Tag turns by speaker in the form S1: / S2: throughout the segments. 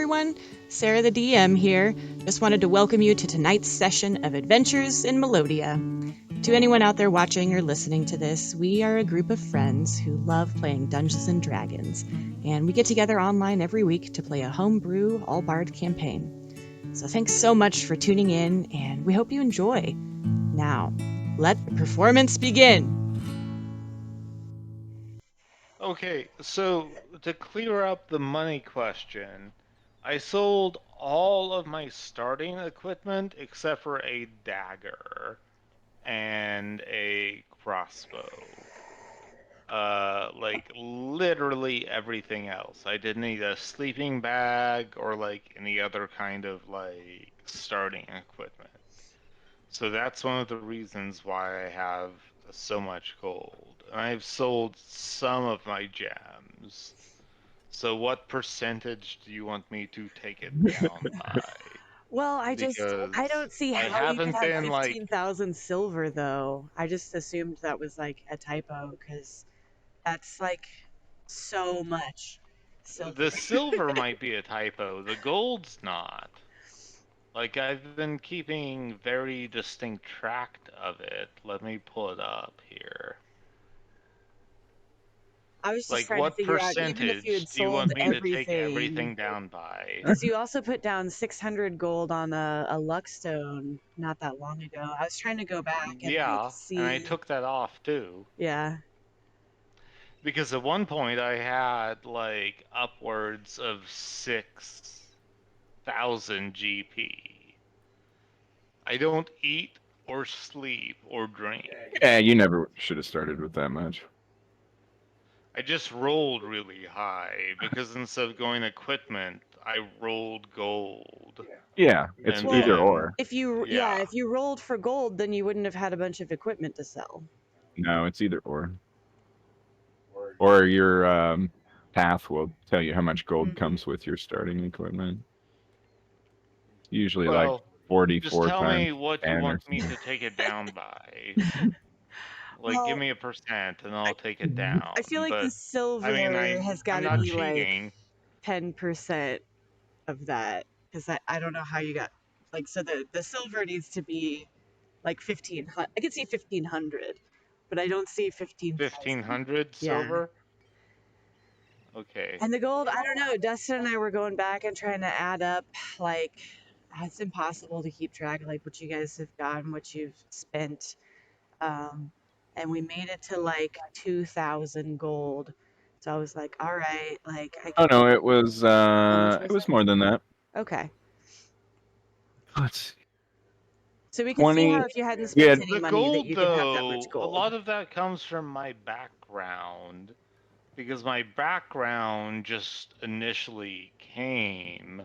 S1: everyone. Sarah the DM here. Just wanted to welcome you to tonight's session of Adventures in Melodia. To anyone out there watching or listening to this, we are a group of friends who love playing Dungeons and Dragons, and we get together online every week to play a homebrew all-bard campaign. So thanks so much for tuning in, and we hope you enjoy. Now, let the performance begin.
S2: Okay, so to clear up the money question, I sold all of my starting equipment except for a dagger and a crossbow. Like literally everything else. I didn't need a sleeping bag or like any other kind of like starting equipment. So that's one of the reasons why I have so much gold. And I've sold some of my gems. So what percentage do you want me to take it down by?
S1: Well,
S2: Because
S1: I don't see
S2: I
S1: how you could
S2: haven't
S1: have
S2: been like
S1: 15,000 silver, though. I just assumed that was like a typo, because that's like so much silver.
S2: the silver might be a typo, the gold's not. Like I've been keeping very distinct track of it. Let me pull it up here.
S1: I was just
S2: Like
S1: trying to
S2: what
S1: figure out, even if you
S2: percentage
S1: had
S2: do you
S1: sold
S2: want me to take
S1: everything,
S2: everything down by?
S1: because you also put down 600 gold on a luck stone not that long ago. I was trying to go back and like
S2: Yeah, and I
S1: see.
S2: took that off too.
S1: Yeah.
S2: Because at one point I had like upwards of 6,000 GP. I don't eat or sleep or drink.
S3: Yeah, you never should have started with that much.
S2: I just rolled really high because instead of going equipment, I rolled gold.
S3: Yeah, it's
S2: And
S1: Well,
S3: either
S2: then,
S3: or.
S1: if you, yeah,
S2: yeah.
S1: if you rolled for gold, then you wouldn't have had a bunch of equipment to sell.
S3: No, it's either or. Or your path will tell you how much gold comes with your starting equipment. Usually like
S2: Well, just
S3: 44
S2: tell
S3: times
S2: me what you
S3: 10 or
S2: want me
S3: something.
S2: to take it down by. Like, give
S1: Well,
S2: me a percent and
S1: I,
S2: I'll take it down.
S1: I feel like the
S2: But I mean,
S1: silver has got
S2: I'm
S1: to
S2: not
S1: be like
S2: cheating.
S1: 10% of that, because I don't know how you got, like, so the silver needs to be like 1,500. I could see 1,500, but I don't see 15,000.
S2: 1,500
S1: Yeah.
S2: silver? Okay.
S1: And the gold, I don't know. Dustin and I were going back and trying to add up, like, it's impossible to keep track of like what you guys have gotten, what you've spent. Um, and we made it to like 2,000 gold. So I was like, all right, like I
S3: Oh
S1: can.
S3: no,
S1: How much
S3: it
S1: was
S3: was
S1: it?
S3: more than that.
S1: Okay.
S3: Let's see.
S1: So we could see
S3: 20
S1: how if you hadn't
S3: we
S1: spent
S3: had
S1: any
S2: The
S1: money that
S2: gold,
S1: you could have that much
S2: though, a
S1: gold.
S2: lot of that comes from my background. Because my background just initially came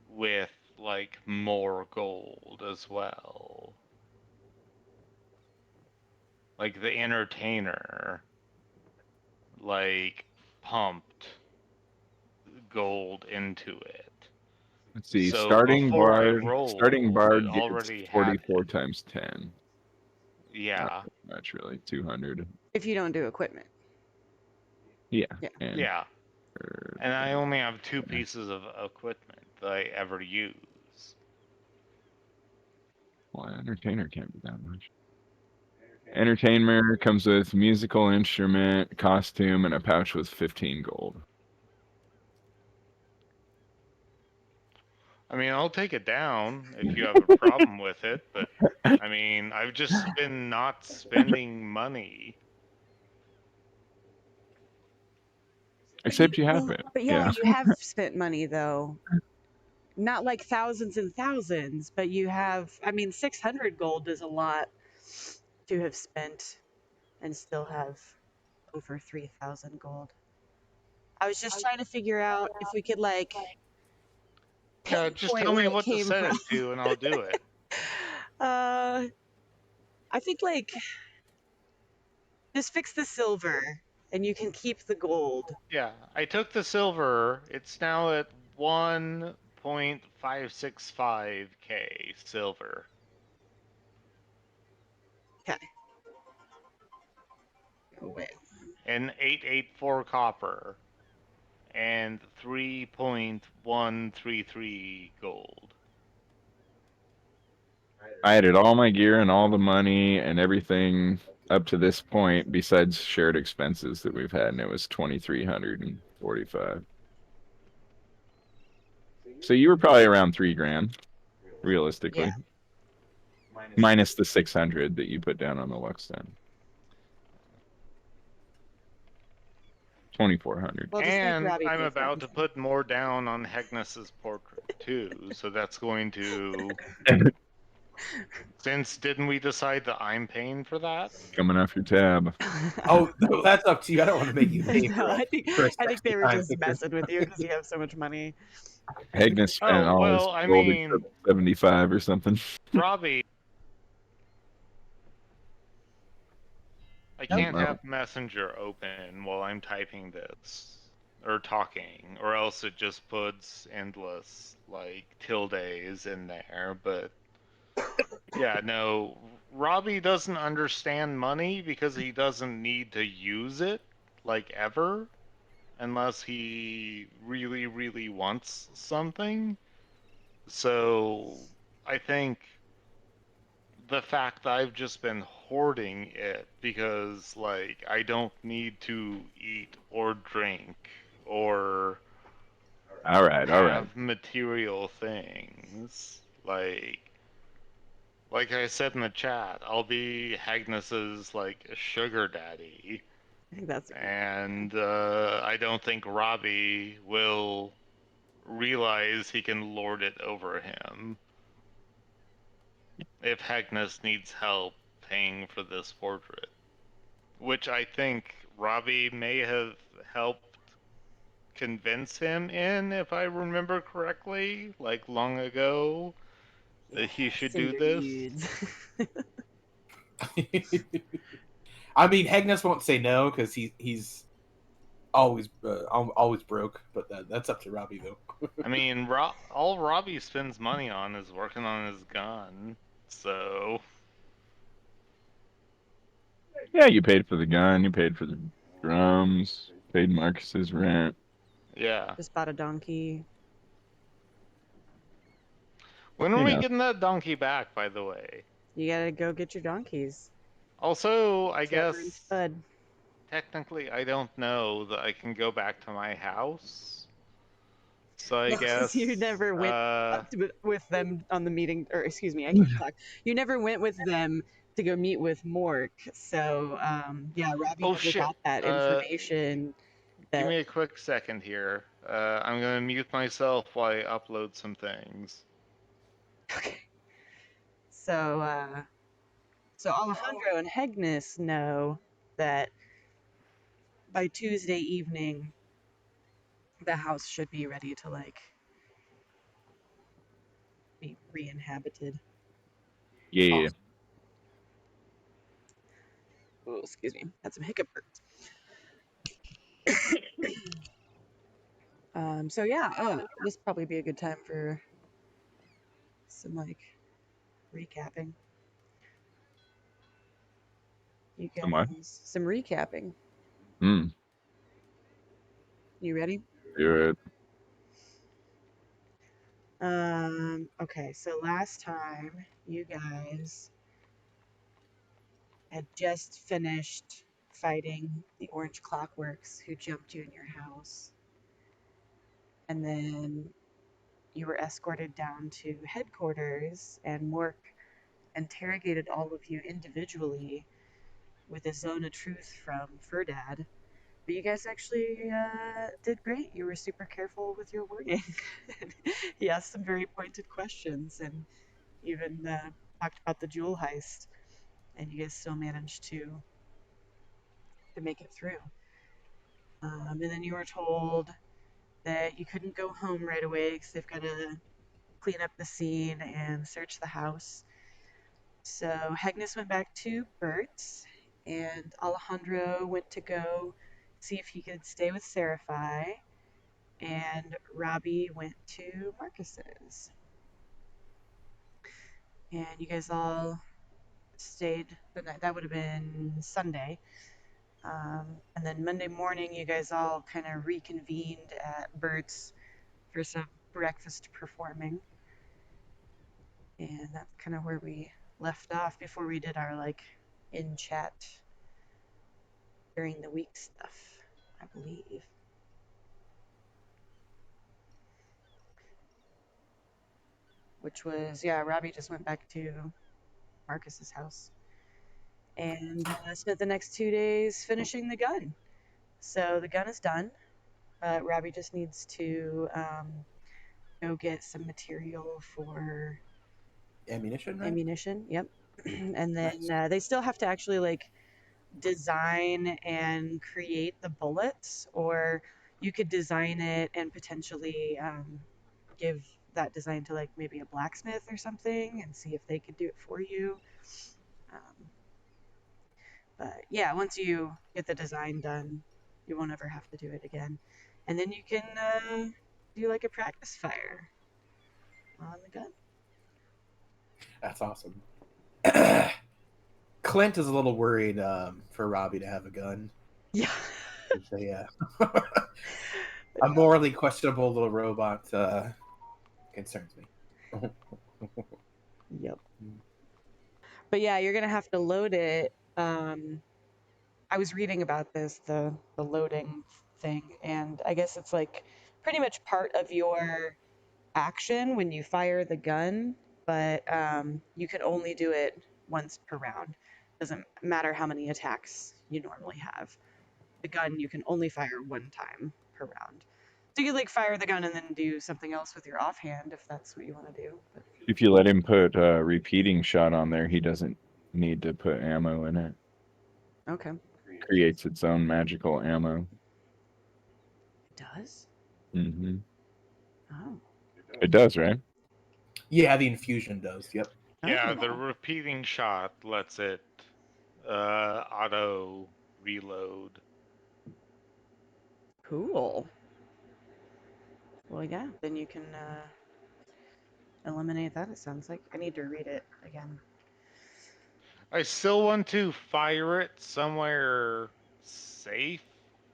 S2: with, like, more gold as well. Like, the entertainer, like, pumped gold into it.
S3: let's see.
S2: So before I
S3: Starting
S2: rolled, it
S3: bard gives
S2: already had
S3: 44
S2: it.
S3: times 10. Not
S2: Yeah,
S3: much really. 200.
S1: If you don't do equipment.
S3: Yeah,
S1: Yeah.
S3: and
S2: yeah. And I only have two pieces of equipment that I ever use.
S3: well, entertainer can't be that much. Entertainer comes with musical instrument, costume, and a pouch with 15 gold.
S2: I mean, I'll take it down if you have a problem with it, but I mean, I've just been not spending money.
S3: Except you have
S1: Well,
S3: it.
S1: but yeah,
S3: Yeah.
S1: you have spent money though. Not like thousands and thousands, but you have, I mean, 600 gold is a lot to have spent and still have over 3,000 gold. I was just trying to figure out if we could like
S2: Yeah, just
S1: pinpoint
S2: tell
S1: where
S2: me
S1: it
S2: what to
S1: came
S2: set
S1: from.
S2: it to and I'll do it.
S1: uh, I think like just fix the silver and you can keep the gold.
S2: Yeah, I took the silver. It's now at 1.565k silver
S1: Okay. Oh, wait.
S2: and 884 copper and 3.133 gold.
S3: I added all my gear and all the money and everything up to this point, besides shared expenses that we've had, and it was 2,345. So you were probably around 3 grand,
S1: Yeah.
S3: realistically, minus the 600 that you put down on the Lux then. 2,400.
S1: Well, just make
S2: And
S1: Robbie
S2: I'm
S1: pay for
S2: about to
S1: everything.
S2: put more down on Hegnus's portrait too, so that's going to. Since didn't we decide that I'm paying for that?
S3: Coming off your tab.
S4: Oh, no, that's up to you. I don't want to make you pay
S1: No,
S4: for a,
S1: I think
S4: for a
S1: I think
S4: sexy
S1: they were
S4: time
S1: just
S4: picture.
S1: messing with you because you have so much money.
S3: Agnes spent
S2: Oh,
S3: all his
S2: well, I
S3: gold
S2: mean,
S3: except 75 or something.
S2: Robbie, I can't
S3: Nope.
S2: have Messenger open while I'm typing this or talking, or else it just puts endless like tildes in there. But yeah, no, Robbie doesn't understand money because he doesn't need to use it like ever unless he really, really wants something. So I think the fact that I've just been hoarding it because like I don't need to eat or drink or
S3: All right.
S2: have material things. Like I said in the chat, I'll be Hagnus's like sugar daddy,
S1: I think that's a good.
S2: and I don't think Robbie will realize he can lord it over him if Hagnus needs help paying for this portrait. Which I think Robbie may have helped convince him in, if I remember correctly, like long ago, that he should do
S1: Cinder
S2: this.
S1: dudes.
S4: I mean, Hegnus won't say no because he's always always broke. But that's up to Robbie though.
S2: I mean, all Robbie spends money on is working on his gun, so
S3: Yeah, you paid for the gun, you paid for the drums, paid Marcus's rent.
S2: yeah.
S1: Just bought a donkey.
S2: When are
S3: You
S2: we
S3: know,
S2: getting that donkey back, by the way?
S1: You gotta go get your donkeys.
S2: Also, I
S1: Trevor and
S2: guess
S1: Spud.
S2: technically I don't know that I can go back to my house. So I
S1: No, because
S2: guess
S1: you never went with them on the meeting, or excuse me, I can't talk. You never went with them to go meet with Mork. So, yeah, Robbie
S2: oh
S1: never
S2: shit.
S1: got that information.
S2: Give
S1: That
S2: me a quick second here. I'm gonna mute myself while I upload some things.
S1: okay. So, so Alejandro and Hegnus know that by Tuesday evening, the house should be ready to like be re-inhabited.
S3: yeah.
S1: Oh, excuse me, had some hiccup. So yeah, this probably be a good time for some like recapping. You
S3: Some what?
S1: guys, some recapping.
S3: Hmm.
S1: You ready?
S3: Do it.
S1: Okay, so last time you guys had just finished fighting the Orange Clockworks who jumped you in your house. And then you were escorted down to headquarters, and Mork interrogated all of you individually with a zone of truth from Ferdad. But you guys actually did great. You were super careful with your wording. He asked some very pointed questions and even talked about the jewel heist, and you guys still managed to make it through. And then you were told that you couldn't go home right away because they've got to clean up the scene and search the house. So Hegnus went back to Bert's, and Alejandro went to go see if he could stay with Seraphi, and Robbie went to Marcus's. And you guys all stayed the night. That would have been Sunday. And then Monday morning, you guys all kind of reconvened at Bert's for some breakfast performing. And that's kind of where we left off before we did our like in chat during the week stuff, I believe. Which was, yeah, Robbie just went back to Marcus's house and spent the next 2 days finishing the gun. So the gun is done, but Robbie just needs to go get some material for
S4: Ammunition, right?
S1: ammunition. Yep. And then
S4: Nice.
S1: they still have to actually like design and create the bullets, or you could design it and potentially give that design to like maybe a blacksmith or something and see if they could do it for you. But yeah, once you get the design done, you won't ever have to do it again. And then you can do like a practice fire on the gun.
S4: That's awesome. Clint is a little worried for Robbie to have a gun.
S1: Yeah.
S4: So, yeah. A morally questionable little robot concerns me.
S1: Yep. But yeah, you're gonna have to load it. I was reading about this, the loading thing, and I guess it's like pretty much part of your action when you fire the gun, but you can only do it once per round. Doesn't matter how many attacks you normally have. The gun you can only fire one time per round. So you could like fire the gun and then do something else with your offhand if that's what you want to do. But
S3: If you let him put a repeating shot on there, he doesn't need to put ammo in it.
S1: okay,
S3: It creates its own magical ammo.
S1: it does.
S3: Mm-hmm.
S1: Oh,
S3: It does, right?
S4: Yeah, the infusion does. Yep.
S2: Yeah,
S1: oh,
S2: the repeating shot lets it auto reload.
S1: cool. Well, yeah, then you can eliminate that. It sounds like I need to read it again.
S2: I still want to fire it somewhere safe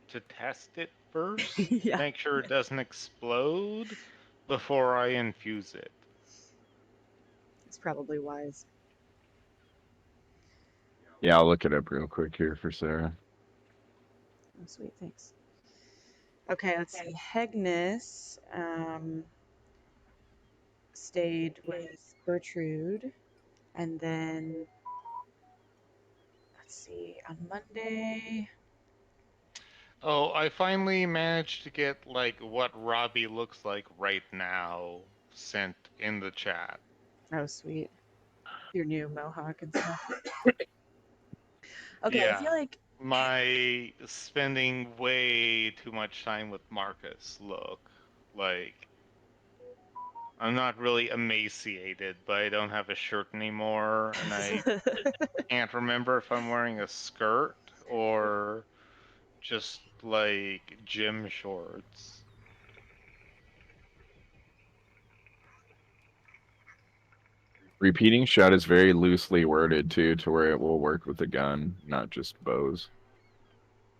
S2: to test it first.
S1: Yeah,
S2: Make sure it doesn't explode before I infuse it.
S1: it's probably wise.
S3: Yeah, I'll look it up real quick here for Sarah.
S1: Oh, sweet, thanks. Okay, let's see. Hegnus stayed with Bertrude, and then let's see. On Monday,
S2: Oh, I finally managed to get like what Robbie looks like right now sent in the chat.
S1: oh sweet, your new mohawk and stuff. Okay, I
S2: Yeah,
S1: feel like
S2: my spending way too much time with Marcus look. Like, I'm not really emaciated, but I don't have a shirt anymore, and I can't remember if I'm wearing a skirt or just like gym shorts.
S3: Repeating shot is very loosely worded too, to where it will work with a gun, not just bows.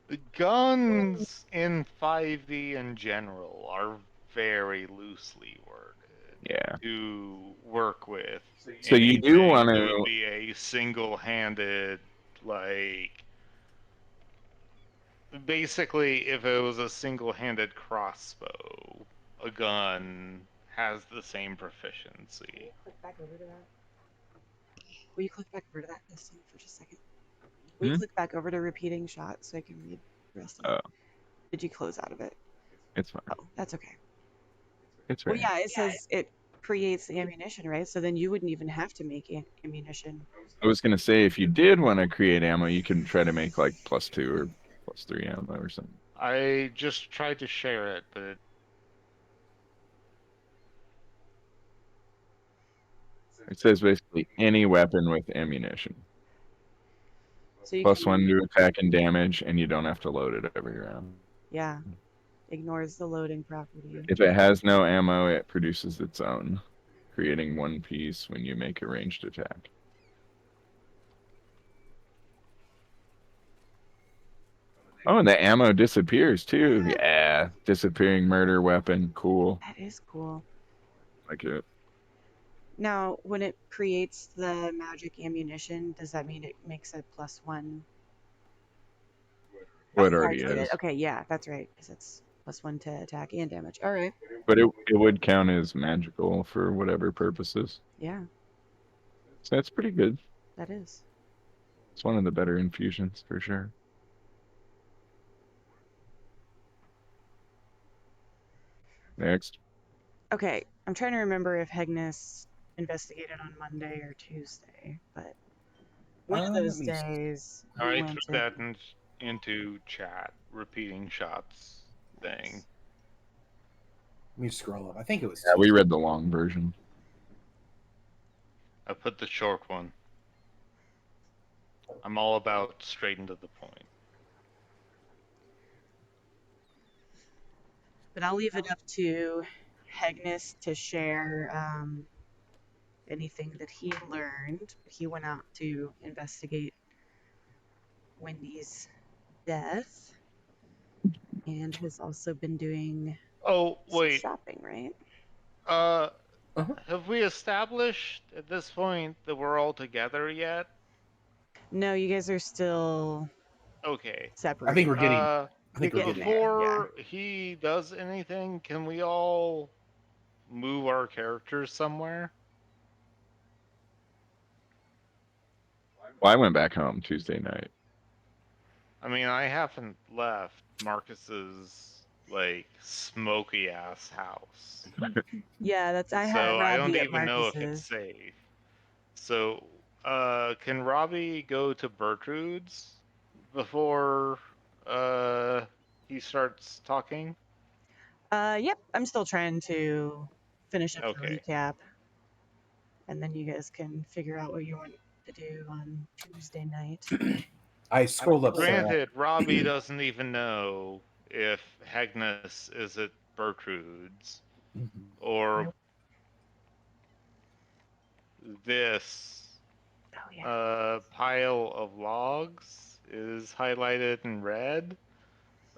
S2: The guns in 5D in general are very loosely worded
S3: Yeah.
S2: to work with
S3: So you do
S2: anything
S3: want
S2: that would
S3: to.
S2: be a single-handed, like, basically if it was a single-handed crossbow, a gun has the same proficiency.
S1: click back over to that. Will you click back over to that this time for just a second? Will you
S3: Hmm?
S1: click back over to repeating shot so I can read the rest of it? Did you close out of it?
S3: It's fine.
S1: Oh, that's okay.
S3: It's
S1: Well,
S3: right.
S1: yeah, it says it creates the ammunition, right? So then you wouldn't even have to make ammunition.
S3: I was gonna say, if you did want to create ammo, you can try to make like +2 or +3 ammo or something.
S2: I just tried to share it, but
S3: It says basically any weapon with ammunition.
S1: So you
S3: +1
S1: can,
S3: to attack and damage, and you don't have to load it every round.
S1: yeah, ignores the loading property.
S3: If it has no ammo, it produces its own, creating 1 piece when you make a ranged attack. Oh, and the ammo disappears too. Yeah, disappearing murder weapon. Cool.
S1: That is cool.
S3: Like it.
S1: Now, when it creates the magic ammunition, does that mean it makes a +1?
S3: Well, it
S1: Oh,
S3: already
S1: it did.
S3: is.
S1: Okay, yeah, that's right, because it's +1 to attack and damage. All right.
S3: But it would count as magical for whatever purposes.
S1: Yeah,
S3: So that's pretty good.
S1: that is.
S3: It's one of the better infusions for sure. Next.
S1: Okay, I'm trying to remember if Hegnus investigated on Monday or Tuesday, but one of
S4: Let
S1: those
S4: me
S1: days he
S2: I
S1: went
S2: threw that into chat, repeating shots thing.
S4: let me scroll up. I think it was.
S3: Yeah, we
S4: Tuesday.
S3: read the long version.
S2: I put the short one. I'm all about straight and to the point.
S1: But I'll leave it up to Hegnus to share anything that he learned. He went out to investigate Wendy's death and has also been doing
S2: Oh,
S1: some
S2: wait.
S1: shopping, right?
S2: Have we established at this point that we're all together yet?
S1: No, you guys are still
S2: Okay.
S1: separated.
S4: I think we're getting.
S2: Uh,
S4: I think
S1: You're
S4: we're
S1: getting
S4: getting there.
S2: before he does anything, can we all move our characters somewhere?
S3: Well, I went back home Tuesday night.
S2: I mean, I haven't left Marcus's like smoky ass house,
S1: Yeah, that's I had
S2: so I
S1: Robbie
S2: don't
S1: at
S2: even know if it's
S1: Marcus's.
S2: safe. So, can Robbie go to Bertrude's before he starts talking?
S1: Yep, I'm still trying to finish up the
S2: Okay.
S1: recap, and then you guys can figure out what you want to do on Tuesday night.
S4: I scrolled up, Sarah.
S2: Granted, Robbie doesn't even know if Hegnus is at Bertrude's or this
S1: Oh yeah.
S2: pile of logs is highlighted in red.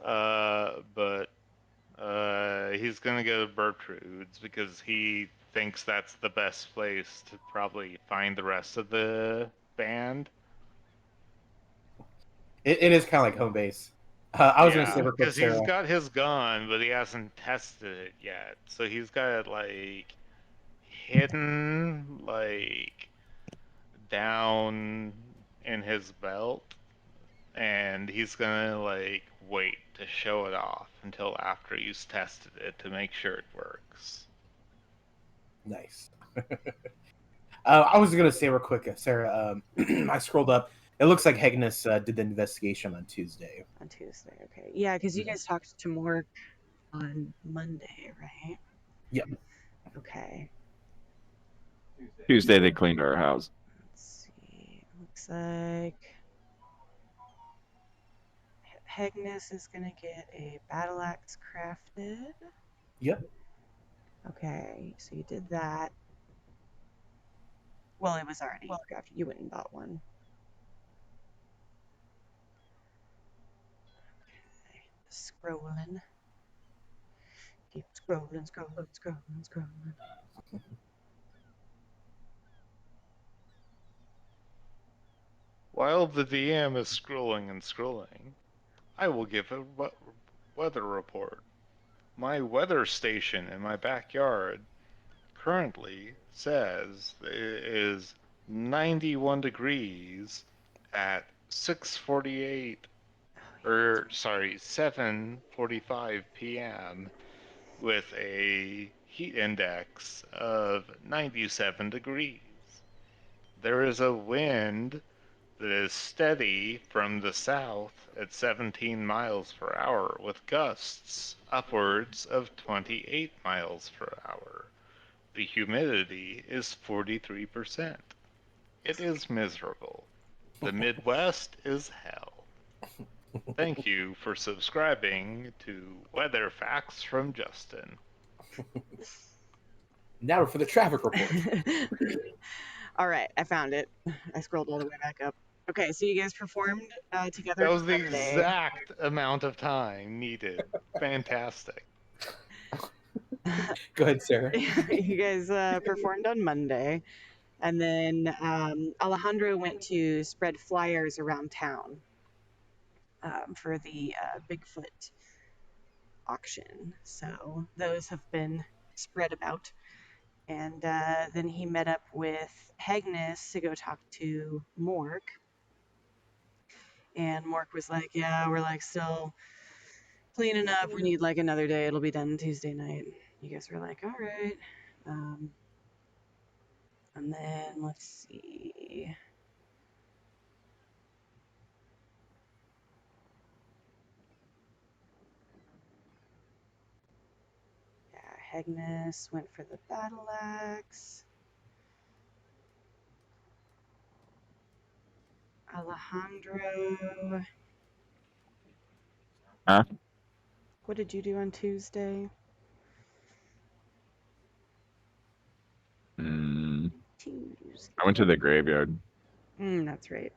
S2: But he's gonna go to Bertrude's because he thinks that's the best place to probably find the rest of the band.
S4: It is kind of like home base. I was going to say real quick,
S2: Because he's
S4: Sarah.
S2: got his gun, but he hasn't tested it yet. So he's got it like hidden like down in his belt, and he's gonna like wait to show it off until after he's tested it to make sure it works.
S4: Nice. I was going to say real quick, Sarah. I scrolled up. It looks like Hegnus did the investigation on Tuesday.
S1: On Tuesday, okay. Yeah, because you guys talked to Mork on Monday, right?
S4: Yep.
S1: Okay.
S3: Tuesday they cleaned our house.
S1: Let's see. Looks like Hegnus is gonna get a battle axe crafted.
S4: Yep.
S1: Okay, so you did that. Well, it was already crafted. You went and bought one. Okay. Scrolling. Keep scrolling, scrolling, scrolling, scrolling.
S2: While the DM is scrolling and scrolling, I will give a weather report. My weather station in my backyard currently says it is 91 degrees at 6:48 or sorry 7:45 p.m. with a heat index of 97 degrees. There is a wind that is steady from the south at 17 miles per hour with gusts upwards of 28 miles per hour. The humidity is 43%. It is miserable. The Midwest is hell. Thank you for subscribing to Weather Facts from Justin.
S4: Now for the traffic report.
S1: All right, I found it. I scrolled all the way back up. Okay, so you guys performed together
S2: That
S1: on
S2: was the
S1: Monday.
S2: exact amount of time needed. Fantastic.
S4: Go ahead, Sarah.
S1: You guys performed on Monday, and then Alejandro went to spread flyers around town for the Bigfoot auction. So those have been spread about. And then he met up with Hegnis to go talk to Mork. And Mork was like, yeah, we're like still cleaning up. We need like another day. It'll be done Tuesday night. You guys were like, all right. And then let's see. Yeah, Hegnis went for the battle axe. Alejandro.
S3: Huh?
S1: What did you do on Tuesday? Tuesday.
S3: I went to the graveyard.
S1: That's right.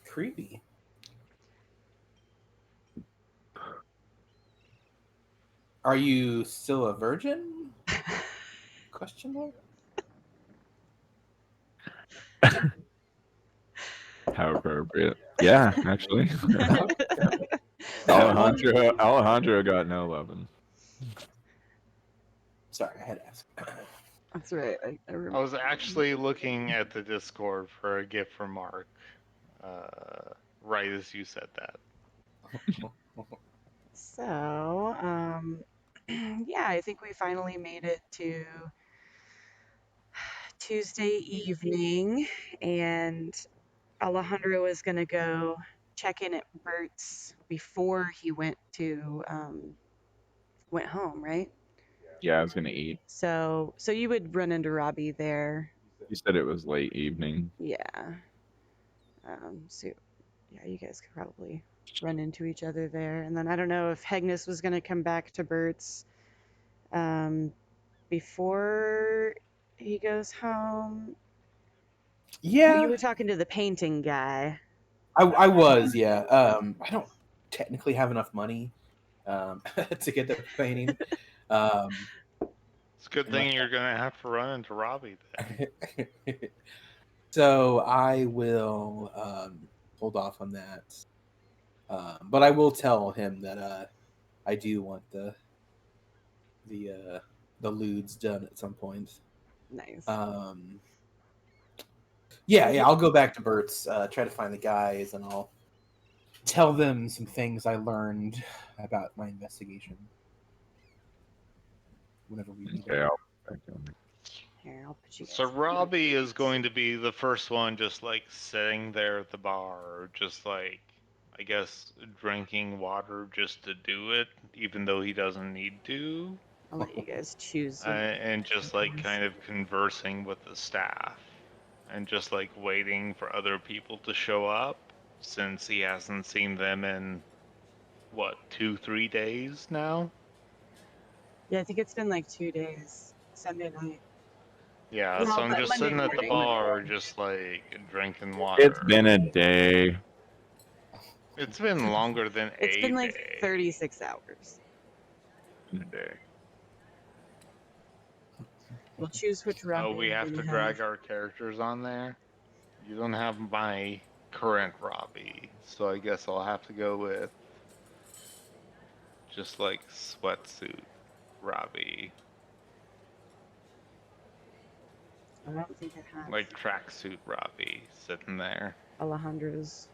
S4: Creepy. Are you still a virgin? Question mark.
S3: How appropriate. Yeah, actually.
S4: Well,
S3: Alejandro got no loving.
S4: sorry, I had to ask.
S1: That's right. I
S2: I
S1: remember.
S2: was actually looking at the Discord for a gift from Mark, right as you said that.
S1: So, yeah, I think we finally made it to Tuesday evening, and Alejandro was going to go check in at Bert's before he went home, right?
S3: Yeah, I was gonna eat.
S1: So you would run into Robbie there.
S3: You said it was late evening.
S1: Yeah. So yeah, you guys could probably run into each other there. And then I don't know if Hegnis was going to come back to Bert's before he goes home.
S4: Yeah,
S1: You were talking to the painting guy.
S4: I was. Yeah. I don't technically have enough money to get the painting.
S2: It's a good thing you're gonna have to run into Robbie then.
S4: So I will hold off on that. But I will tell him that I do want the lewds done at some point.
S1: Nice.
S4: Yeah, I'll go back to Bert's, try to find the guys, and I'll tell them some things I learned about my investigation. Whenever we meet.
S3: Okay,
S1: Here, I'll put you guys.
S2: So Robbie is going to be the first one just like sitting there at the bar, just like, I guess, drinking water just to do it, even though he doesn't need to.
S1: I'll let you guys choose.
S2: And just like kind of conversing with the staff and just like waiting for other people to show up since he hasn't seen them in what, 2-3 days now.
S1: Yeah, I think it's been like 2 days. Sunday night.
S2: Yeah,
S1: Well,
S2: so I'm
S1: but
S2: just
S1: Monday
S2: sitting at the
S1: morning.
S2: bar just like drinking water.
S3: it's been a day.
S2: It's been longer than
S1: It's
S2: a
S1: been like
S2: day.
S1: 36 hours.
S3: A day.
S1: We'll choose which Robbie.
S2: Oh, we have to drag our characters on there? You don't have my current Robbie, so I guess I'll have to go with just like sweatsuit Robbie.
S1: I don't think I have
S2: Like tracksuit Robbie sitting there.
S1: Alejandro's.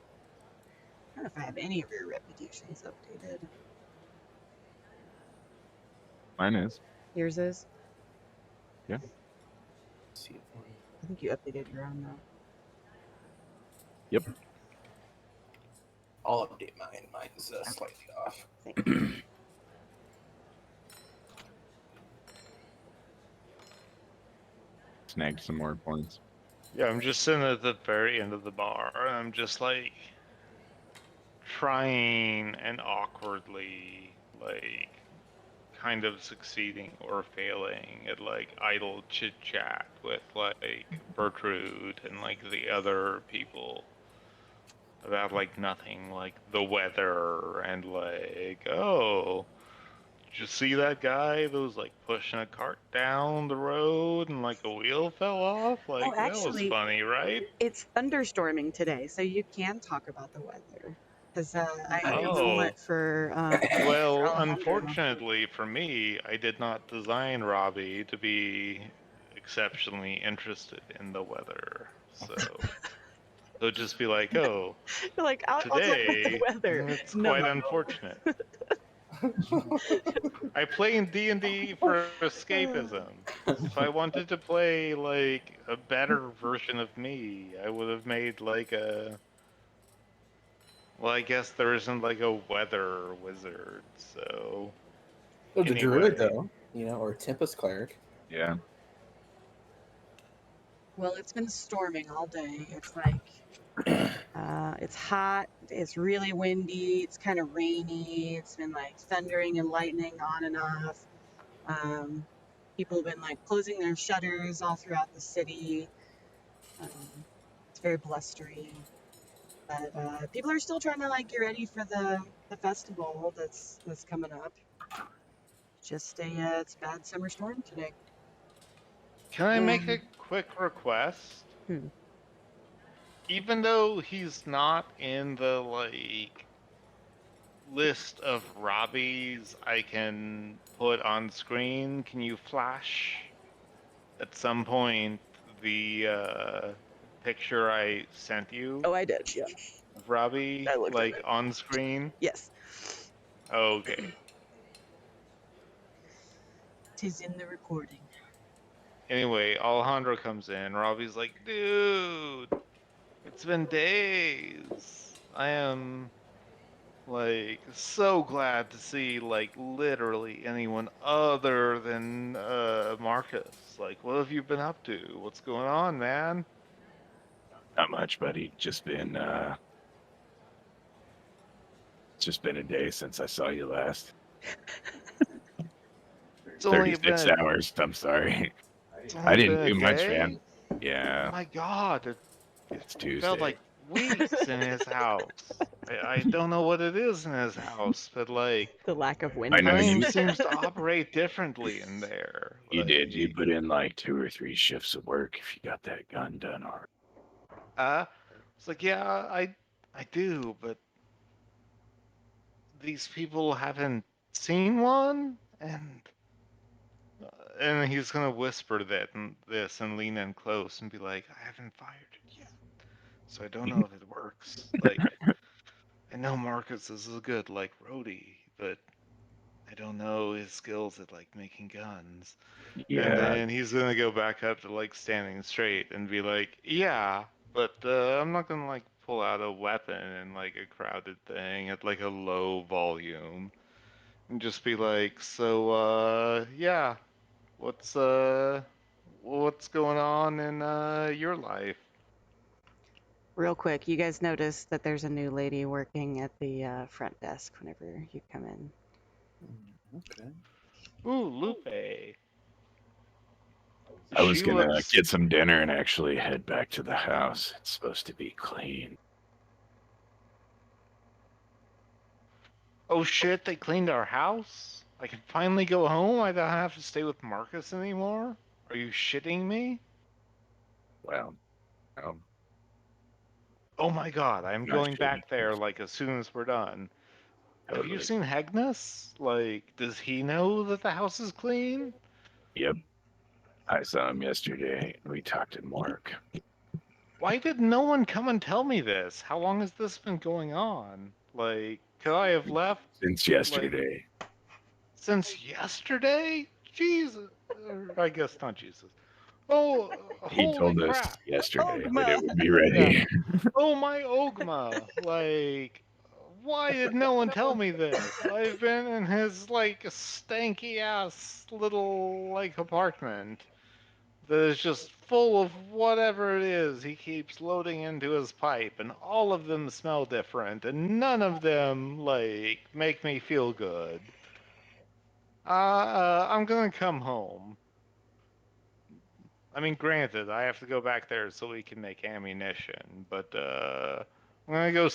S1: I don't know if I have any of your reputations updated.
S3: Mine is.
S1: Yours is?
S3: Yeah.
S4: See it for you.
S1: I think you updated your own though.
S3: Yep.
S4: I'll update mine. Mine's slightly off.
S1: Thank you.
S3: Snagged some more points.
S2: Yeah, I'm just sitting at the very end of the bar, and I'm just like trying and awkwardly like kind of succeeding or failing at like idle chit chat with like Bertrude and like the other people. about like nothing, like the weather and like, oh, did you see that guy that was like pushing a cart down the road and like a wheel fell off?
S1: Oh,
S2: Like that was
S1: actually,
S2: funny, right?
S1: it's thunderstorming today, so you can talk about the weather. Because I roll
S2: Oh,
S1: it for
S2: well,
S1: Alejandro.
S2: unfortunately for me, I did not design Robbie to be exceptionally interested in the weather. So they'll just be like, oh,
S1: You're like, I'll talk about the
S2: today,
S1: weather.
S2: it's
S1: No,
S2: quite
S1: no, no.
S2: unfortunate. I play in D&D for escapism. If I wanted to play like a better version of me, I would have made like a. Well, I guess there isn't like a weather wizard, so
S4: There's a druid
S2: anyway.
S4: though, or a tempest cleric.
S3: Yeah.
S1: Well, it's been storming all day. It's like it's hot. It's really windy. It's kind of rainy. It's been like thundering and lightning on and off. Um, People have been like closing their shutters all throughout the city. It's very blustery, but people are still trying to like get ready for the festival that's coming up. Just it's a bad summer storm today.
S2: Can I make a
S1: Um,
S2: quick request?
S1: hmm.
S2: Even though he's not in the like list of Robbies I can put on screen, can you flash at some point the picture I sent you
S1: Oh, I did. Yeah,
S2: of Robbie
S1: I looked at
S2: like
S1: it.
S2: on screen?
S1: Yes,
S2: Okay.
S1: tis in the recording.
S2: Anyway, Alejandro comes in. Robbie's like, dude, it's been days. I am like so glad to see like literally anyone other than Marcus. Like, what have you been up to? What's going on, man?
S3: Not much, buddy. Just been a day since I saw you last.
S2: It's only
S3: 36
S2: been
S3: hours. I'm sorry.
S2: it's
S3: I
S2: only been
S3: didn't
S2: a
S3: do much,
S2: day.
S3: man. Yeah,
S2: My God, it
S3: it's
S2: felt
S3: Tuesday.
S2: like weeks in his house. I don't know what it is in his house, but like
S1: The lack of
S3: I know
S1: windows.
S2: time
S3: you
S2: seems to operate differently in there.
S3: you did. You
S2: Like,
S3: put in like 2 or 3 shifts of work if you got that gun done already.
S2: uh, it's like, yeah, I do, but these people haven't seen one, and he's gonna whisper that and this and lean in close and be like, I haven't fired it yet, so I don't know if it works. Like, I know Marcus is a good like roadie, but I don't know his skills at like making guns. And
S3: Yeah,
S2: then he's gonna go back up to like standing straight and be like, yeah, but I'm not gonna like pull out a weapon in like a crowded thing at like a low volume and just be like, so yeah, what's what's going on in your life?
S1: Real quick, you guys notice that there's a new lady working at the front desk whenever you come in.
S4: Okay.
S2: Ooh, Lupe.
S3: I was
S2: She
S3: gonna
S2: looks.
S3: get some dinner and actually head back to the house. It's supposed to be clean.
S2: Oh shit, they cleaned our house? I can finally go home? I don't have to stay with Marcus anymore? Are you shitting me?
S3: Well, I'm
S2: Oh my god, I'm
S3: not
S2: going
S3: shitting.
S2: back there like as soon as we're done. Have you
S3: Totally.
S2: seen Hegnus? Like, does he know that the house is clean?
S3: Yep. I saw him yesterday. We talked at Mark.
S2: Why did no one come and tell me this? How long has this been going on? Like, could I have left,
S3: Since
S2: like,
S3: yesterday.
S2: since yesterday? Jesus. I guess not Jesus. Oh,
S3: He
S2: holy
S3: told us
S2: crap.
S3: yesterday that
S1: Ogma!
S3: it would be
S2: Yeah.
S3: ready.
S2: Oh, my Ogma. Like, why did no one tell me this? I've been in his, like, stanky ass little, like, apartment that is just full of whatever it is he keeps loading into his pipe, and all of them smell different, and none of them, like, make me feel good. I'm gonna come home. I mean, granted, I have to go back there so we can make ammunition, but, I'm I'm gonna go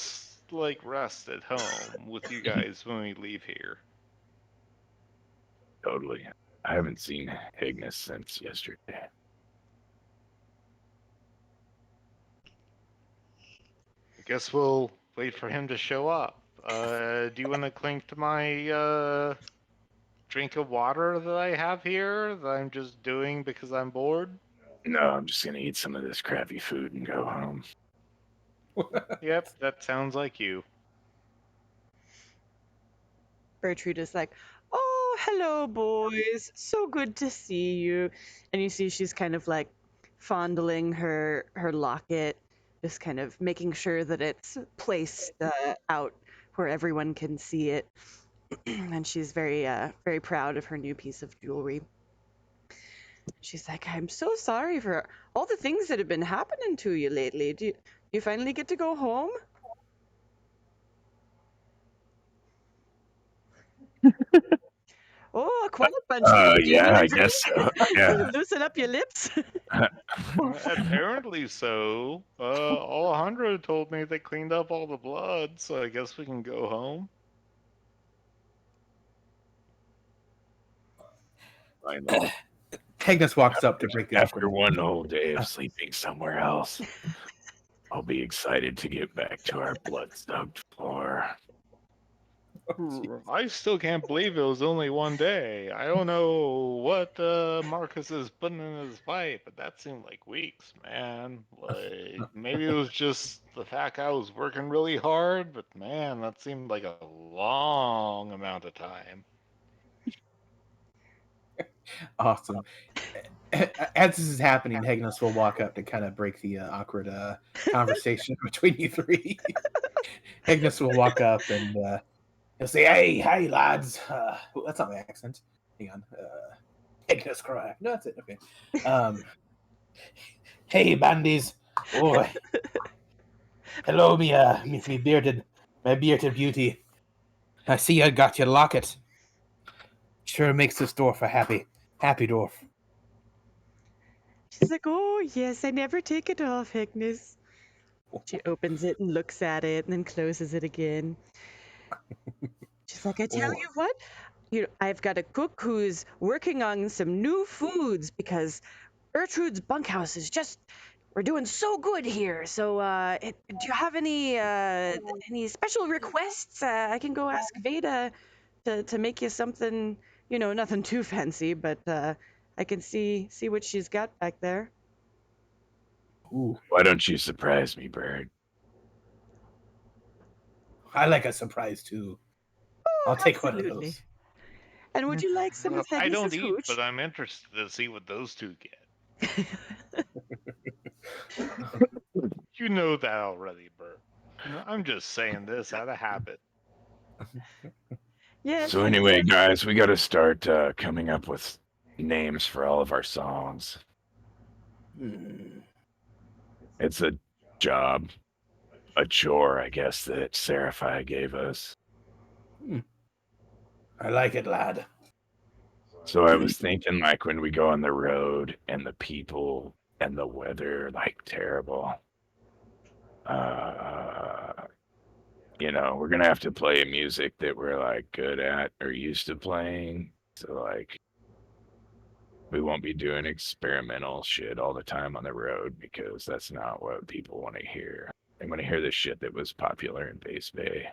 S2: like rest at home with you guys when we leave here.
S3: Totally. I haven't seen Ignis since yesterday.
S2: I guess we'll wait for him to show up. Do you want to clink to my drink of water that I have here that I'm just doing because I'm bored?
S3: No, I'm just gonna eat some of this crappy food and go home.
S2: Yep, that sounds like you.
S1: Bertrude is like, "Oh, hello, boys. So good to see you." And you see she's kind of like fondling her locket, just kind of making sure that it's placed out where everyone can see it. And she's very proud of her new piece of jewelry. She's like, "I'm so sorry for all the things that have been happening to you lately. Do you finally get to go home?" Oh, quite a bunch. Do you need
S3: Yeah,
S1: a
S3: I
S1: drink?
S3: guess so. Yeah.
S1: Loosen up your lips.
S2: Apparently so. Alejandro told me they cleaned up all the blood, so I guess we can go home.
S3: Finally.
S4: Agnes walks up to break the
S3: After
S4: awkward.
S3: one whole day of sleeping somewhere else, I'll be excited to get back to our blood-soaked floor.
S2: I still can't believe it was only one day. I don't know what Marcus is putting in his pipe, but that seemed like weeks, man. Like, maybe it was just the fact I was working really hard, but man, that seemed like a long amount of time.
S4: Awesome. As this is happening, Agnes will walk up to kind of break the awkward conversation between you three. Agnes will walk up and he'll say, "Hey, lads." That's not my accent. Hang on. Agnes correct. No, that's it. Okay. Hey, bandies. Oh, hello, my bearded beauty. I see I got your locket. Sure makes this dwarf a happy dwarf.
S1: She's like, "Oh, yes, I never take it off, Agnes." She opens it and looks at it and then closes it again. She's like, "I tell
S4: Oh,
S1: you what, I've got a cook who's working on some new foods because Bertrude's bunkhouse is just, we're doing so good here. So, do you have any special requests? I can go ask Veda to make you something, nothing too fancy, but I can see what she's got back there."
S4: ooh,
S3: Why don't you surprise me, Bird?
S4: I like a surprise too.
S1: Oh,
S4: I'll take one of
S1: absolutely.
S4: those.
S1: And would you like some of
S2: I don't
S1: Agnes's
S2: eat, but
S1: hooch?
S2: I'm interested to see what those two get. You know that already, Bert. I'm just saying this out of habit.
S1: Yes,
S3: So
S1: of
S3: anyway,
S1: course.
S3: guys, we got to start coming up with names for all of our songs.
S4: Hmm.
S3: It's a job, a chore, I guess, that Seraphai gave us.
S4: I like it, lad.
S3: So I was thinking, like, when we go on the road and the people and the weather, like, terrible. Uh, we're gonna have to play music that we're like good at or used to playing. So like, we won't be doing experimental shit all the time on the road because that's not what people want to hear. They want to hear the shit that was popular in Base Bay.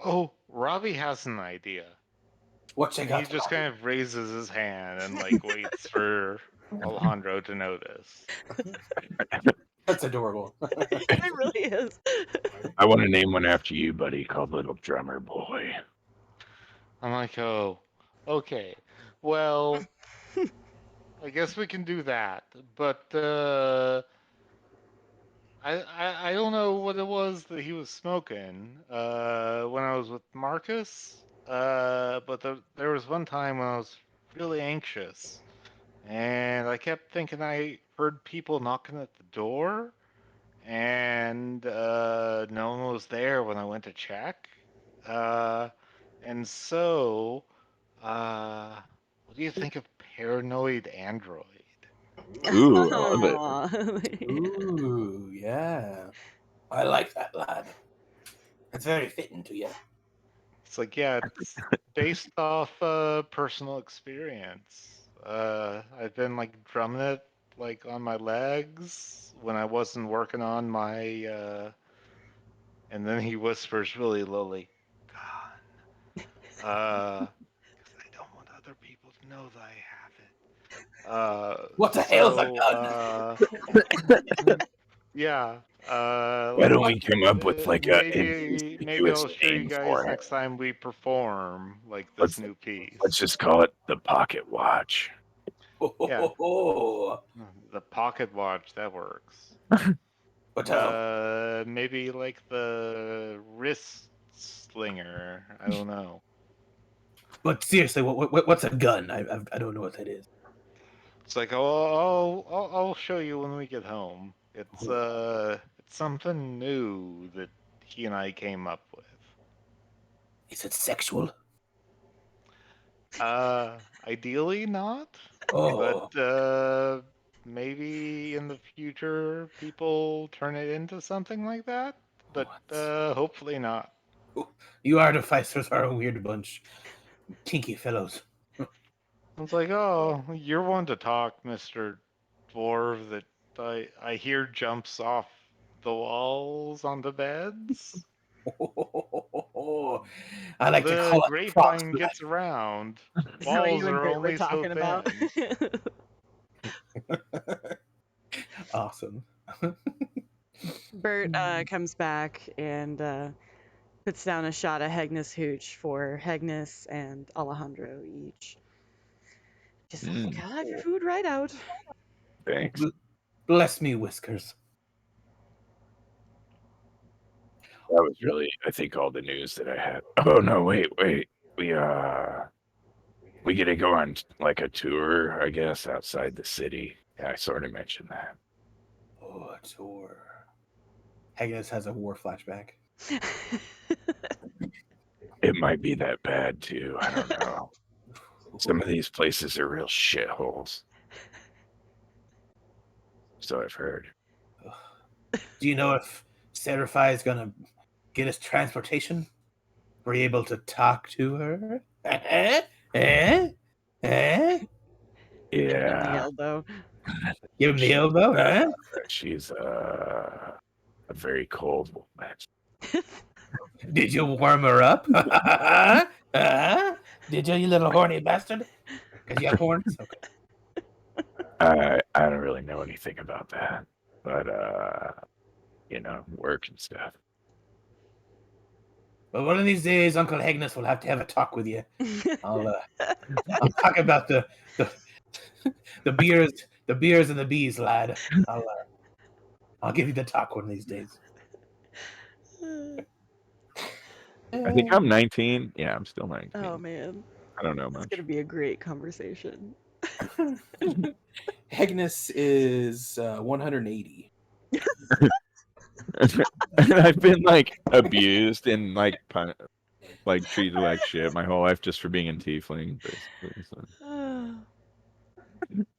S2: Oh, Robbie has an idea.
S4: What you
S2: And he
S4: got?
S2: just kind of raises his hand and like waits for Alejandro to notice.
S4: That's adorable.
S1: It really is.
S3: I want to name one after you, buddy, called Little Drummer Boy.
S2: I'm like, oh, okay. Well, I guess we can do that. But I don't know what it was that he was smoking when I was with Marcus. But there was one time when I was really anxious, and I kept thinking I heard people knocking at the door, and no one was there when I went to check. Uh, and so, uh, what do you think of paranoid android?
S3: Ooh, I love it.
S4: Ooh, yeah. I like that, lad. It's very fitting to you.
S2: It's like, yeah, it's based off personal experience. I've been like drumming it like on my legs when I wasn't working on my and then he whispers really lowly, "Gone." Because I don't want other people to know that I have it.
S4: What the hell's a gun?
S2: Yeah.
S3: Why don't we come up with like a
S2: Maybe
S3: inconspicuous
S2: I'll show you
S3: name
S2: guys
S3: for it?
S2: next time we perform like this
S3: Let's
S2: new piece.
S3: let's just call it the Pocket Watch.
S2: Yeah.
S4: Oh,
S2: The pocket watch, that works.
S4: but
S2: Maybe like the wrist slinger. I don't know.
S4: but seriously, what's a gun? I don't know what that is.
S2: It's like, oh, I'll show you when we get home. It's something new that he and I came up with.
S4: Is it sexual?
S2: Ideally not,
S4: Oh,
S2: but maybe in the future people turn it into something like that. But
S4: what?
S2: hopefully not.
S4: You artificers are a weird bunch, kinky fellows.
S2: It's like, oh, you're one to talk, Mr. Dwarf, that I hear jumps off the walls onto beds.
S4: I like to
S2: The
S4: call it props.
S2: grapevine gets around.
S1: Is that what
S2: Walls
S1: you and
S2: are
S1: Bert were
S2: only so
S1: talking about?
S2: thin.
S4: Awesome.
S1: Bert comes back and puts down a shot of Hegnus Hooch for Hegnus and Alejandro each. Just like, have your food right out.
S3: Thanks.
S4: Bless me, Whiskers.
S3: That was really, I think, all the news that I had. Oh no, wait. We get to go on like a tour, I guess, outside the city. Yeah, I sort of mentioned that.
S4: Oh, a tour. Haggis has a war flashback.
S3: It might be that bad too. I don't know. Some of these places are real shitholes. So I've heard.
S4: Do you know if Seraphai is gonna get us transportation? Were you able to talk to her?
S3: Yeah.
S1: Give him the elbow.
S4: Give him the elbow, huh?
S3: She's a very cold woman.
S4: Did you warm her up? Did you little horny bastard? Because you have horns? Okay.
S3: I don't really know anything about that, but work and stuff.
S4: But one of these days, Uncle Hegnus will have to have a talk with you. I'll talk about the beers, and the bees, lad. I'll give you the talk one of these days.
S3: I think I'm 19. Yeah, I'm still 19.
S1: Oh man,
S3: I don't know
S1: it's
S3: much.
S1: gonna be a great conversation.
S4: Hegnus is 180.
S3: I've been like abused and like treated like shit my whole life just for being a tiefling, basically. So.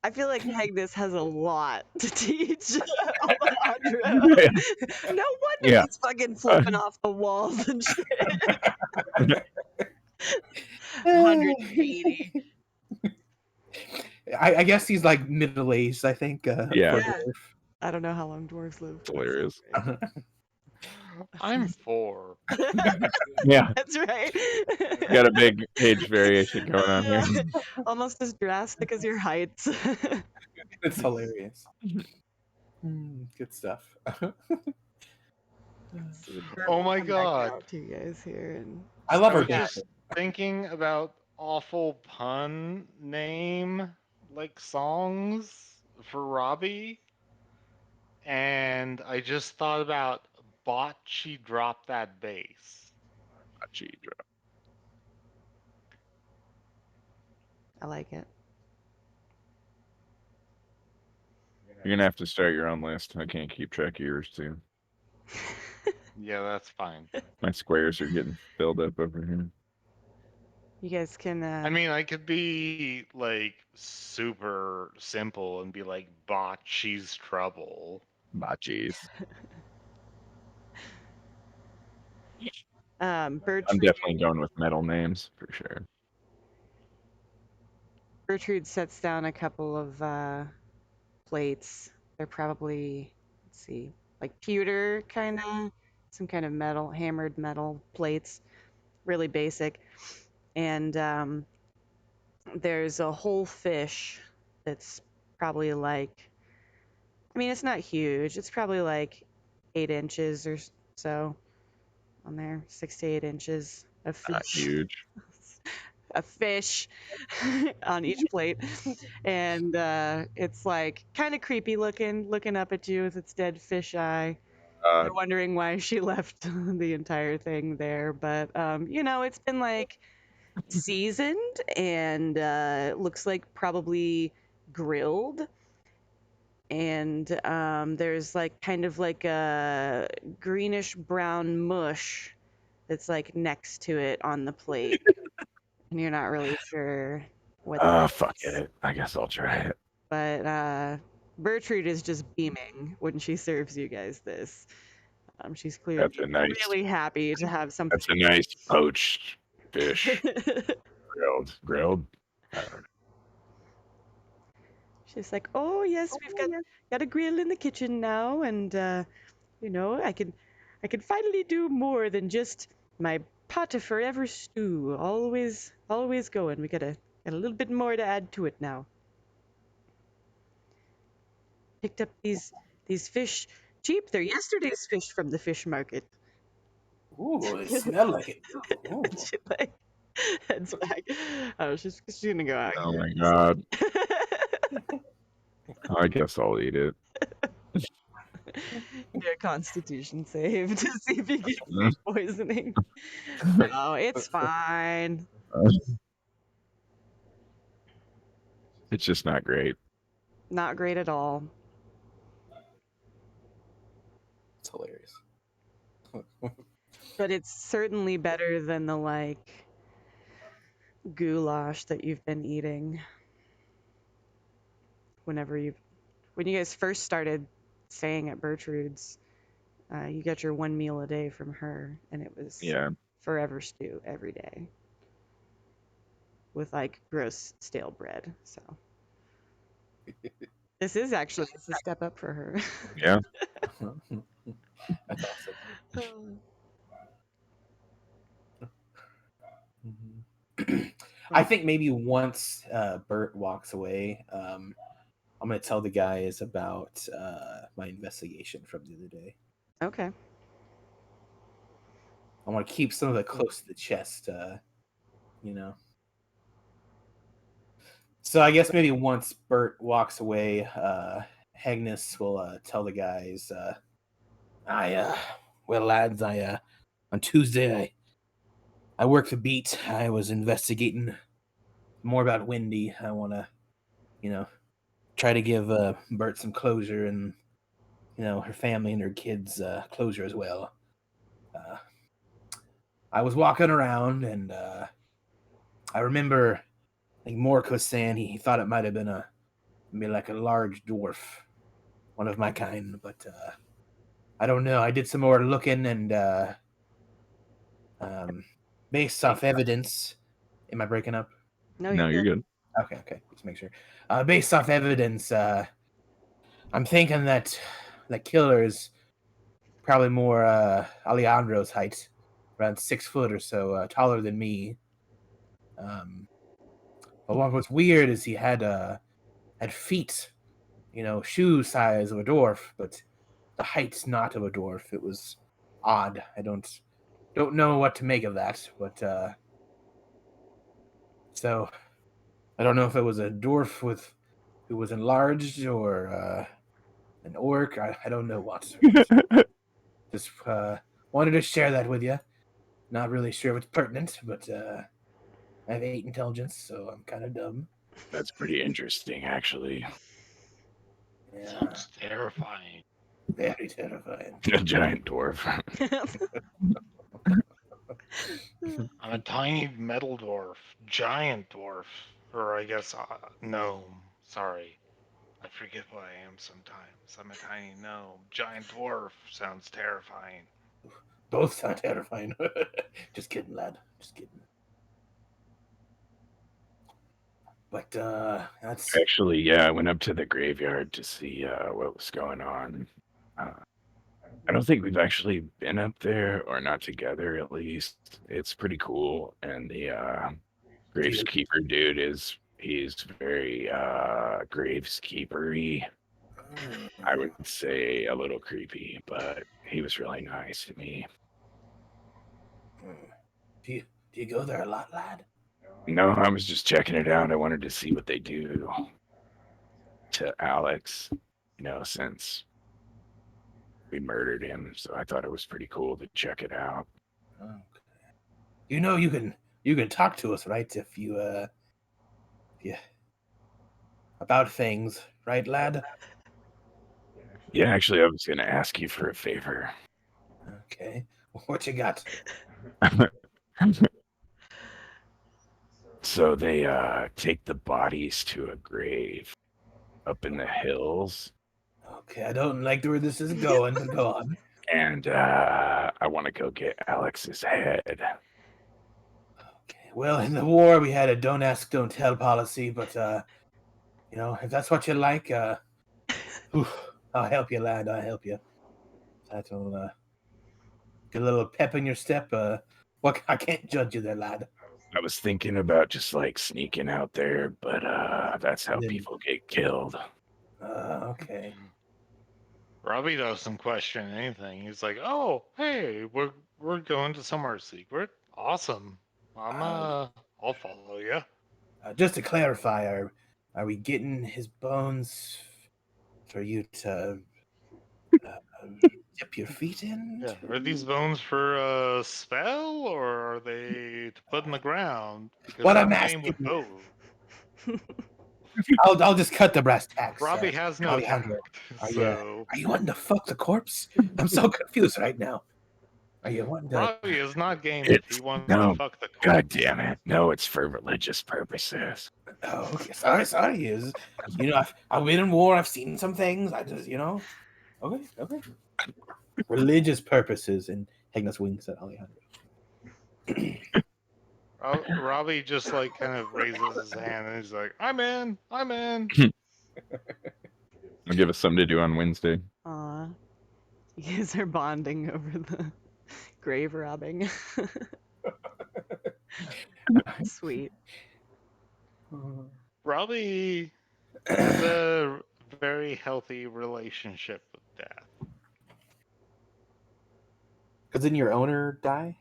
S1: I feel like Hegnus has a lot to teach Alejandro.
S3: Yeah.
S1: No wonder he's fucking flipping off the walls and shit. 180.
S4: I guess he's like middle aged, I think.
S3: Yeah.
S1: I don't know how long dwarves live.
S3: It's hilarious.
S2: I'm 4.
S3: Yeah.
S1: That's right.
S3: Got a big age variation going on here.
S1: Almost as drastic as your heights.
S4: It's hilarious. Good stuff.
S2: Oh my
S1: Come back
S2: god.
S1: out to you guys here and
S4: I love
S2: I
S4: her
S2: was
S4: dad.
S2: just thinking about awful pun name like songs for Robbie, and I just thought about Bocce Drop That Bass.
S1: I like it.
S3: You're gonna have to start your own list. I can't keep track of yours too.
S2: Yeah, that's fine.
S3: My squares are getting filled up over here.
S1: You guys can.
S2: I mean, I could be like super simple and be like, Bocce's trouble.
S3: Bocce's. I'm
S1: Bertrude.
S3: definitely going with metal names for sure.
S1: Bertrude sets down a couple of plates. They're probably, let's see, like pewter kind of, some kind of metal, hammered metal plates, really basic. And there's a whole fish that's probably like, I mean, it's not huge. It's probably like 8 inches or so on there, 6 to 8 inches of
S3: Not
S1: fish.
S3: huge.
S1: A fish on each plate, and it's like kind of creepy looking up at you with its dead fish eye. You're wondering why she left the entire thing there, but it's been like seasoned and looks like probably grilled. And there's like kind of like a greenish brown mush that's like next to it on the plate, and you're not really sure what that
S3: Fuck
S1: is.
S3: it. I guess I'll try it.
S1: But Bertrude is just beaming when she serves you guys this. She's clearly
S3: That's a nice.
S1: really happy to have something.
S3: That's a nice poached fish. Grilled. I don't know.
S1: She's like, "Oh yes, we've got a grill in the kitchen now, and I can finally do more than just my pot of forever stew. Always going. We got a little bit more to add to it now. Picked up these fish cheap. They're yesterday's fish from the fish market."
S4: Ooh, they smell like it. Ooh.
S1: And she like heads back. Oh, she's gonna go out.
S3: Oh my god. I guess I'll eat it.
S1: Do a constitution save to see if you get food poisoning. Oh, it's fine.
S3: It's just not great.
S1: Not great at all.
S4: It's hilarious.
S1: But it's certainly better than the like goulash that you've been eating. When you guys first started staying at Bertrude's, you got your one meal a day from her, and it was forever stew every day with like gross stale bread. So this is actually a step up for her.
S3: Yeah.
S4: That's awesome. I think maybe once Bert walks away, I'm going to tell the guys about my investigation from the other day.
S1: Okay.
S4: I want to keep some of it close to the chest, So I guess maybe once Bert walks away, Agnes will tell the guys, well, lads, on Tuesday, I worked the beat. I was investigating more about Wendy. I want to, try to give Bert some closure and, her family and her kids closure as well. I was walking around and I remember, I think Mork was saying he thought it might have been maybe like a large dwarf, one of my kind, but I don't know. I did some more looking and based off evidence. Am I breaking up?
S1: No,
S3: you're good.
S4: Okay. Just make sure. Based off evidence, I'm thinking that the killer is probably more Alejandro's height, around 6 foot or so, taller than me. But what's weird is he had feet, shoe size of a dwarf, but the height's not of a dwarf. It was odd. I don't know what to make of that, but so I don't know if it was a dwarf who was enlarged or an orc. I don't know what. Just wanted to share that with you. Not really sure if it's pertinent, but I have 8 intelligence, so I'm kind of dumb.
S3: That's pretty interesting, actually.
S4: Yeah.
S2: Sounds terrifying.
S4: Very terrifying.
S3: A giant dwarf.
S2: I'm a tiny metal dwarf, giant dwarf, or I guess gnome. Sorry, I forget what I am sometimes. I'm a tiny gnome. Giant dwarf sounds terrifying.
S4: Both sound terrifying. Just kidding, lad. Just kidding. But that's
S3: Actually, yeah, I went up to the graveyard to see what was going on. I don't think we've actually been up there, or not together at least. It's pretty cool, and the graveskeeper dude he's very graveskeeper-y. I would say a little creepy, but he was really nice to me.
S4: do you go there a lot, lad?
S3: No, I was just checking it out. I wanted to see what they do to Alex, since we murdered him. So I thought it was pretty cool to check it out.
S4: Okay. You can talk to us, right? If you about things, right, lad?
S3: Yeah, actually, I was going to ask you for a favor.
S4: Okay. What you got?
S3: So they take the bodies to a grave up in the hills,
S4: Okay, I don't like where this is going, but go on.
S3: and I want to go get Alex's head.
S4: Okay. Well, in the war we had a don't ask, don't tell policy, but if that's what you like, I'll help you, lad. I'll help you. That'll get a little pep in your step. I can't judge you there, lad.
S3: I was thinking about just like sneaking out there, but that's how
S4: Then-
S3: people get killed.
S4: Okay.
S2: Robbie doesn't question anything. He's like, "Oh, hey, we're going to somewhere secret. Awesome. I'll follow you."
S4: Just to clarify, are we getting his bones for you to dip your feet in?
S2: Yeah. Are these bones for a spell, or are they to put in the ground? Because
S4: What
S2: I'm
S4: I'm
S2: game with
S4: asking,
S2: both.
S4: I'll just cut the brass tacks.
S2: Robbie has no
S4: Alejandro,
S2: tact,
S4: are you wanting to fuck the corpse? I'm so confused right now. Are you wanting to?
S2: Robbie is not game if he wants to
S3: No,
S2: fuck the corpse.
S3: God damn it! No, it's for religious purposes.
S4: Oh, okay. Sorry. I've been in war. I've seen some things. I just, Okay. Religious purposes, and Hegnas winks at Alejandro.
S2: Robbie just like kind of raises his hand and he's like, "I'm in. I'm in."
S5: I'll give us something to do on Wednesday.
S1: Aw. You guys are bonding over the grave robbing. Sweet.
S2: Robbie has a very healthy relationship with death.
S4: Because didn't your owner die?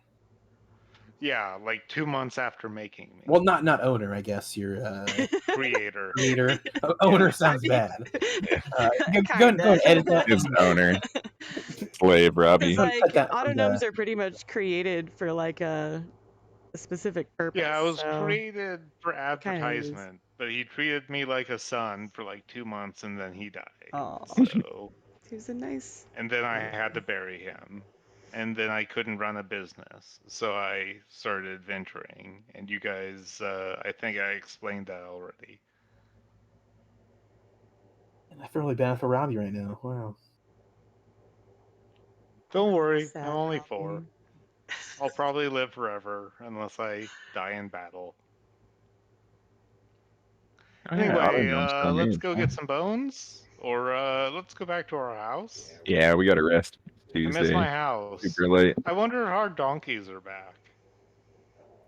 S2: Yeah, like 2 months after making me.
S4: Well, not owner, I guess. Your
S2: Creator.
S4: creator. Owner sounds bad. Go and edit that.
S5: His owner, slave Robbie.
S1: It's like
S4: Cut that from
S1: autonomes are pretty much created for like a specific purpose.
S2: Yeah, I was
S1: so
S2: created for
S1: is.
S2: advertisement, but he treated me like a son for like 2 months and then he died.
S1: Aw.
S2: So,
S1: He was a nice.
S2: and then I had to bury him. And then I couldn't run a business. So I started adventuring. And you guys, I think I explained that already.
S4: I feel really bad for Robbie right now. Wow.
S2: Don't worry,
S1: Sad
S2: I'm only
S1: Robbie.
S2: 4. I'll probably live forever unless I die in battle.
S5: Oh, yeah,
S2: Anyway,
S5: Autonome's still
S2: let's
S5: made,
S2: go
S5: huh?
S2: get some bones, or let's go back to our house.
S5: Yeah, we got to rest
S2: I miss
S5: Tuesday.
S2: my house.
S5: Super late.
S2: I wonder if our donkeys are back.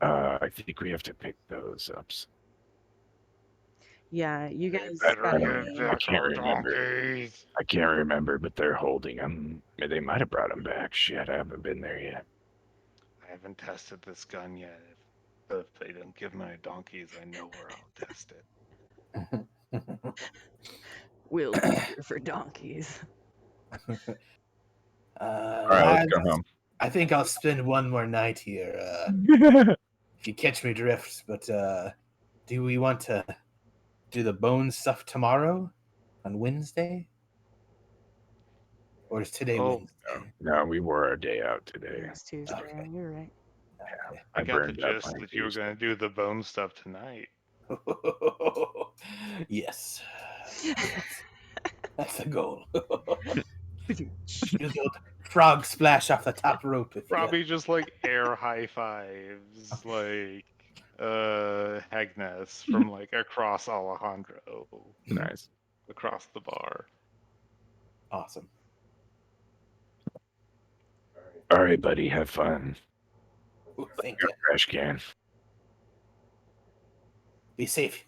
S3: I think we have to pick those up.
S1: Yeah, you
S2: They
S1: guys
S2: better
S1: got
S2: give
S1: me.
S2: back
S3: can't
S2: our
S3: remember.
S2: donkeys.
S3: I can't remember, but they're holding them. They might have brought them back. Shit, I haven't been there yet.
S2: I haven't tested this gun yet. If they don't give my donkeys, I know where I'll test it.
S1: We'll be here for donkeys.
S5: All right, let's go home.
S4: I think I'll spend one more night here. If you catch me drift, but do we want to do the bone stuff tomorrow on Wednesday? Or is today
S2: Oh.
S4: Wednesday?
S3: No, we wore our day out today.
S1: It's Tuesday.
S4: Okay.
S1: You're right.
S2: I got the
S3: burned up
S2: gist
S3: my
S2: that you were
S3: piece.
S2: going to do the bone stuff tonight.
S4: Yes. That's the goal. You do frog splash off the top rope if you.
S2: Robbie just like air high fives like Hegnes from like across Alejandro,
S3: Nice.
S2: across the bar.
S4: Awesome.
S3: All right, buddy. Have fun.
S4: Ooh, thank you.
S3: Trash can.
S4: Be safe.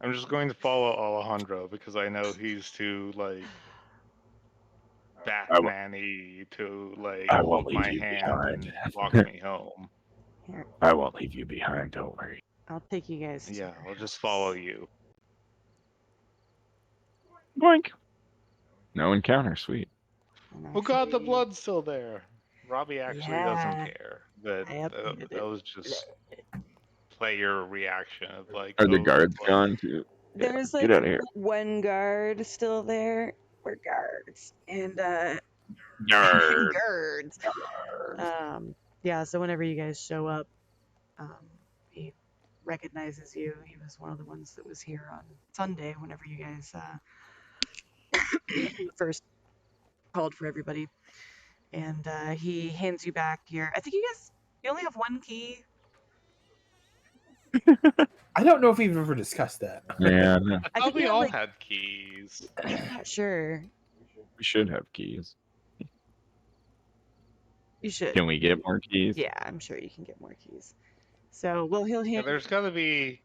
S2: I'm just going to follow Alejandro because I know he's too like Batman-y to like
S3: I won't
S2: hold
S3: leave
S2: my
S3: you
S2: hand
S3: behind.
S2: and walk me home.
S1: Here,
S3: I won't leave you behind. Don't worry.
S1: I'll take you guys.
S2: Yeah, I'll just follow you.
S3: Boink. No encounter. Sweet.
S2: Oh god, the blood's still there. Robbie actually doesn't
S1: Yeah,
S2: care. But
S1: I updated
S2: that
S1: it.
S2: was just player reaction of like,
S5: Are the
S2: oh,
S5: guards
S2: blood.
S5: gone too?
S1: There's
S5: Get
S1: like
S5: out of here.
S1: one guard still there. We're guards. And
S3: Nerd.
S1: guards. Yeah, so whenever you guys show up, he recognizes you. He was one of the ones that was here on Sunday whenever you guys first called for everybody. And he hands you back your. I think you only have one key.
S4: I don't know if we've ever discussed that.
S5: Yeah, no,
S2: I
S1: I
S2: thought
S1: think
S2: we
S1: you have,
S2: all
S1: like,
S2: had keys.
S1: I'm not sure.
S5: we should have keys.
S1: You should.
S5: Can we get more keys?
S1: Yeah, I'm sure you can get more keys. So, well, he'll
S2: Yeah,
S1: hand.
S2: there's gotta be.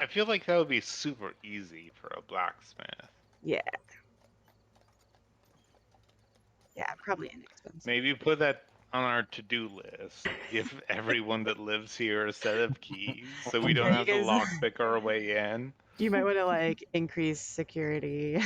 S2: I feel like that would be super easy for a blacksmith.
S1: Yeah. Yeah, probably inexpensive.
S2: Maybe put that on our to-do list. Give everyone that lives here a set of keys, so we don't
S1: Yeah,
S2: have
S1: you
S2: to
S1: guys-
S2: lockpick our way in.
S1: You might want to like increase security.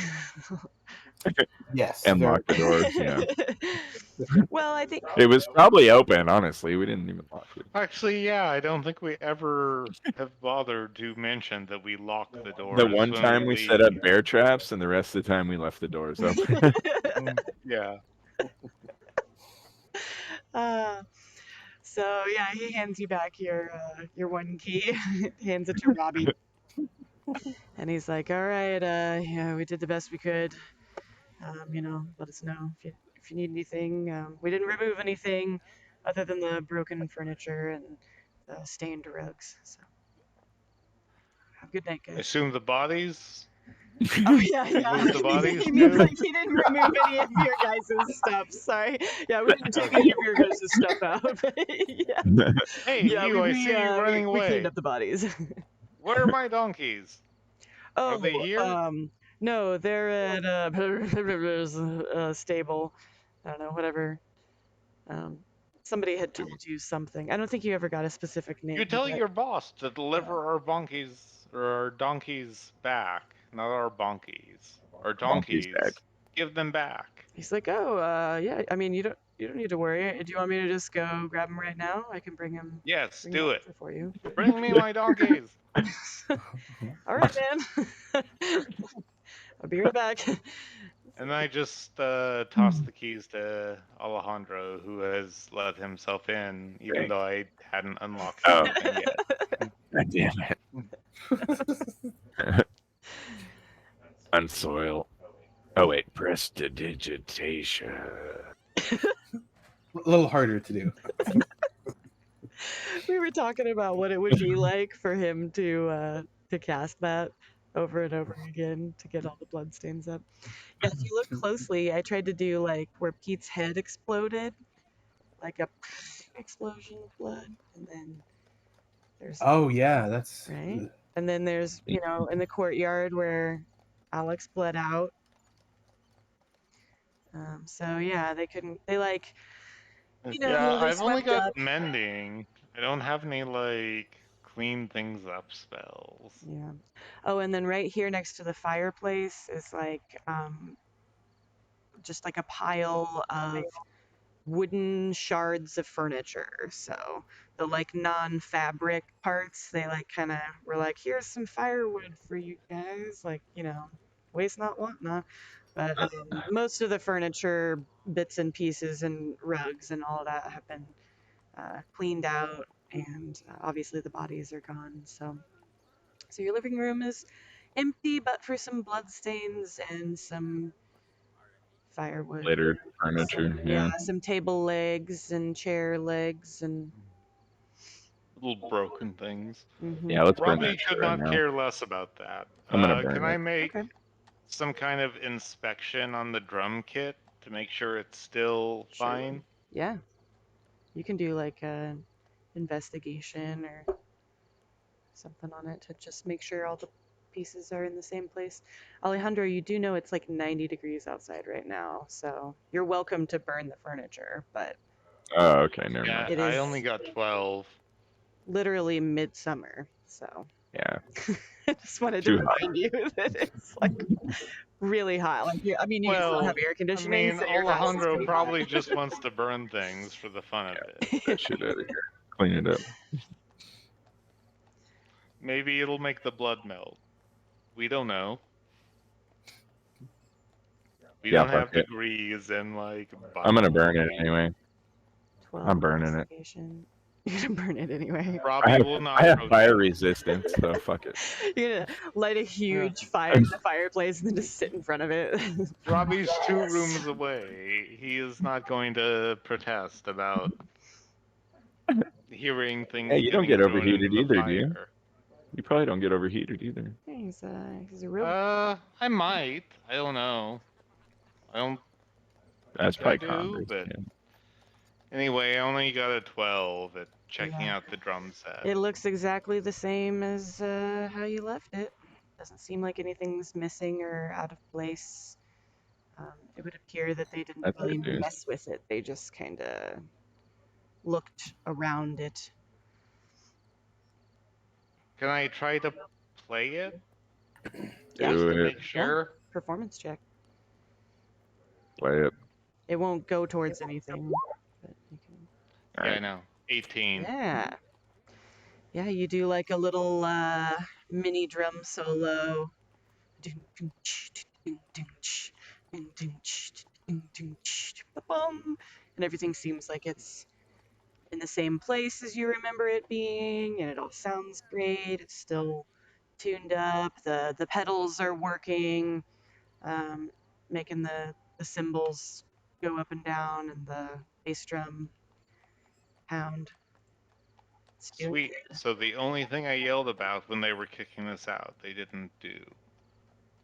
S4: Yes.
S5: And
S4: very-
S5: lock the doors. Yeah,
S1: Well, I think
S5: it was probably open. Honestly, we didn't even lock it.
S2: Actually, yeah, I don't think we ever have bothered to mention that we lock the doors.
S5: The one
S2: when
S5: time we set up
S2: leave.
S5: bear traps, and the rest of the time we left the doors open.
S2: Yeah.
S1: So yeah, he hands you back your one key, hands it to Robbie, and he's like, "All right, yeah, we did the best we could. Let us know if you need anything. We didn't remove anything other than the broken furniture and the stained rugs. So have a good night,
S2: I
S1: guys."
S2: assume the bodies.
S1: Oh yeah, yeah.
S2: Remove the bodies
S1: He means
S2: too?
S1: like he didn't remove any of your guys' stuff. Sorry. Yeah, we didn't take any of your guys' stuff out. Yeah.
S2: Hey,
S1: Yeah,
S2: you! I see you running
S1: we
S2: away.
S1: cleaned up the bodies.
S2: Where are my donkeys?
S1: Oh,
S2: Are they here?
S1: No, they're at a stable. I don't know, whatever. Somebody had told you something. I don't think you ever got a specific name.
S2: You tell
S1: but-
S2: your boss to deliver our donkeys back, not our bonkies. Our donkeys.
S5: back.
S2: Give them back.
S1: He's like, "Oh, yeah. I mean, you don't need to worry. Do you want me to just go grab him right now? I can bring him.
S2: Yes,
S1: Bring
S2: do
S1: him
S2: it.
S1: over for you."
S2: Bring me my donkeys.
S1: All right, man. I'll be right back.
S2: And I just tossed the keys to Alejandro, who has let himself in, even
S3: Thanks.
S2: though I hadn't unlocked
S3: Oh.
S2: anything yet.
S3: God damn it. Unsoil. Oh wait, prestidigitation.
S4: A little harder to do.
S1: We were talking about what it would be like for him to cast that over and over again to get all the bloodstains up. Yeah, if you look closely, I tried to do like where Pete's head exploded, like a explosion of blood, and then there's
S4: Oh yeah, that's
S1: right, and then there's in the courtyard where Alex bled out. So yeah, they like
S2: Yeah,
S1: they
S2: I've only
S1: swept
S2: got
S1: up.
S2: mending. I don't have any, like, clean things up spells.
S1: Yeah. Oh, and then right here next to the fireplace is like just like a pile of wooden shards of furniture. So the like non-fabric parts, they like kind of were like, "Here's some firewood for you guys," like waste not, want not. But most of the furniture, bits and pieces, and rugs and all of that have been cleaned out, and obviously the bodies are gone. So your living room is empty, but for some bloodstains and some firewood,
S5: Littered furniture.
S1: some,
S5: Yeah.
S1: some table legs and chair legs, and
S2: Little broken things.
S5: Yeah, let's burn
S2: Robbie
S5: that shit
S2: could
S5: right
S2: not
S5: now.
S2: care less about that.
S5: I'm gonna
S2: Can
S5: burn
S2: I
S5: it.
S2: make
S1: Okay.
S2: some kind of inspection on the drum kit to make sure it's still
S1: Sure.
S2: fine?
S1: Yeah, you can do like a investigation or something on it to just make sure all the pieces are in the same place. Alejandro, you do know it's like 90 degrees outside right now, so you're welcome to burn the furniture, but
S5: Oh, okay, never
S2: Yeah,
S5: mind.
S1: it
S2: I
S1: is
S2: only got 12.
S1: literally midsummer, so
S5: Yeah,
S1: I just wanted to
S5: too hot.
S1: remind you that it's like really hot. Like, I mean, you still have
S2: Well,
S1: air
S2: I
S1: conditioning,
S2: mean,
S1: so your house is
S2: Alejandro
S1: pretty hot.
S2: probably just wants to burn things for the fun of it.
S5: Get that shit out of here. Clean it up.
S2: Maybe it'll make the blood melt. We don't know. We
S5: Yeah,
S2: don't
S5: fuck
S2: have
S5: it.
S2: degrees in like
S5: I'm gonna burn it
S2: biology.
S5: anyway.
S1: 12
S5: I'm burning it.
S1: investigation. You're gonna burn it anyway.
S2: Robbie will not
S5: I have
S2: protest.
S5: fire resistance, so fuck it.
S1: You're gonna light a huge fire in the fireplace and then just sit in front of it.
S2: Robbie's 2 rooms away. He is not going to protest about hearing things
S5: Hey, you don't
S2: getting
S5: get
S2: thrown into
S5: overheated
S2: the
S5: either, do you?
S2: fire.
S5: You probably don't get overheated either.
S1: he's a real.
S2: I might. I don't know. I don't
S5: That's
S2: think I
S5: probably
S2: do,
S5: Congress.
S2: but
S5: Yeah.
S2: anyway, I only got a 12 at checking
S1: Yeah.
S2: out the drum set.
S1: It looks exactly the same as how you left it. Doesn't seem like anything's missing or out of place. It would appear that they didn't
S5: That's
S1: really
S5: good news.
S1: mess with it. They just kind of looked around it.
S2: Can I try to play it?
S1: Yeah.
S2: Just to
S5: Do it.
S2: make sure?
S1: Performance check.
S5: Play it.
S1: It won't go towards anything, but you can.
S2: Yeah, I
S5: Alright.
S2: know. 18.
S1: Yeah. Yeah, you do like a little mini drum solo. And everything seems like it's in the same place as you remember it being, and it all sounds great. It's still tuned up. The pedals are working, making the cymbals go up and down, and the bass drum pound. It's doing
S2: Sweet.
S1: good.
S2: So the only thing I yelled about when they were kicking us out, they didn't do.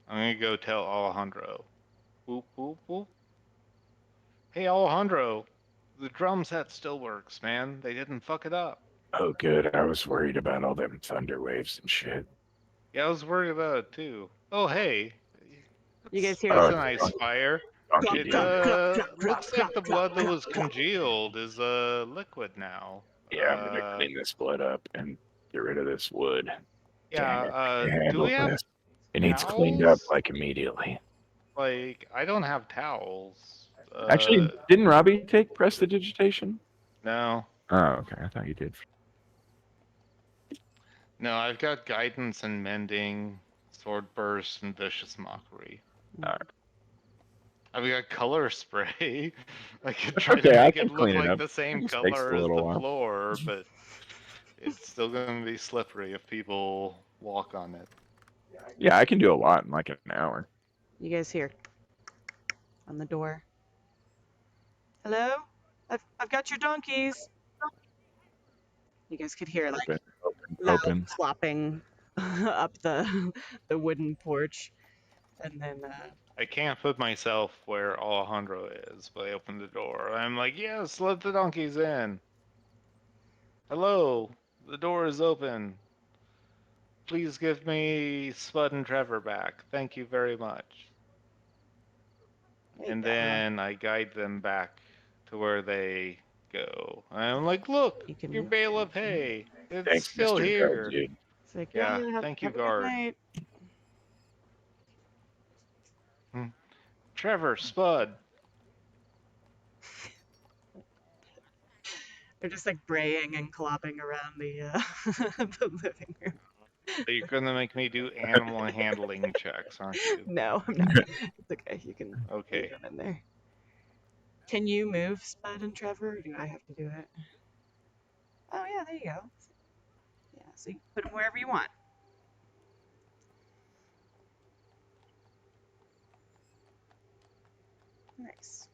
S2: I'm gonna go tell Alejandro. Boop, boop, boop. Hey, Alejandro, the drum set still works, man. They didn't fuck it up.
S3: Oh, good. I was worried about all them thunder waves and shit.
S2: Yeah, I was worried about it too. Oh, hey.
S1: You guys hear
S2: That's
S1: like
S2: a nice fire.
S3: Donkey
S2: It
S3: dude.
S2: looks like the blood that was congealed is liquid now.
S3: Yeah, I'm gonna clean this blood up and get rid of this wood.
S2: Yeah,
S3: Damn it. I can't
S2: do we
S3: handle
S2: have
S3: this. It needs cleaned up
S2: towels?
S3: like immediately.
S2: Like, I don't have towels.
S5: Actually, didn't Robbie take prestidigitation?
S2: No.
S5: Oh, okay. I thought you did.
S2: No, I've got guidance and mending, sword burst, and vicious mockery.
S5: Alright.
S2: I've got color spray. I could try
S5: Okay,
S2: to
S5: I
S2: make
S5: can
S2: it look
S5: clean it
S2: like
S5: up.
S2: the same
S5: It just takes
S2: color
S5: a
S2: as
S5: little
S2: the
S5: while.
S2: floor, but it's still going to be slippery if people walk on it.
S5: Yeah, I can do a lot in like an hour.
S1: you guys hear on the door. Hello? I've got your donkeys. You guys could hear like loud
S5: Open.
S1: clopping up the wooden porch, and then
S2: I can't put myself where Alejandro is, but I open the door. I'm like, yes, let the donkeys in. Hello, the door is open. Please give me Spud and Trevor back. Thank you very much. And then I guide them back to where they go. I'm like, look,
S1: you can.
S2: your bale of hay. It's
S3: Thanks,
S2: still
S3: Mr.
S2: here.
S3: Dude.
S1: It's like,
S2: Yeah,
S1: have,
S2: thank you,
S1: have a good
S2: guard.
S1: night.
S2: Trevor, Spud.
S1: They're just like braying and clopping around the the living room.
S2: You're gonna make me do animal handling checks, aren't you?
S1: No, I'm not. It's okay. You can
S2: Okay.
S1: leave them in there. Can you move Spud and Trevor, or do I have to do it? Oh yeah, there you go. Yeah, so you can put them wherever you want. Nice.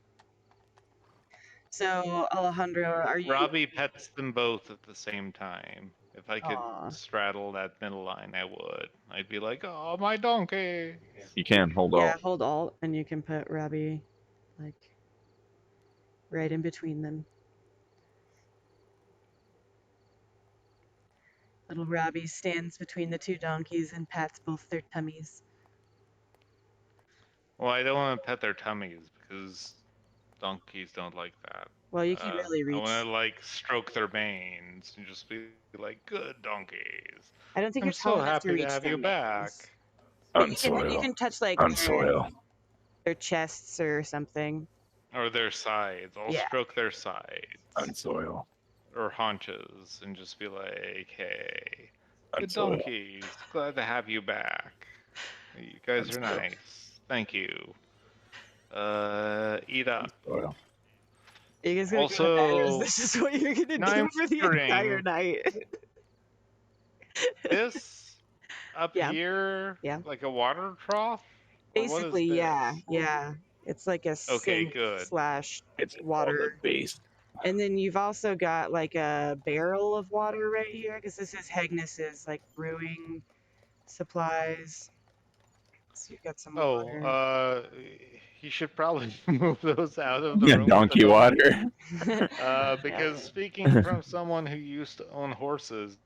S1: So Alejandro, are you?
S2: Robbie pets them both at the same time. If I could
S1: Aw.
S2: straddle that middle line, I would. I'd be like, "Oh, my donkey!"
S5: You can hold
S1: Yeah,
S5: alt.
S1: hold Alt, and you can put Robbie, like, right in between them. Little Robbie stands between the two donkeys and pats both their tummies.
S2: Well, I don't want to pet their tummies because donkeys don't like that.
S1: Well, you can really
S2: I
S1: reach.
S2: want to like stroke their manes and just be like, "Good donkeys.
S1: I don't think
S2: I'm
S1: you're tall
S2: so
S1: enough to
S2: happy to
S1: reach
S2: have
S1: their
S2: you back."
S1: manes. But you
S3: Unsoil.
S1: can touch like
S3: Unsoil.
S1: their chests or something.
S2: Or their sides. I'll
S1: Yeah.
S2: stroke their sides
S3: Unsoil.
S2: or haunches and just be like, "Hey, good
S3: Unsoil.
S2: donkeys. Glad to have you back. You guys are
S3: Unsoil.
S2: nice. Thank you. Eat up."
S3: Unsoil.
S1: Are you guys gonna go to bed? Or is
S2: Also,
S1: this just what you're gonna
S2: now
S1: do
S2: I'm
S1: for the entire
S2: wondering,
S1: night?
S2: this up
S1: Yeah.
S2: here,
S1: Yeah.
S2: like a water trough? Or what is
S1: Basically, yeah,
S2: this?
S1: yeah. It's like a
S2: Okay,
S1: sink
S2: good.
S1: slash
S3: It's called
S1: water.
S3: the base.
S1: And then you've also got like a barrel of water right here because this is Hegnus's like brewing supplies. So you've got some
S2: Oh,
S1: water.
S2: he should probably move those out of the
S3: Yeah,
S2: room with the
S3: donkey water.
S2: donkeys. Because speaking from someone who used to own horses,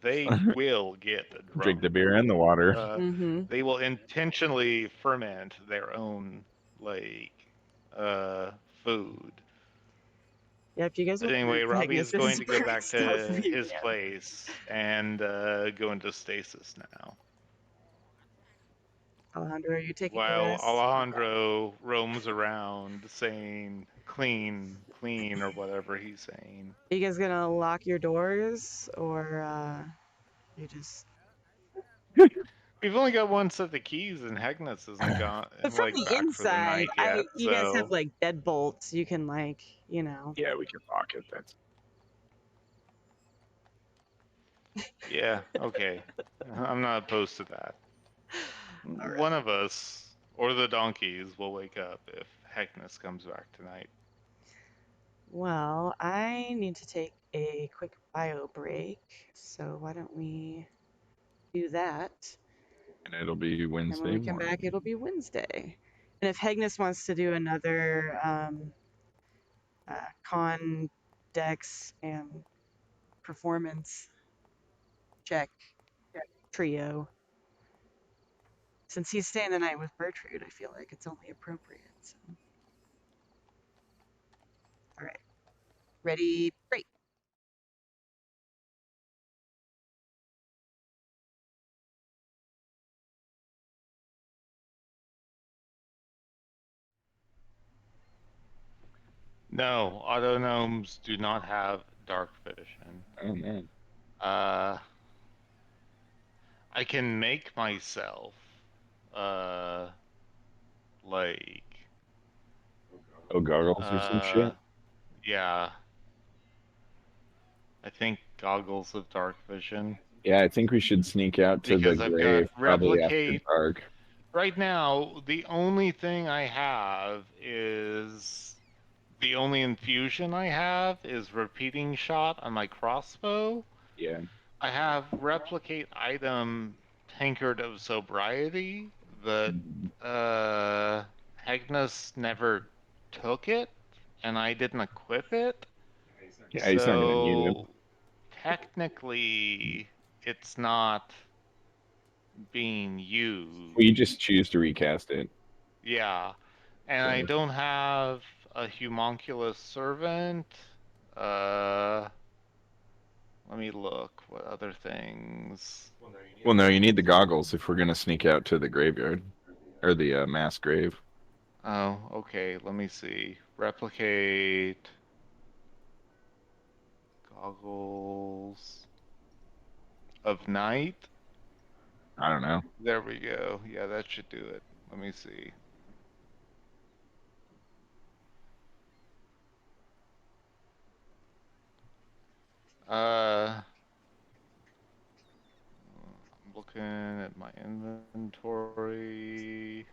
S2: they will get drunk.
S5: Drink the beer and the water.
S1: Mm-hmm.
S2: They will intentionally ferment their own like food.
S1: Yeah, if you guys
S2: But
S1: want to
S2: anyway,
S1: move to
S2: Robbie is going
S1: Hegnus's
S2: to go
S1: brewing
S2: back
S1: stuff,
S2: to
S1: you
S2: his
S1: can.
S2: place and go into stasis now,
S1: Alejandro, are you taking a
S2: while
S1: rest?
S2: Alejandro roams around saying "clean, clean" or whatever he's saying.
S1: Are you guys gonna lock your doors or you just?
S2: We've only got one set of keys, and Hegnus isn't gone
S1: But from
S2: like
S1: the
S2: back for the
S1: inside,
S2: night yet.
S1: you guys have
S2: So
S1: like deadbolts. You can like, you know.
S3: Yeah, we can lock it. That's
S2: yeah, okay, I'm not opposed to that.
S1: All right.
S2: One of us or the donkeys will wake up if Hegnus comes back tonight.
S1: Well, I need to take a quick bio break, so why don't we do that?
S5: And it'll be
S1: And when
S5: Wednesday
S1: we come
S5: morning.
S1: back, it'll be Wednesday. And if Hegnus wants to do another con dex and performance check trio, since he's staying the night with Bertrude, I feel like it's only appropriate. So. All right. Ready, break.
S2: No, autonomes do not have dark vision.
S5: Oh man.
S2: Uh, I can make myself, uh, like,
S5: Oh, goggles or some shit.
S2: yeah, I think goggles of dark vision
S5: Yeah, I think we should sneak out to the
S2: because I've got
S5: grave probably after
S2: replicate.
S5: dark.
S2: Right now, the only thing I have is the only infusion I have is repeating shot on my crossbow.
S5: Yeah.
S2: I have replicate item tankard of sobriety, but Hegnus never took it, and I didn't equip it.
S5: Yeah, he's not gonna need it.
S2: So technically, it's not being used.
S5: We just choose to recast it.
S2: Yeah, and I
S5: So
S2: don't have a homunculus servant. Uh, Let me look. What other things?
S5: well, no, you need the goggles if we're gonna sneak out to the graveyard or the mass grave.
S2: Oh, okay. Let me see. Replicate goggles of night.
S5: I don't know.
S2: There we go. Yeah, that should do it. Let me see. I'm looking at my inventory.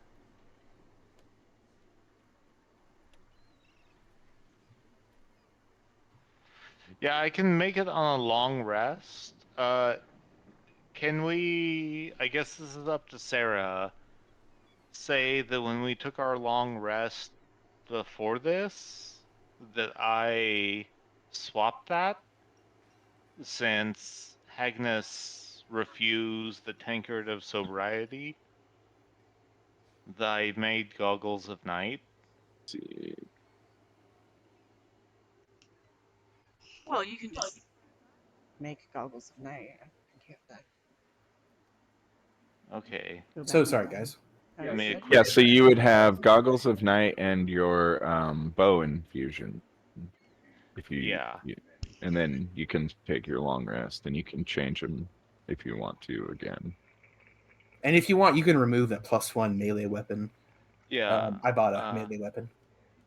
S2: Yeah, I can make it on a long rest. Can we, I guess this is up to Sarah, say that when we took our long rest before this, that I swapped that since Hagnus refused the tankard of sobriety, that I made goggles of night.
S3: Let's see.
S1: Well, you can just make goggles of night. I think you have to
S2: Okay.
S1: go back
S4: So
S1: and
S4: sorry,
S1: find.
S4: guys.
S1: Oh,
S2: Let
S1: you're
S2: me
S1: good.
S2: equip
S3: Yeah, so you would have goggles of night and your bow infusion. If
S2: Yeah.
S3: and then you can take your long rest, and you can change them if you want to again.
S4: And if you want, you can remove that +1 melee weapon.
S2: Yeah.
S4: I bought a melee weapon.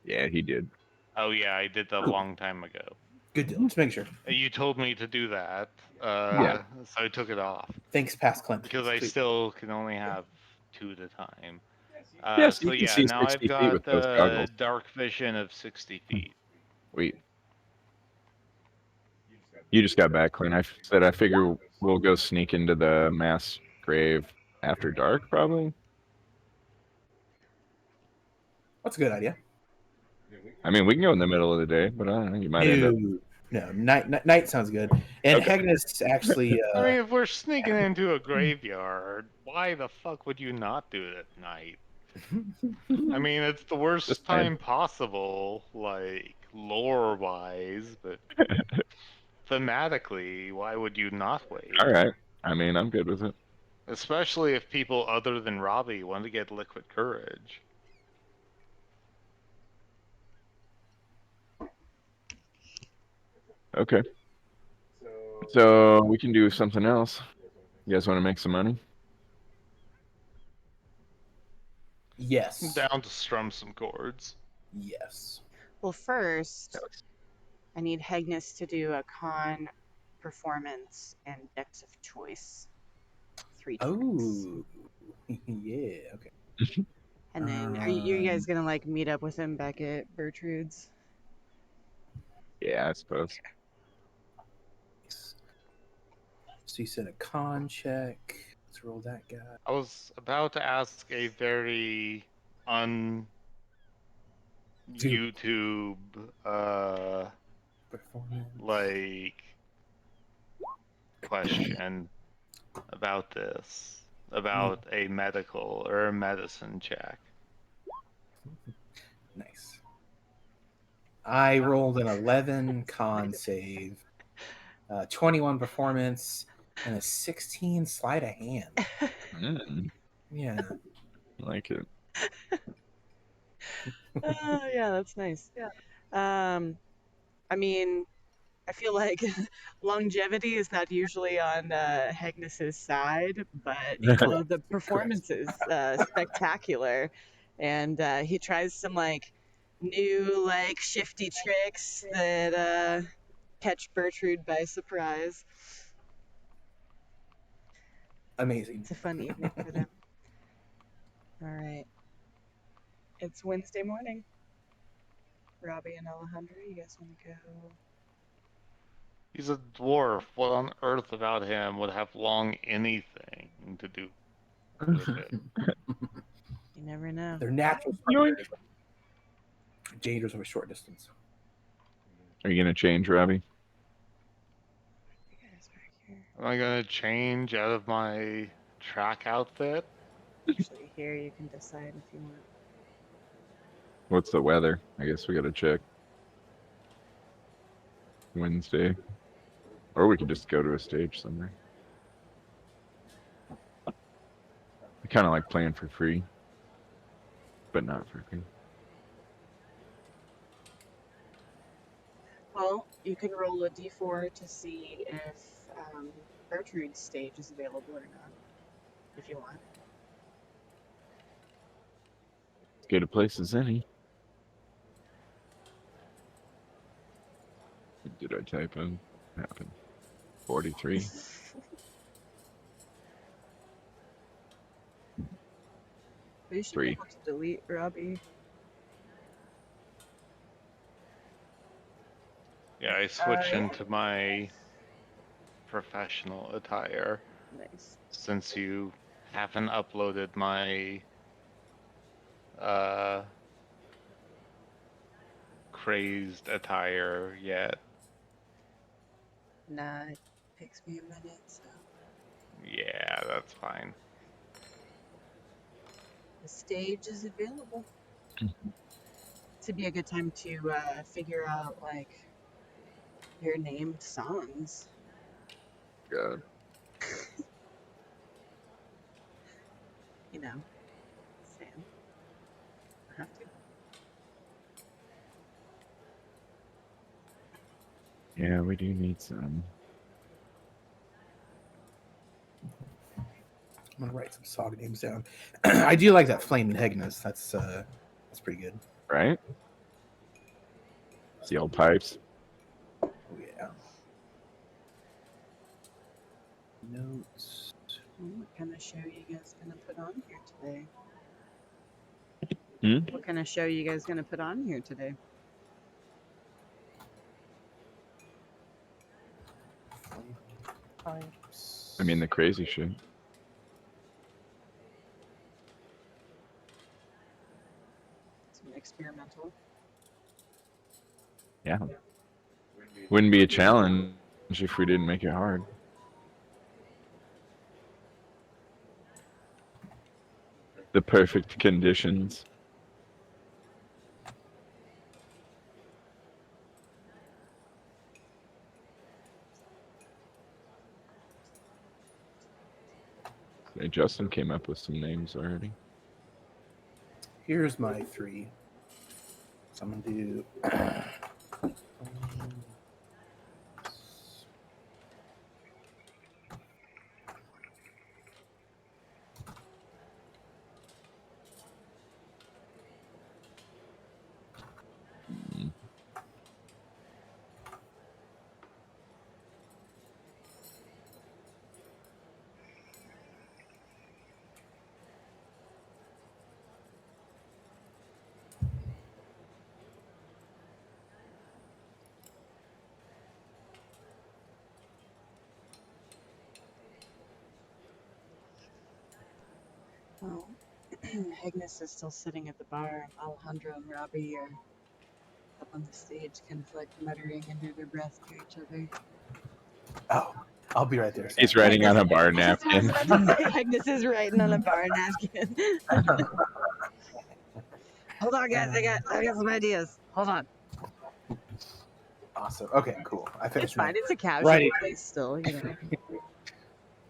S3: Yeah, he did.
S2: Oh yeah, I did that a long time ago.
S4: Good deal. Just make sure.
S2: You told me to do that,
S3: Yeah.
S2: so I took it off
S4: Thanks, past Clint.
S2: because I
S4: Sweet.
S2: still can only have 2 at a time.
S3: Yes,
S2: So
S3: you can
S2: yeah,
S3: see
S2: now I've
S3: 60 feet with
S2: got
S3: those goggles.
S2: dark vision of 60 feet.
S3: Wait, you just got back, Clint. I said I figure we'll go sneak into the mass grave after dark, probably.
S4: That's a good idea.
S3: I mean, we can go in the middle of the day, but I don't know. You might end up.
S4: No, night sounds good. And
S3: Okay.
S4: Hegnus actually.
S2: I mean, if we're sneaking into a graveyard, why the fuck would you not do it at night? I mean, it's the worst
S3: Just saying.
S2: time possible, like lore-wise, but thematically, why would you not wait?
S3: All right. I mean, I'm good with it.
S2: Especially if people other than Robbie want to get liquid courage.
S3: Okay. So we can do something else. You guys want to make some money?
S4: Yes.
S2: I'm down to strum some chords.
S4: Yes.
S1: Well, first, I need Hegnus to do a con, performance, and dex of choice. 3 checks.
S4: Oh. Yeah. Okay.
S1: And then, are you guys gonna like meet up with him back at Bertrude's?
S3: Yeah, I suppose.
S4: So you said a con check. Let's roll that guy.
S2: I was about to ask a very YouTube
S4: Performance.
S2: like question about this, about a medical or a medicine check.
S4: Nice. I rolled an 11 con save, 21 performance, and a 16 sleight of hand. Yeah.
S3: I like it.
S1: Yeah, that's nice. I mean, I feel like longevity is not usually on Hegnus's side, but the performance is spectacular, and he tries some like new like shifty tricks that catch Bertrude by surprise.
S4: Amazing.
S1: It's a fun evening for them. All right, it's Wednesday morning. Robbie and Alejandro, you guys want to go?
S2: He's a dwarf. What on earth about him would have long anything to do with it?
S1: You never know.
S4: They're natural. Dangerous over short distance.
S3: Are you gonna change, Robbie?
S1: You guys back here.
S2: Am I gonna change out of my track outfit?
S1: Actually, here you can decide if you want.
S3: What's the weather? I guess we gotta check. Wednesday, or we could just go to a stage somewhere. I kind of like playing for free, but not for free.
S1: Well, you can roll a d4 to see if Bertrude's stage is available or not, if you want.
S3: As good a place as any. Did I type in? Happened.
S5: 43.
S1: You should
S5: 3.
S1: be able to delete Robbie.
S2: Yeah, I switched into my professional attire
S1: Nice.
S2: since you haven't uploaded my uh crazed attire yet.
S1: Nah, it takes me a minute, so
S2: Yeah, that's fine.
S1: the stage is available. This would be a good time to figure out like your named songs.
S5: God.
S1: You know, Sam. I have to.
S5: Yeah, we do need some.
S4: I'm gonna write some song names down. I do like that Flaming Hegnas. That's pretty good.
S5: Right? The old pipes.
S4: Oh yeah. Notes.
S1: What kind of show you guys gonna put on here today?
S5: Hmm?
S1: What kind of show you guys gonna put on here today?
S4: Pipes.
S5: I mean, the crazy shit.
S1: Some experimental.
S5: Yeah. Wouldn't be a challenge if we didn't make it hard. The perfect conditions. Hey, Justin came up with some names already.
S4: Here's my 3. So I'm gonna do.
S5: Mm.
S1: Well, Agnes is still sitting at the bar, and Alejandro and Robbie are up on the stage, kind of like muttering under their breath to each other.
S4: Oh, I'll be right there. Sam.
S5: He's writing on a bar
S1: I was
S5: napkin.
S1: about to say, Agnes is writing on a bar napkin. Hold on, guys. I got some ideas. Hold on.
S4: Awesome. Okay, cool. I
S1: It's
S4: finished
S1: fine.
S4: my
S1: It's a casual
S4: writing.
S1: place still, you know.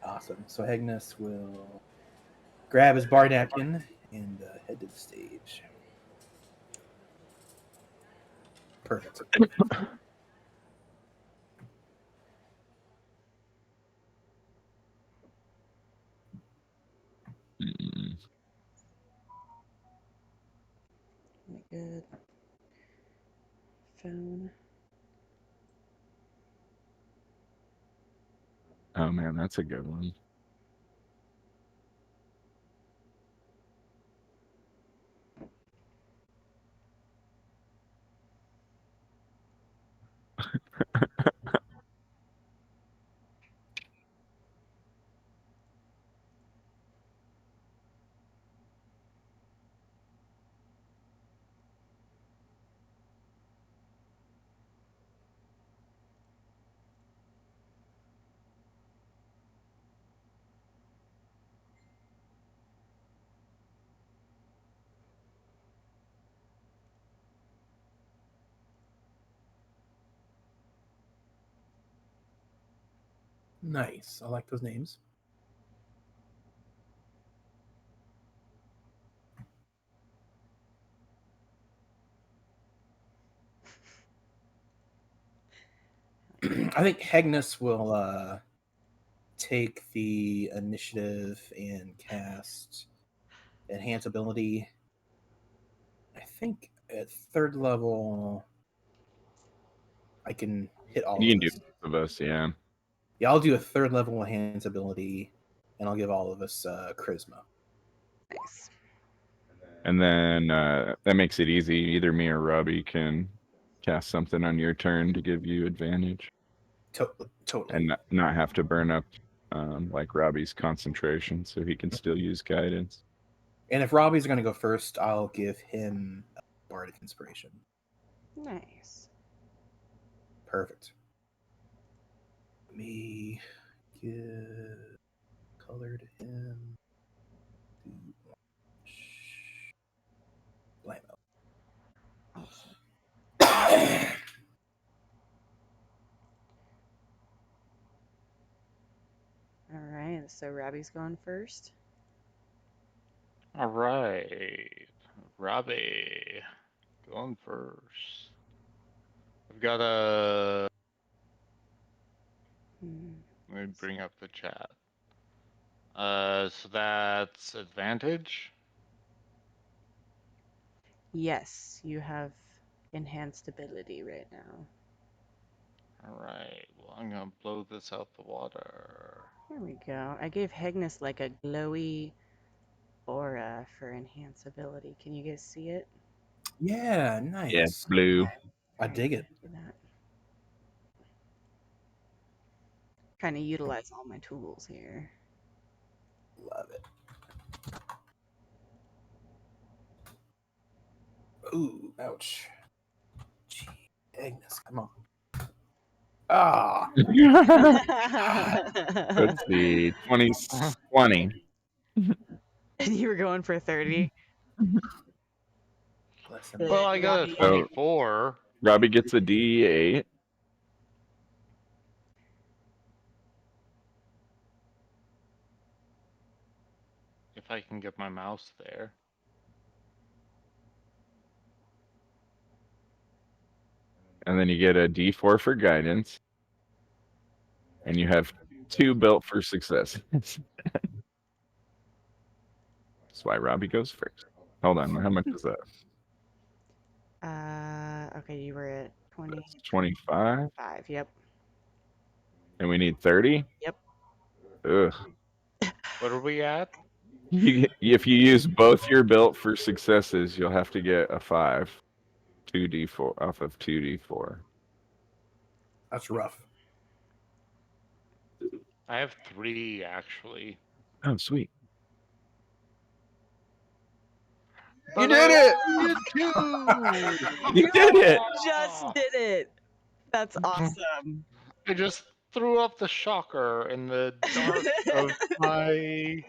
S4: Awesome. So Agnes will grab his bar napkin and head to the stage. Perfect.
S5: Mm.
S1: Good. Phone.
S5: Oh man, that's a good one.
S4: Nice. I like those names. I think Agnes will take the initiative and cast enhance ability. I think at 3rd level, I can hit all
S5: You
S4: of
S5: can do
S4: us.
S5: both of us, yeah.
S4: Yeah, I'll do a 3rd level enhance ability, and I'll give all of us charisma.
S1: Nice.
S5: And then that makes it easy. Either me or Robbie can cast something on your turn to give you advantage,
S4: Totally.
S5: and not have to burn up like Robbie's concentration, so he can still use guidance.
S4: And if Robbie's going to go first, I'll give him bardic inspiration.
S1: Nice.
S4: Perfect. Let me give color to him. Blammo.
S1: Awesome. All right, so Robbie's going first.
S2: All right, Robbie, going first. I've got a. Let me bring up the chat. So that's advantage.
S1: Yes, you have enhanced ability right now.
S2: All right. Well, I'm gonna blow this out the water.
S1: There we go. I gave Hegnus like a glowy aura for enhance ability. Can you guys see it?
S4: Yeah, nice.
S5: Yeah, blue.
S4: I dig it.
S1: Do that. Trying to utilize all my tools here.
S4: Love it. Ooh, ouch. Gee, Agnes, come on. Ah.
S5: Let's see, 20.
S1: And you were going for 30.
S4: Listen.
S2: Well, I got a
S1: Robbie-
S2: 24.
S5: Robbie gets a D8.
S2: If I can get my mouse there.
S5: And then you get a D4 for guidance. And you have 2 built for success. That's why Robbie goes first. Hold on, how much is that?
S1: Okay, you were at 20.
S5: That's 25.
S1: 5, yep.
S5: And we need 30?
S1: Yep.
S5: Ugh.
S2: What are we at?
S5: If you use both your built for successes, you'll have to get a 5. 2d4 off of 2d4.
S4: That's rough.
S2: I have 3 actually.
S5: Oh, sweet.
S2: But
S5: did it! You did it!
S1: Just did it. That's awesome.
S2: I just threw up the shocker in the dark of my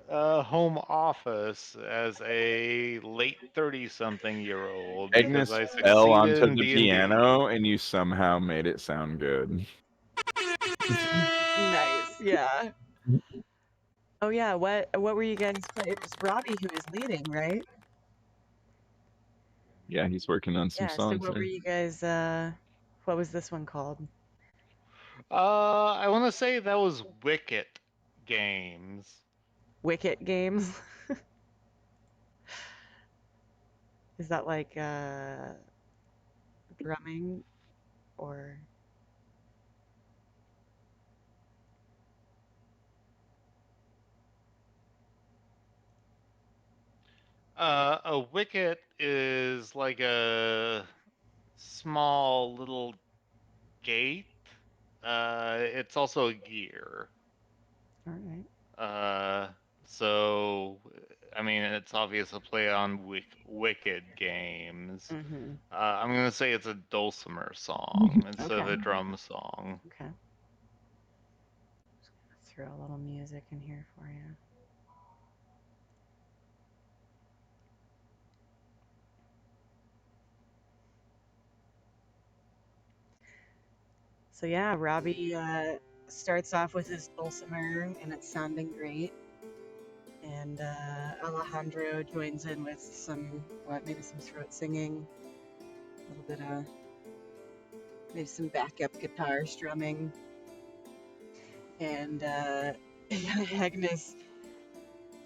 S2: home office as a late 30-something-year-old because
S5: Agnes
S2: I
S5: fell
S2: succeeded
S5: onto
S2: in
S5: the
S2: D&D.
S5: piano, and you somehow made it sound good.
S1: Nice. Yeah. Oh yeah. What were you guys playing? It was Robbie who was leading, right?
S5: Yeah, he's working on some
S1: Yeah. So
S5: songs
S1: what were
S5: there.
S1: you guys? What was this one called?
S2: I want to say that was Wicket Games.
S1: Wicket Games. Is that like drumming or?
S2: A wicket is like a small little gate. It's also a gear.
S1: All right.
S2: So I mean, it's obvious a play on Wicked Games.
S1: Mm-hmm.
S2: I'm gonna say it's a dulcimer song instead of
S1: Okay.
S2: a drum song.
S1: Okay. Just gonna throw a little music in here for you. So yeah, Robbie starts off with his dulcimer, and it's sounding great. And Alejandro joins in with maybe some throat singing, a little bit of maybe some backup guitar strumming, and Agnes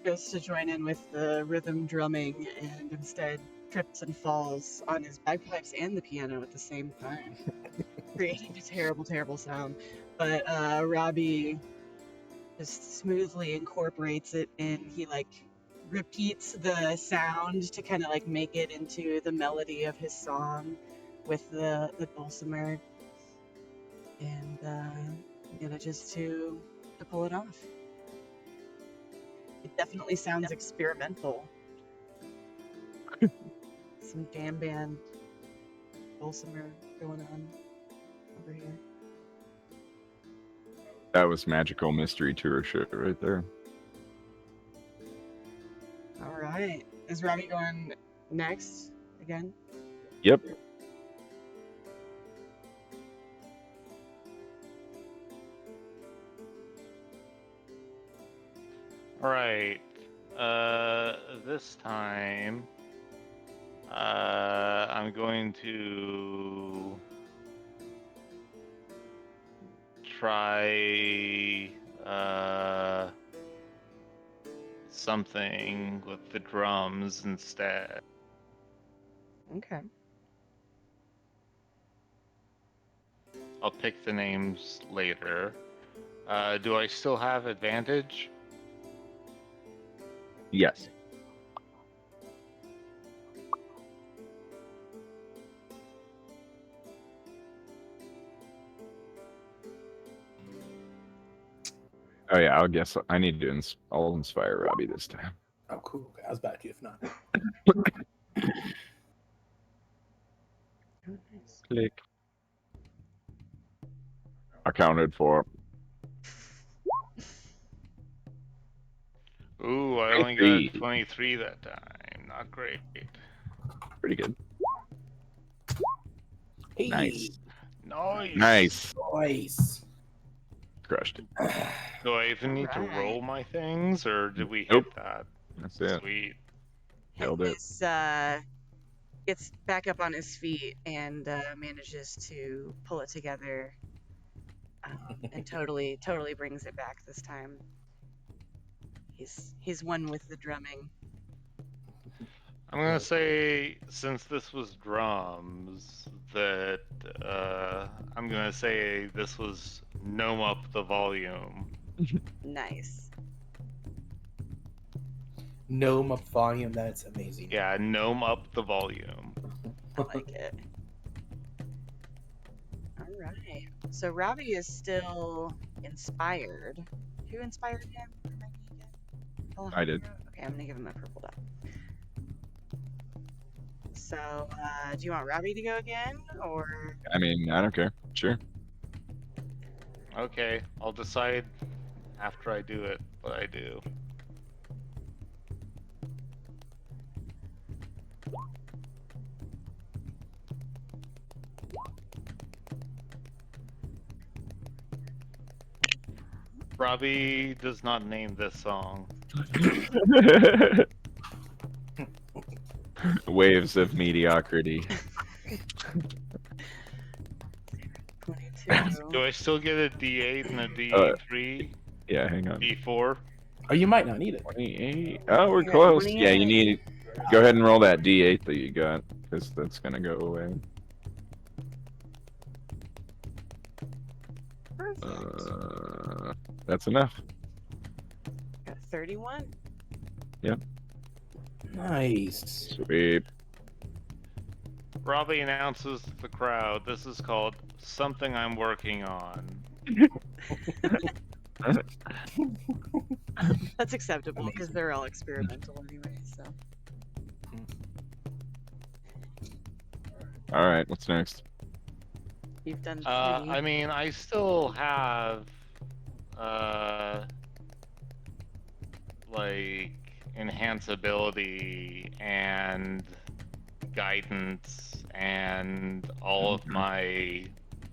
S1: goes to join in with the rhythm drumming, and instead trips and falls on his bagpipes and the piano at the same time, creating a terrible, terrible sound. but Robbie just smoothly incorporates it in. He like repeats the sound to kind of like make it into the melody of his song with the dulcimer, and manages to pull it off. It definitely sounds experimental. Some jam band dulcimer going on over here.
S5: That was Magical Mystery Tour shit right there.
S1: All right. Is Robbie going next again?
S5: Yep.
S2: All right. This time, I'm going to try something with the drums instead.
S1: Okay.
S2: I'll pick the names later. Do I still have advantage?
S5: Yes. Oh yeah, I'll guess I need to. I'll inspire Robbie this time.
S4: Oh, cool. Okay, I was about to, if not.
S1: Oh, nice.
S5: Click. Accounted for.
S2: Ooh, I only got a 23 that time. Not great.
S5: Pretty good.
S4: Hey,
S5: Nice.
S2: Nice.
S5: Nice.
S4: Nice.
S5: Crushed it.
S2: Do I even need to
S1: Alright.
S2: roll my things, or did we hit
S5: Nope.
S2: that?
S5: That's it.
S2: Sweet.
S5: Nailed it.
S1: Hegnis gets back up on his feet and manages to pull it together, and totally brings it back this time. He's one with the drumming.
S2: I'm gonna say, since this was drums, that I'm gonna say this was gnome up the volume.
S1: Nice.
S4: Gnome up volume. That's amazing.
S2: Yeah, gnome up the volume.
S1: I like it. All right. So Robbie is still inspired. Who inspired him? Remind me again.
S5: I did.
S1: Okay, I'm gonna give him a purple dot. So, do you want Robbie to go again, or?
S5: I mean, I don't care. Sure.
S2: Okay, I'll decide after I do it what I do. Robbie does not name this song.
S5: Waves of mediocrity.
S1: 22.
S2: Do I still get a D8 and a D3?
S5: Yeah, hang on.
S2: D4?
S4: Oh, you might not need it.
S5: 28. Oh, we're
S1: You got
S5: close. Yeah, you
S1: 28.
S5: need. Go ahead and roll that D8 that you got, because that's gonna go away.
S1: Perfect.
S5: That's enough.
S1: Got 31.
S4: Nice.
S5: Sweet.
S2: Robbie announces to the crowd, this is called Something I'm Working On.
S1: That's acceptable because they're all experimental anyway. So.
S5: All right, what's next?
S1: You've done 3.
S2: I mean, I still have, like, enhanceability and guidance and all of my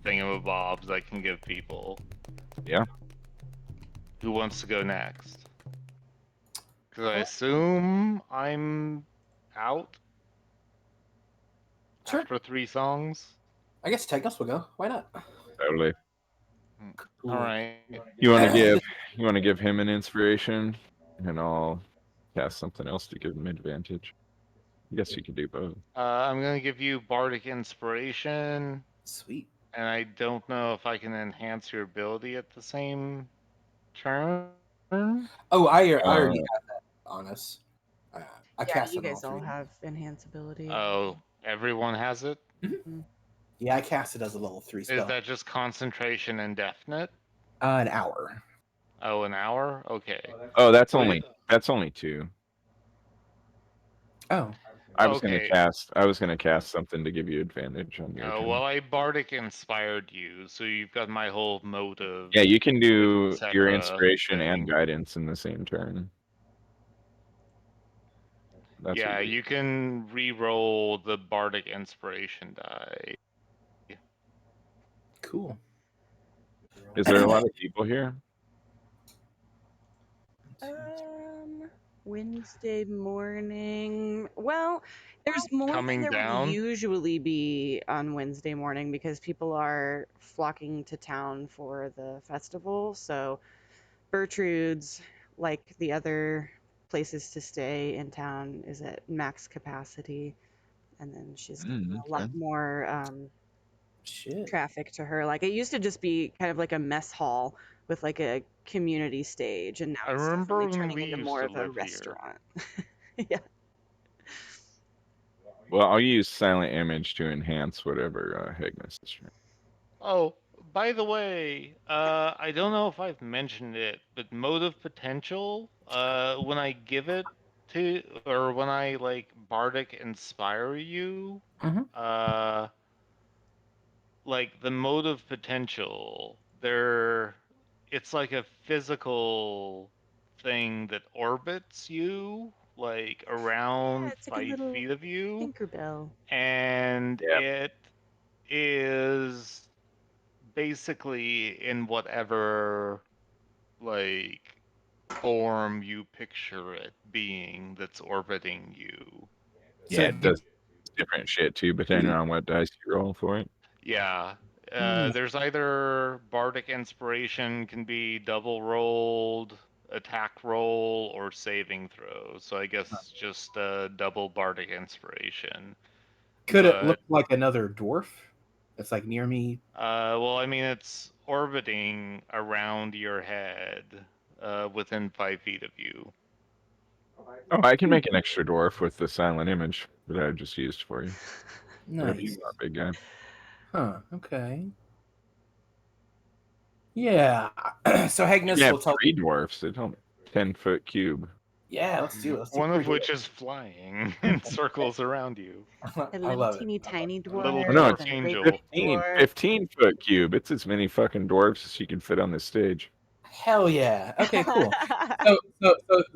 S2: thingamabobs I can give people.
S5: Yeah.
S2: Who wants to go next? Because I assume I'm out
S4: Sure.
S2: after 3 songs.
S4: I guess Technos will go. Why not?
S5: Totally.
S4: Cool.
S2: All right.
S5: You want to give him an inspiration, and I'll cast something else to give him advantage. I guess you could do both.
S2: I'm gonna give you Bardic Inspiration.
S4: Sweet.
S2: And I don't know if I can enhance your ability at the same turn.
S4: Oh, I already
S3: Uh,
S4: have that on us. I
S1: Yeah,
S4: cast
S1: you
S4: it on all
S1: guys all
S4: three.
S1: have enhance ability.
S2: Oh, everyone has it?
S4: Yeah, I cast it as a level 3
S2: Is
S4: spell.
S2: that just concentration indefinite?
S4: An hour.
S2: Oh, an hour? Okay.
S3: oh, that's
S2: Well,
S3: only 2.
S4: Oh,
S3: I was gonna
S2: okay.
S3: cast something to give you advantage on your
S2: Oh,
S3: turn.
S2: well, I bardic inspired you, so you've got my whole motive.
S3: Yeah, you can do your
S2: etc.
S3: inspiration
S2: thing.
S3: and guidance in the same turn. That's
S2: Yeah,
S3: what
S2: you can re-roll the bardic inspiration die.
S4: cool.
S3: Is there a lot of people here?
S1: Wednesday morning. Well, there's more
S2: Coming
S1: than there would
S2: down?
S1: usually be on Wednesday morning because people are flocking to town for the festival. So Bertrude's, like the other places to stay in town, is at max capacity, and then she's getting a lot
S3: Okay.
S1: more
S4: Shit.
S1: traffic to her. Like it used to just be kind of like a mess hall with like a community stage, and now
S2: I
S1: it's
S2: remember
S1: definitely
S2: when
S1: turning
S2: we
S1: into
S2: used
S1: more
S2: to
S1: of a
S2: live here.
S1: restaurant. Yeah.
S3: Well, I'll use silent image to enhance whatever Hygnus is trying.
S2: Oh, by the way, I don't know if I've mentioned it, but motive potential, when I give it to, or when I like bardic inspire you,
S4: Mhm.
S2: like the motive potential, it's like a physical thing that orbits you, like
S1: Yeah,
S2: around
S1: it's like a
S2: 5 feet
S1: little
S2: of you,
S1: Tinkerbell.
S2: and
S3: Yeah.
S2: it is basically in whatever like form you picture it being that's orbiting you.
S3: Yeah,
S4: So
S3: it does different shit too, depending on what dice you roll for it.
S2: Yeah.
S4: Hmm.
S2: There's either bardic inspiration can be double rolled, attack roll, or saving throw. So I guess just double bardic inspiration.
S4: Could it
S2: But
S4: look like another dwarf that's like near me?
S2: well, I mean it's orbiting around your head, within 5 feet of you.
S3: Oh, I can make an extra dwarf with the silent image that I just used for you. Whatever you
S4: Nice.
S3: want, big guy.
S4: Huh. Okay. Yeah. So
S3: You can
S4: Hygnus
S3: have
S4: will tell.
S3: 3 dwarfs. It's only 10-foot cube.
S4: Yeah, let's do it. Let's do
S2: One of
S4: 3
S2: which is flying in circles around you.
S4: dwarves.
S1: A
S4: I
S1: little
S4: love it.
S1: teeny tiny
S2: A little
S3: Oh, no,
S1: dwarf
S3: it's
S2: dwarf
S1: and a great
S2: angel.
S1: big
S3: 15,
S1: dwarf.
S3: 15-foot cube. It's as many fucking dwarfs as you can fit on this stage.
S4: Hell yeah. Okay, cool.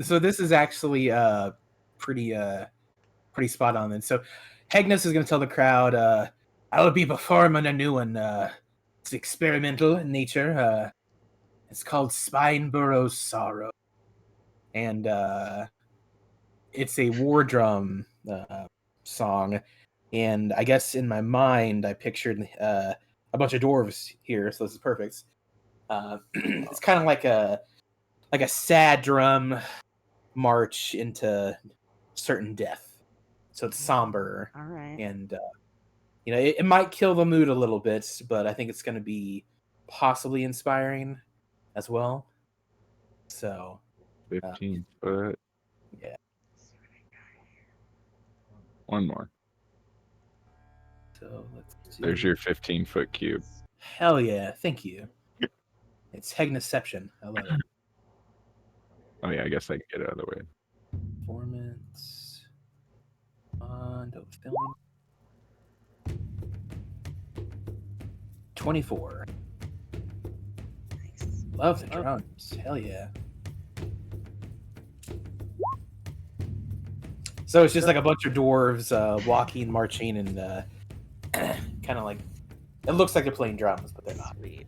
S4: So this is actually pretty pretty spot on then. So Hygnus is gonna tell the crowd, I'll be performing a new one. It's experimental in nature. It's called Spineburrow's Sorrow. And it's a war drum song. And I guess in my mind I pictured a bunch of dwarves here, so this is perfect. It's kind of like a sad drum march into certain death. So it's somber,
S1: All right.
S4: and it might kill the mood a little bit, but I think it's going to be possibly inspiring as well. So
S3: 15 foot.
S4: yeah.
S3: One more.
S4: So let's do.
S3: There's your 15-foot cube.
S4: Hell yeah! Thank you. It's Hegnoception. I love it.
S3: Oh, yeah, I guess I can get it out of the way.
S4: Performance. Don't film. 24.
S1: Nice.
S4: Love the drums. Hell yeah. So it's just like a bunch of dwarves walking, marching, and kind of like it looks like they're playing drums, but they're not.
S1: Sweet.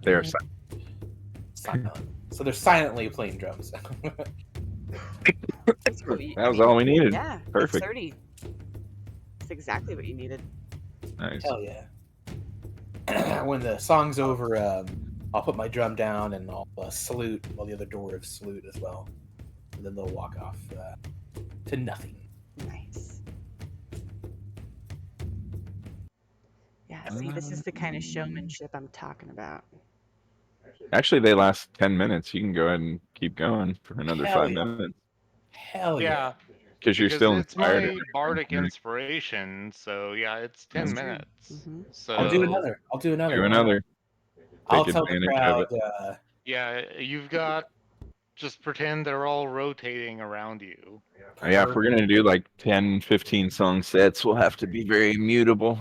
S3: They're
S4: Silent. So they're silently playing drums.
S1: That's what you,
S3: That was all we needed.
S1: Yeah.
S3: Perfect.
S1: It's 30. It's exactly what you needed.
S3: Nice.
S4: Hell yeah. When the song's over, I'll put my drum down and I'll salute while the other dwarves salute as well. And then they'll walk off to nothing.
S1: Nice. See, this is the kind of showmanship I'm talking about.
S3: Actually, they last 10 minutes. You can go ahead and keep going for another
S4: Hell
S3: 5
S4: yeah.
S3: minutes
S4: Hell yeah.
S2: Yeah,
S3: because you're
S2: because
S3: still
S2: it's
S3: inspired.
S2: my bardic inspiration, so yeah, it's 10
S1: That's true.
S2: minutes.
S1: Mhm.
S2: So
S4: I'll do another.
S3: Do
S4: Why not?
S3: another.
S4: I'll
S3: Take
S4: tell the
S3: advantage of
S4: crowd.
S3: it.
S2: yeah, you've got just pretend they're all rotating around you.
S3: Yeah, if we're going to do like 10, 15 song sets, we'll have to be very mutable.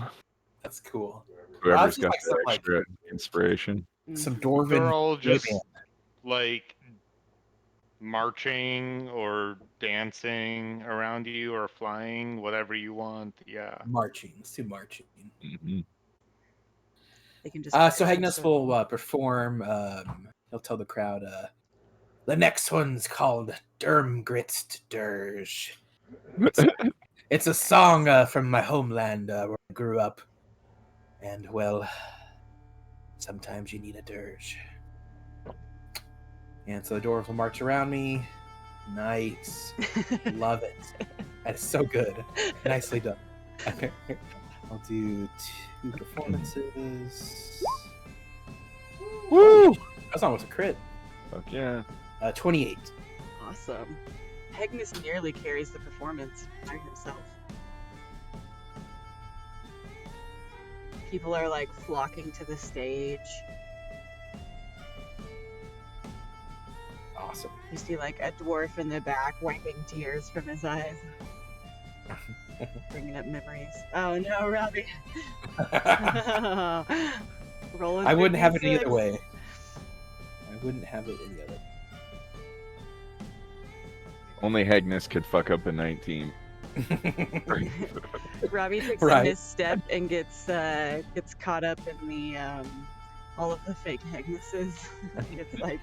S4: That's cool.
S3: Whoever's
S4: just
S3: got
S4: like
S3: that
S4: some, like,
S3: extra inspiration.
S4: some
S1: Mhm.
S4: dwarven.
S2: They're all
S4: boy
S2: just
S4: band.
S2: like marching or dancing around you or flying, whatever you want. Yeah.
S4: Marching. Let's do marching.
S3: Hmm.
S1: They can just.
S4: So
S1: march in
S4: Agnes
S1: circles.
S4: will perform. He'll tell the crowd. The next one's called Dermgritst Dirge. It's a song from my homeland where I grew up. And, well, sometimes you need a dirge. And so the dwarves will march around me. Nice. Love it. That is so good. Nicely done. I'll do 2 performances.
S3: Woo!
S4: That's almost a crit.
S3: Fuck yeah.
S4: 28.
S1: Awesome. Agnes nearly carries the performance by himself. People are like flocking to the stage.
S4: Awesome.
S1: You see like a dwarf in the back wiping tears from his eyes. Bringing up memories. Oh no, Robbie. Rolling.
S4: I wouldn't have it any
S1: 56.
S4: other way. I wouldn't have it any other way.
S3: Only Agnes could fuck up a 19.
S1: Robbie takes a
S4: Right.
S1: misstep and gets caught up in the all of the fake Agneses. He gets like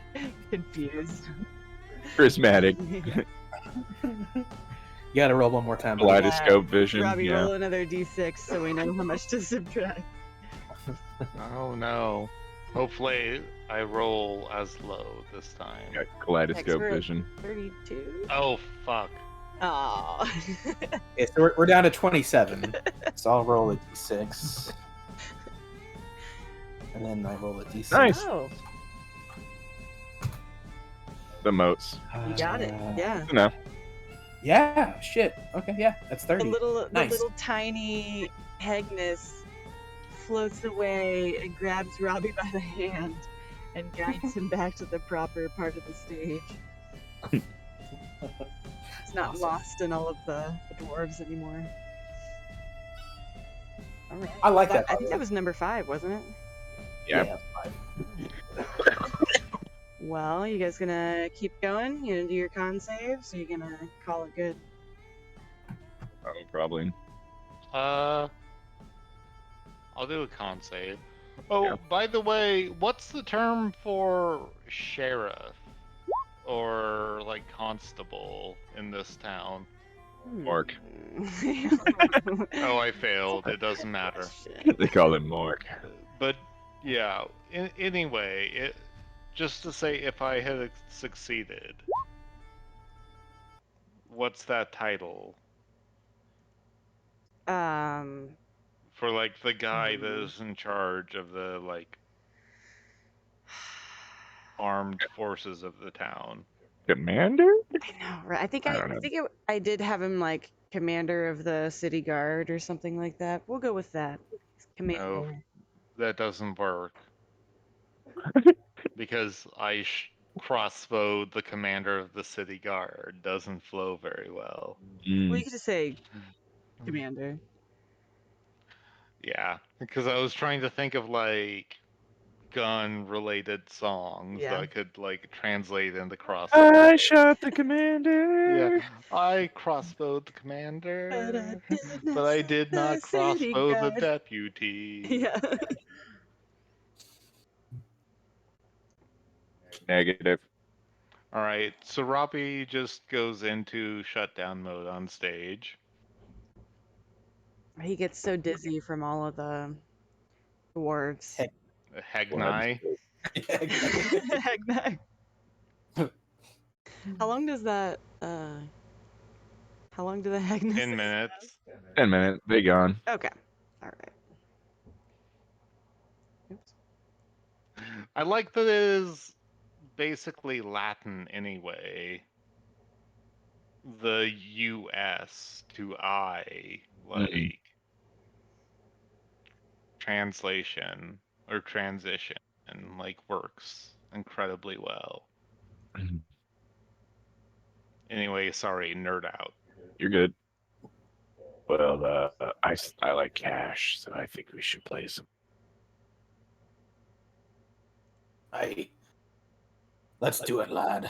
S1: confused.
S3: Charismatic.
S4: You gotta roll one more time. buddy.
S3: Kaleidoscope vision.
S1: Robbie,
S3: Yeah.
S1: roll another d6 so we know how much to subtract.
S2: Oh no. Hopefully I roll as low this time.
S3: Got kaleidoscope
S1: Expert.
S3: vision.
S1: 32.
S2: Oh fuck.
S1: Oh.
S4: Okay, so we're down to 27. So I'll roll a d6. And then I roll a d6.
S3: Nice.
S1: Oh,
S3: The moats.
S1: you got it. Yeah.
S3: No.
S4: Yeah, shit. Okay, yeah, that's 30.
S1: The
S4: Nice.
S1: little tiny Agnes floats away and grabs Robbie by the hand and guides him back to the proper part of the stage. He's not
S4: Awesome.
S1: lost in all of the dwarves anymore. All right.
S4: I like that.
S1: I think that was number 5, wasn't it?
S3: Yeah.
S4: Fine.
S1: Well, you guys gonna keep going? You gonna do your con saves? Or you gonna call it good?
S3: Oh, probably.
S2: I'll do a con save. Oh,
S3: Yeah.
S2: by the way, what's the term for sheriff or like constable in this town?
S3: Mark.
S2: Oh, I failed. It doesn't matter.
S1: Shit.
S3: They call him Mark.
S2: But yeah, anyway, just to say if I had succeeded, what's that title for like the guy that is in charge of the like armed forces of the town?
S3: Commander?
S1: I know, right?
S3: I don't know.
S1: I did have him like commander of the city guard or something like that. We'll go with that. Commander.
S2: No, that doesn't work. Because I crossbowed the commander of the city guard. Doesn't flow very well.
S1: Well,
S3: Mm.
S1: you could just say commander.
S2: Yeah, because I was trying to think of like gun-related songs that
S1: Yeah.
S2: I could like translate into crossbow.
S3: I shot the commander.
S2: Yeah, I crossbowed the commander, but I did
S1: the
S2: not
S1: city
S2: crossbow the
S1: guard.
S2: deputy.
S1: Yeah.
S3: Negative.
S2: All right, so Robbie just goes into shutdown mode on stage.
S1: He gets so dizzy from all of the dwarves.
S2: Hegnai.
S1: Heck no. How long does that? How long do the Agnes?
S2: 10 minutes.
S3: 10 minutes. They gone.
S1: Okay. All right.
S2: I like that it is basically Latin anyway. The US to I, like, translation or transition, like, works incredibly well. Anyway, sorry, nerd out.
S3: You're good. Well, I like cash, so I think we should play some.
S4: Let's do it, lad.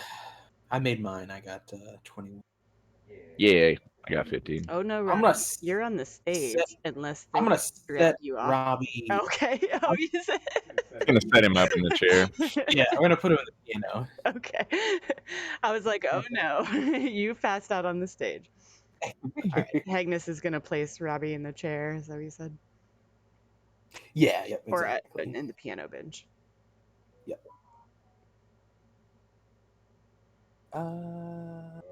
S4: I made mine. I got 21.
S3: Yeah, I got 15.
S1: Oh no,
S4: I'm
S1: Robbie,
S4: gonna
S1: you're on the stage
S4: set-
S1: unless
S4: I'm
S1: they
S4: gonna
S1: rip
S4: set
S1: you off.
S4: Robbie.
S1: Okay. Oh, you said.
S3: I'm gonna set him up in the chair.
S4: Yeah, I'm gonna put him in the piano.
S1: Okay. I was like, oh no, you passed out on the stage. All right. Agnes is gonna place Robbie in the chair. Is that what you said?
S4: Yeah, yep,
S1: Or
S4: exactly.
S1: in the piano bench.
S4: Yep.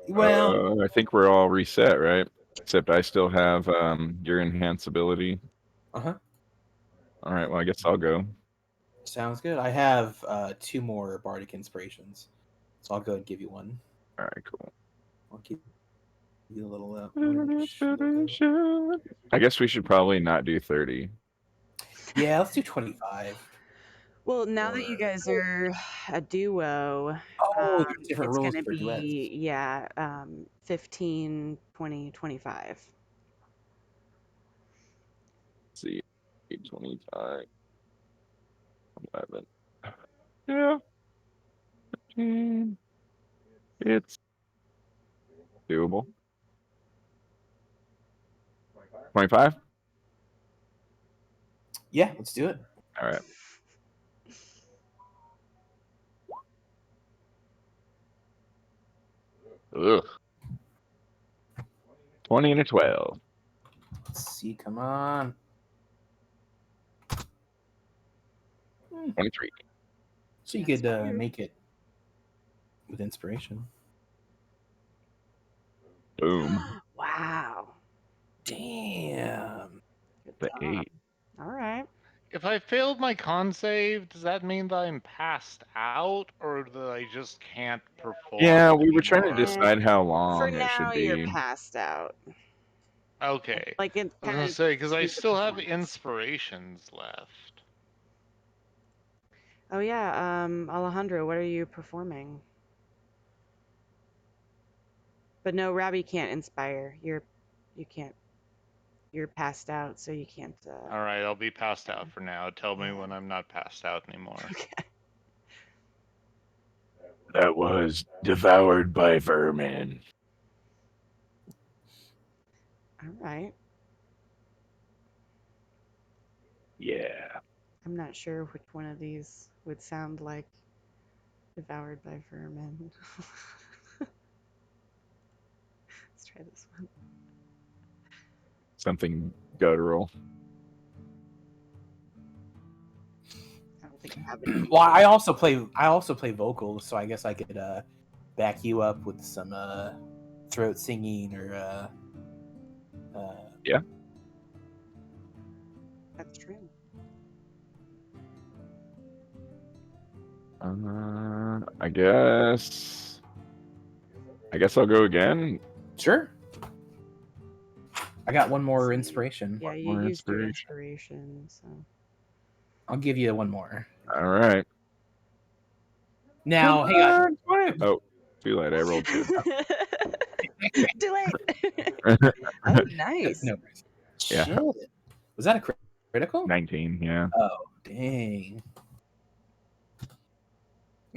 S4: Well,
S3: I think we're all reset, right? Except I still have your enhance ability.
S4: uh-huh.
S3: All right, well, I guess I'll go.
S4: Sounds good. I have 2 more bardic inspirations, so I'll go and give you one.
S3: All right, cool.
S4: I'll give you a little.
S3: I guess we should probably not do 30.
S4: Yeah, let's do 25.
S1: Well, now that you guys are a duo,
S4: Oh, there's different
S1: it's
S4: rules
S1: gonna
S4: for duets.
S1: be 15, 20, 25.
S3: Let's see, 25, 11. Yeah, 15. It's doable. 25?
S4: Yeah, let's do it.
S3: All right. Ugh. 20 and a 12.
S4: Let's see. Come on.
S3: 23.
S4: So you
S1: That's
S4: could
S1: weird.
S4: make it with inspiration.
S3: Boom.
S1: Wow.
S4: Damn.
S1: Good
S3: The
S1: job.
S3: 8.
S1: All right.
S2: If I failed my con save, does that mean that I'm passed out, or that I just can't perform?
S3: Yeah, we were trying to
S2: anymore?
S3: decide how
S1: For
S3: long it
S1: now,
S3: should
S1: you're
S3: be.
S1: passed out.
S2: Okay.
S1: Like it's
S2: I was
S1: kind
S2: gonna
S1: of
S2: say, because I
S1: the
S2: still have
S1: performance.
S2: inspirations left.
S1: Oh yeah, Alejandro, what are you performing? But no, Robbie can't inspire. You can't. You're passed out, so you can't.
S2: Alright, I'll be passed out for now. Tell me when I'm not passed out anymore.
S1: Okay.
S3: That was devoured by vermin.
S1: All right.
S3: Yeah.
S1: I'm not sure which one of these would sound like devoured by vermin. Let's try this one.
S3: Something guttural.
S1: I don't think I have any.
S4: Well, I also play vocals, so I guess I could back you up with some throat singing or
S3: Yeah.
S1: That's true.
S3: I guess I'll go again.
S4: Sure. I got one more inspiration.
S1: Yeah, you
S3: More
S1: used your
S3: inspiration.
S1: inspiration, so.
S4: I'll give you one more.
S3: All right.
S4: Now, hang on.
S3: Oh, too late. I rolled 2.
S1: Too late. Oh, nice.
S4: No.
S3: Yeah.
S4: Shit. Was that a critical?
S3: 19. Yeah.
S4: Oh, dang.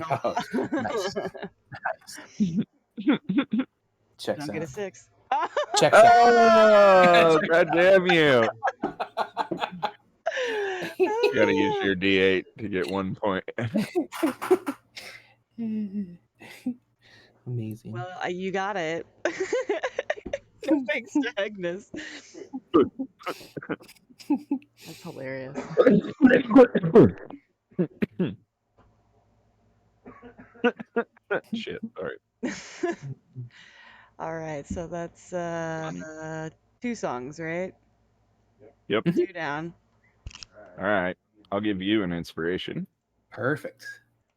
S4: Oh, nice. Checks
S1: Don't get a
S4: out.
S1: 6.
S4: Checks out.
S3: Oh, God damn you. You gotta use your D8 to get 1 point.
S4: Amazing.
S1: Well, you got it. No thanks to Agnes. That's hilarious.
S3: Shit. Sorry.
S1: All right, so that's 2 songs, right?
S3: Yep.
S1: 2 down.
S3: All right. I'll give you an inspiration.
S4: Perfect.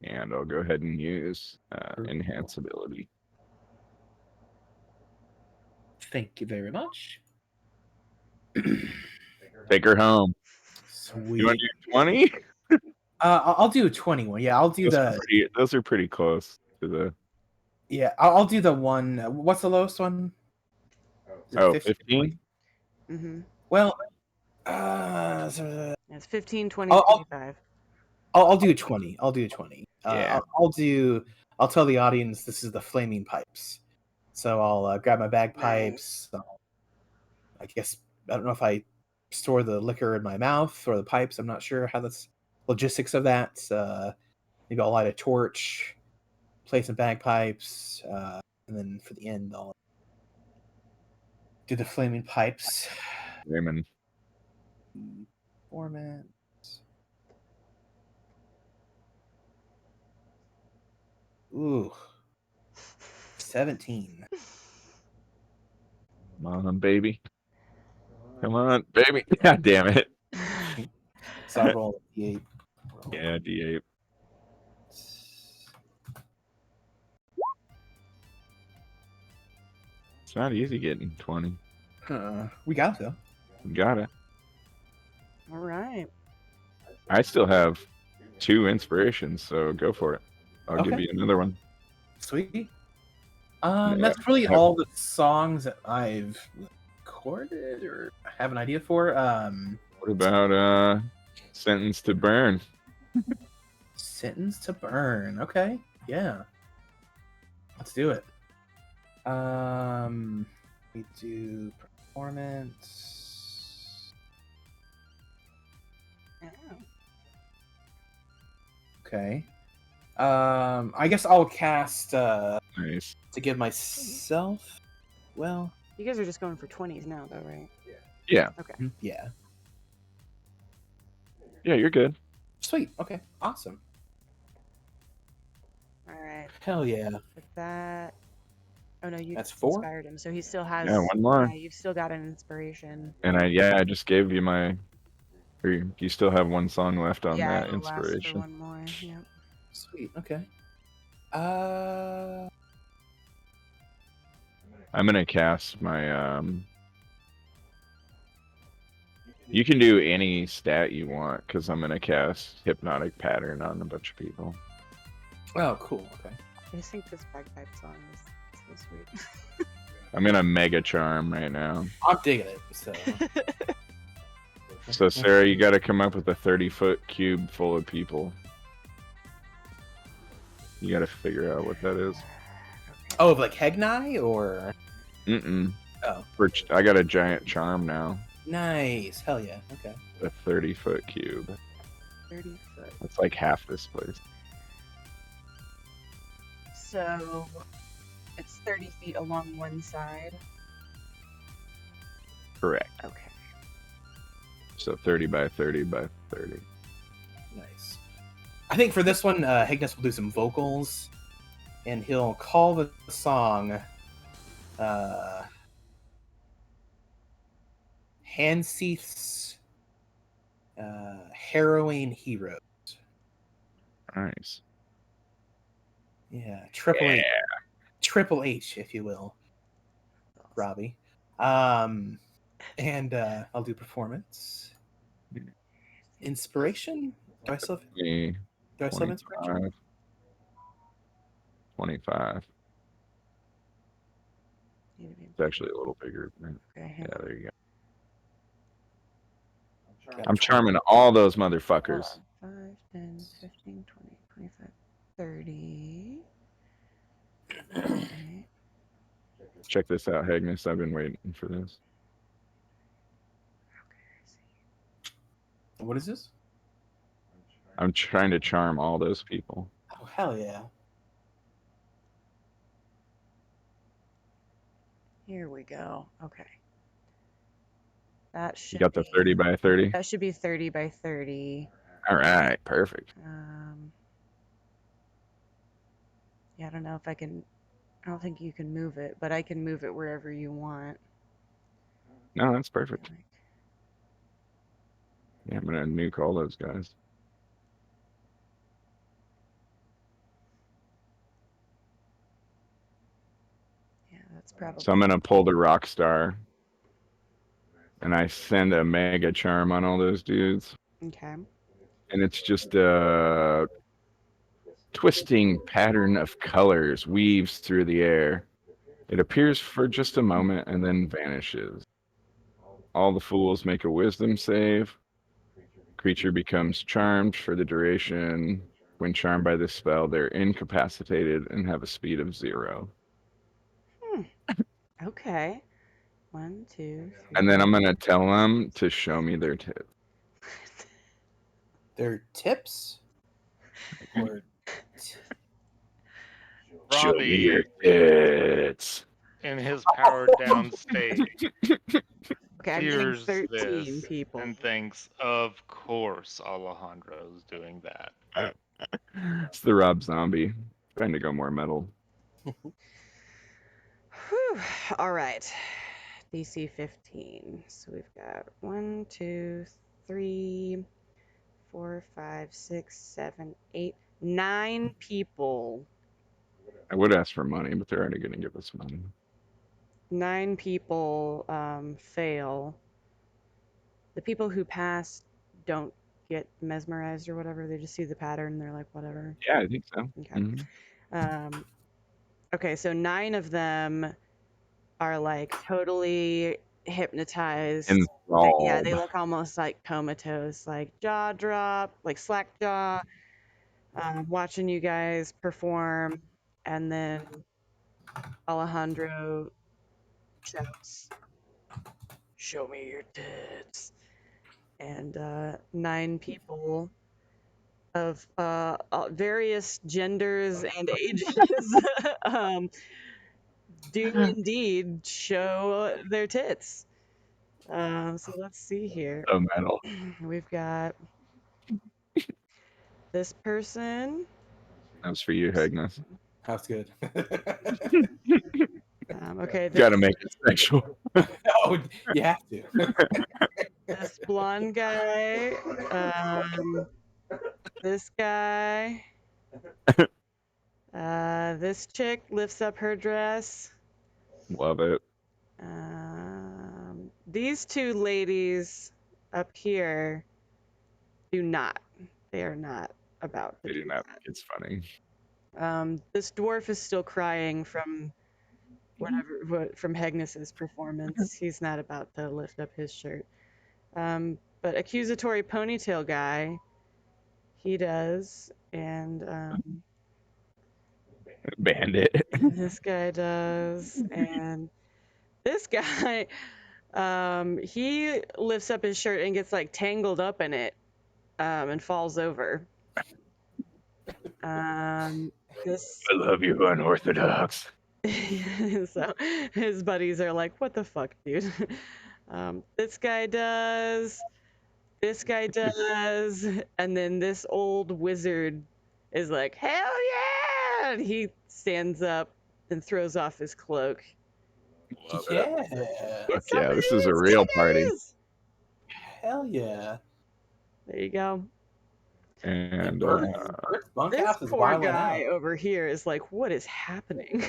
S5: And I'll go ahead and use enhance ability.
S4: Thank you very much.
S5: Take her home.
S4: Sweet.
S5: You want to do 20?
S4: I'll do 21. Yeah, I'll do
S5: Those are pretty close to the.
S4: Yeah, I'll do the one. What's the lowest one? Is it
S5: 15?
S1: Mm-hmm.
S4: Well,
S1: It's 15, 20,
S4: I'll-
S1: 25.
S4: I'll do 20. I'll do 20.
S5: Yeah.
S4: I'll tell the audience this is the flaming pipes. So I'll grab my bagpipes. I guess I don't know if I store the liquor in my mouth or the pipes. I'm not sure how that's logistics of that. Maybe I'll light a torch, play some bagpipes, and then for the end I'll do the flaming pipes.
S5: Raymond.
S4: Format. Ooh. 17.
S5: Come on, baby. Come on, baby. God damn it.
S4: So I roll a D8.
S5: Yeah, D8. It's not easy getting 20.
S4: We got it though.
S5: You got it.
S1: All right.
S5: I still have 2 inspirations, so go for it. I'll give
S4: Okay.
S5: you another one.
S4: Sweet.
S5: Yeah.
S4: That's really all the songs that I've recorded or have an idea for.
S5: What about Sentence to Burn?
S4: Sentence to Burn. Okay. Yeah. Let's do it. We do performance. Okay. I guess I'll cast
S5: Nice.
S4: to give myself. Well,
S1: You guys are just going for 20s now, though, right?
S5: Yeah.
S1: Okay.
S4: yeah.
S5: Yeah, you're good.
S4: Sweet. Okay. Awesome.
S1: All right.
S4: Hell yeah.
S1: With that. Oh no, you
S4: That's 4?
S1: inspired him, so he still has.
S5: Yeah, one more.
S1: Yeah, you've still got an inspiration.
S5: And I just gave you my. Or you still have 1 song left on
S1: Yeah,
S5: that
S1: it'll last for
S5: inspiration.
S1: one more. Yep.
S4: Sweet. Okay.
S5: I'm gonna cast my You can do any stat you want because I'm gonna cast Hypnotic Pattern on a bunch of people.
S4: Oh, cool. Okay.
S1: I just think this bagpipe song is so sweet.
S5: I'm gonna Mega Charm right now.
S4: I'm digging it. So.
S5: So Sarah, you got to come up with a 30-foot cube full of people. You got to figure out what that is.
S4: Oh, like Hegnai or? Oh.
S5: I got a giant charm now.
S4: Nice. Hell yeah. Okay.
S5: A 30-foot cube.
S1: 30 foot.
S5: That's like half this place.
S1: So it's 30 feet along one side.
S5: Correct.
S1: Okay.
S5: So 30 by 30 by 30.
S4: Nice. I think for this one, Hygnus will do some vocals, and he'll call the song Hanseath's Harrowing Heroes.
S5: Nice.
S4: Yeah, Triple H. Triple H, if you will. Robbie. And I'll do performance. Inspiration? Do I still have inspiration?
S5: 25. It's actually a little bigger.
S1: Okay,
S5: Yeah, there you go.
S4: Okay.
S5: I'm charming all those motherfuckers.
S1: 5, 10, 15, 20, 25, 30. Okay.
S5: Check this out, Hygnus. I've been waiting for this.
S4: What is this?
S5: I'm trying to charm all those people.
S4: Oh, hell yeah.
S1: Here we go. Okay. That should
S5: You got the 30 by 30?
S1: That should be 30 by 30.
S5: All right, perfect.
S1: Yeah, I don't know if I can. I don't think you can move it, but I can move it wherever you want.
S5: No, that's perfect. Yeah, I'm gonna nuke all those guys.
S1: That's probably.
S5: So I'm gonna pull the rock star, and I send a mega charm on all those dudes,
S1: Okay.
S5: and it's just a twisting pattern of colors weaves through the air. It appears for just a moment and then vanishes. All the fools make a wisdom save. Creature becomes charmed for the duration. When charmed by this spell, they're incapacitated and have a speed of 0.
S1: Okay. 1, 2, 3.
S5: And then I'm gonna tell them to show me their tits.
S4: Their tips? Or
S5: Show me your
S2: Robbie,
S5: tits.
S2: in his powered down state,
S1: Okay, I'm getting
S2: hears
S1: 13
S2: this
S1: people.
S2: and thinks, of course Alejandro's doing that.
S5: It's the Rob Zombie. Trying to go more metal.
S1: Whew. All right. DC 15. So we've got 1, 2, 3, 4, 5, 6, 7, 8, 9 people.
S5: I would ask for money, but they're already gonna give us money.
S1: 9 people fail. The people who pass don't get mesmerized or whatever. They just see the pattern and they're like, whatever.
S5: Yeah, I think so.
S1: Okay.
S5: Mhm.
S1: Okay, so 9 of them are like totally hypnotized. Yeah,
S5: Enthralled.
S1: they look almost like comatose, like jaw drop, like slack jaw, watching you guys perform. And then Alejandro shouts, "Show me your tits." And 9 people of various genders and ages do indeed show their tits. So let's see here.
S5: So metal.
S1: We've got this person.
S5: That's for you, Agnes.
S4: That's good.
S1: Okay,
S5: Gotta make it sexual.
S4: Oh, you have to.
S1: this blonde guy, this guy, this chick lifts up her dress.
S5: Love it.
S1: These 2 ladies up here do not. They are not about to
S5: They do
S1: do
S5: not
S1: that.
S5: think it's funny.
S1: This dwarf is still crying from from Hegnus's performance. He's not about to lift up his shirt. But accusatory ponytail guy, he does, and
S5: Bandit.
S1: this guy does, and this guy, he lifts up his shirt and gets like tangled up in it, and falls over. This
S5: I love you, unorthodox.
S1: so his buddies are like, "What the fuck, dude?" This guy does. This guy does. And then this old wizard is like, "Hell yeah!" And he stands up and throws off his cloak.
S5: Love it.
S4: Yeah.
S5: Fuck yeah, this is a real party.
S4: Hell yeah.
S1: There you go.
S5: And
S4: Bert's bunkhouse
S1: This
S4: is
S1: poor
S4: wilding
S1: guy
S4: out.
S1: over here is like, "What is happening?"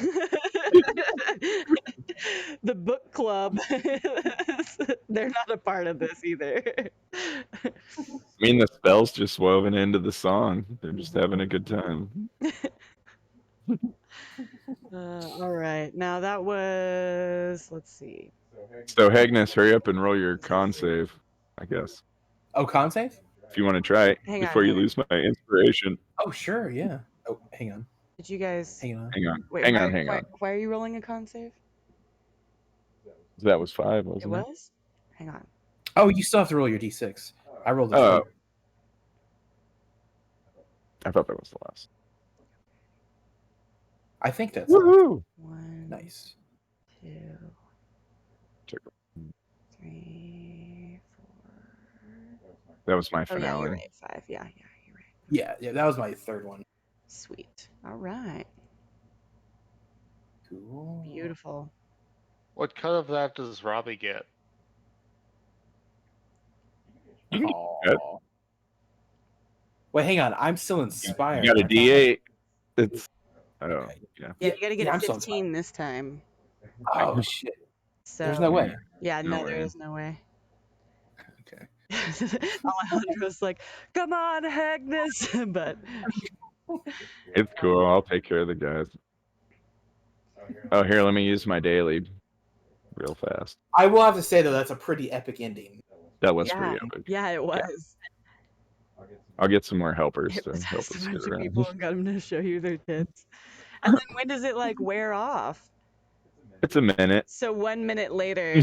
S1: The book club, they're not a part of this either.
S5: I mean, the spell's just woven into the song. They're just having a good time.
S1: All right. Now that was, let's see.
S5: So, Hagnes, hurry up and roll your con save, I guess.
S4: Oh, con save?
S5: If you want to try it
S1: Hang
S5: before
S1: on.
S5: you lose my inspiration.
S4: Oh, sure, yeah. Oh, hang on.
S1: Did you guys?
S4: Hang on.
S5: Hang on.
S1: Wait,
S5: hang
S1: why,
S5: on.
S1: Why are you rolling a con save?
S5: That was 5,
S1: It
S5: wasn't it?
S1: was? Hang on.
S4: Oh, you still have to roll your d6. I rolled a
S5: Oh.
S4: 2.
S5: I thought that was the last.
S4: I think that's
S5: Woohoo!
S1: 1,
S4: nice.
S1: 2,
S5: Took-
S1: 3, 4.
S5: That was my
S1: Oh yeah,
S5: finale.
S1: you're right. 5. Yeah, you're right.
S4: Yeah, that was my third one.
S1: Sweet. All right.
S4: Cool.
S1: Beautiful.
S2: What cut of that does Robbie get?
S5: You can
S4: Aw. Wait, hang on. I'm still inspired.
S5: You got a
S4: aren't I?
S5: D8. It's
S4: Okay.
S5: yeah.
S1: Yeah, you gotta get
S4: yeah,
S1: a
S4: I'm still
S1: 15 this time.
S4: Oh shit!
S1: So
S4: There's no way.
S1: yeah,
S5: No
S1: no, there
S5: way.
S1: is no way.
S4: Okay.
S1: Alejandro's like, come on, Agnes, but
S5: It's cool. I'll take care of the guys. Oh, here, let me use my daily real fast.
S4: I will have to say though, that's a pretty epic ending.
S5: That was
S1: yeah,
S5: pretty epic.
S1: yeah, it was.
S5: I'll get some more helpers
S1: It
S5: to
S1: was
S5: help
S1: just
S5: us
S1: a
S5: get
S1: bunch of
S5: around.
S1: people and got them to show you their tits. And then when does it like wear off?
S5: It's a minute.
S1: So 1 minute later,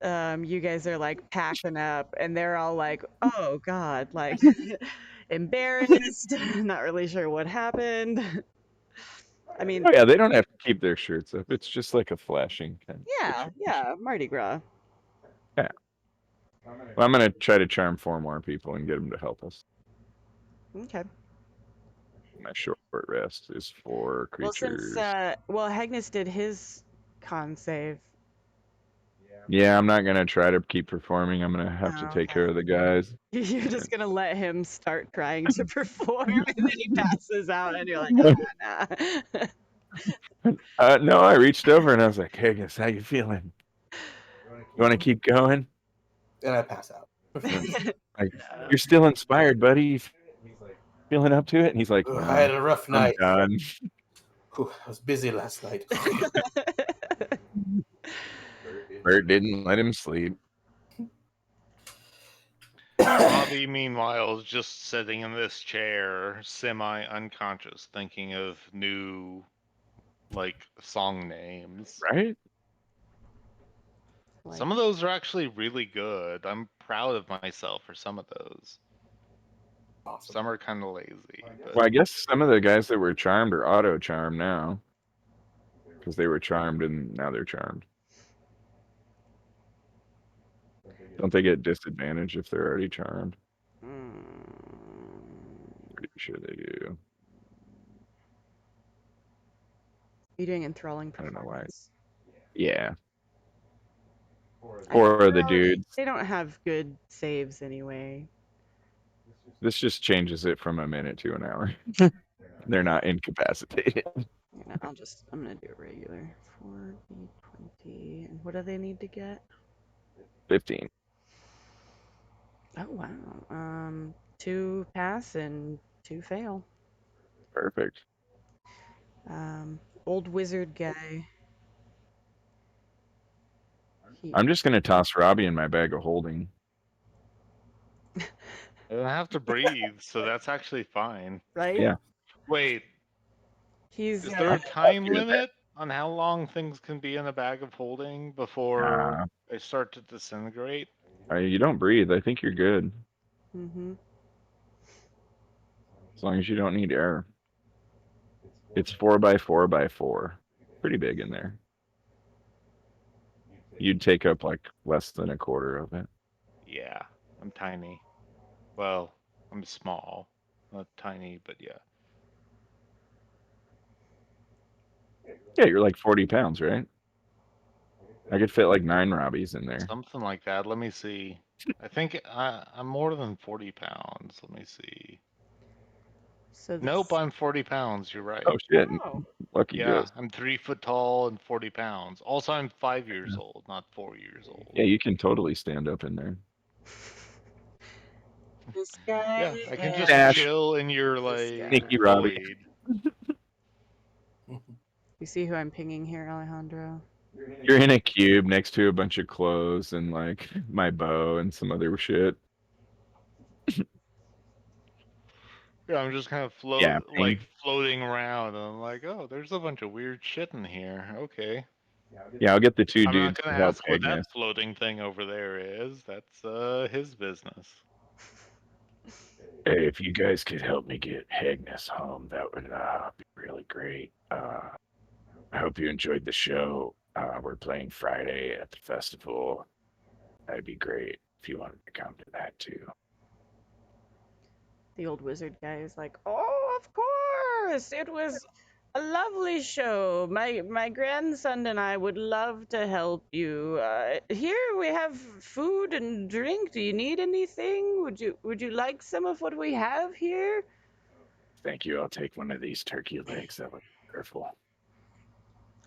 S1: you guys are like packing up, and they're all like, "Oh God!" Like embarrassed, not really sure what happened. I mean,
S5: Oh yeah, they don't have to keep their shirts up. It's just like a flashing kind of
S1: yeah,
S5: situation.
S1: yeah, Mardi Gras.
S5: Well, I'm gonna try to charm 4 more people and get them to help us.
S1: Okay.
S5: My short rest is 4
S1: Well, since
S5: creatures.
S1: Agnes did his con save.
S5: Yeah, I'm not gonna try to keep performing. I'm gonna have to
S1: Oh,
S5: take
S1: okay.
S5: care of the guys.
S1: You're just gonna let him start trying to perform, and then he passes out, and you're like, ah, nah.
S5: No, I reached over and I was like, "Hey, guys, how you feeling? You want to keep going?"
S4: And I pass out.
S5: Like, you're still inspired, buddy. You feeling up to it? And he's like,
S4: Ugh,
S5: "No,
S4: I had a rough
S5: I'm
S4: night.
S5: done."
S4: Whew, I was busy last night.
S5: Bert didn't let him sleep.
S2: Robbie, meanwhile, is just sitting in this chair, semi-unconscious, thinking of new, like, song names.
S5: Right?
S1: Like,
S2: Some of those are actually really good. I'm proud of myself for some of those.
S4: Awesome.
S2: Some are kind of lazy. But
S5: Well, I guess some of the guys that were charmed are auto charmed now. Because they were charmed and now they're charmed. Don't they get disadvantage if they're already charmed? Pretty sure they do.
S1: you doing enthralling
S5: I don't know why.
S1: performance?
S5: Yeah.
S1: I think
S5: Or the
S1: they're already-
S5: dudes.
S1: They don't have good saves anyway.
S5: This just changes it from a minute to an hour. They're not incapacitated.
S1: I'm gonna do it regular. 4d20, and what do they need to get?
S5: 15.
S1: Oh wow. 2 pass and 2 fail.
S5: Perfect.
S1: Old wizard guy.
S5: I'm just gonna toss Robbie in my bag of holding.
S2: I don't have to breathe, so that's actually fine.
S1: Right?
S5: Yeah.
S2: Wait,
S1: He's
S2: is there a time limit on how long things can be in a bag of holding before they start to disintegrate?
S5: You don't breathe. I think you're good.
S1: mm-hmm.
S5: As long as you don't need air. It's 4x4x4. Pretty big in there. You'd take up like less than a quarter of it.
S2: Yeah, I'm tiny. Well, I'm small. Not tiny, but yeah.
S5: Yeah, you're like 40 pounds, right? I could fit like 9 Robbies in there.
S2: Something like that. Let me see. I think I'm more than 40 pounds. Let me see.
S1: So
S2: Nope, I'm 40 pounds. You're right.
S5: Oh shit!
S1: Oh.
S5: Lucky
S2: Yeah,
S5: ghost.
S2: I'm 3 foot tall and 40 pounds. Also, I'm 5 years old, not 4 years old.
S5: Yeah, you can totally stand up in there.
S1: This guy.
S2: Yeah, I can just
S5: Dash.
S2: chill in your
S1: This
S2: like
S1: guy.
S5: Sneaky Robbie.
S2: void.
S1: You see who I'm pinging here, Alejandro?
S5: You're in a cube next to a bunch of clothes and like my bow and some other shit.
S2: Yeah, I'm just kind of
S5: Yeah,
S2: floating around, and I'm like, oh, there's a bunch of weird shit in here. Okay.
S5: Yeah, I'll get the 2
S2: I'm not
S5: dudes
S2: gonna
S5: to help
S2: ask what that
S5: Agnes.
S2: floating thing over there is. That's his business.
S5: Hey, if you guys could help me get Agnes home, that would be really great. I hope you enjoyed the show. We're playing Friday at the festival. That'd be great if you wanted to come to that too.
S1: The old wizard guy is like, oh, of course! It was a lovely show. My grandson and I would love to help you. Here we have food and drink. Do you need anything? Would you like some of what we have here?
S5: Thank you. I'll take one of these turkey legs. That was wonderful.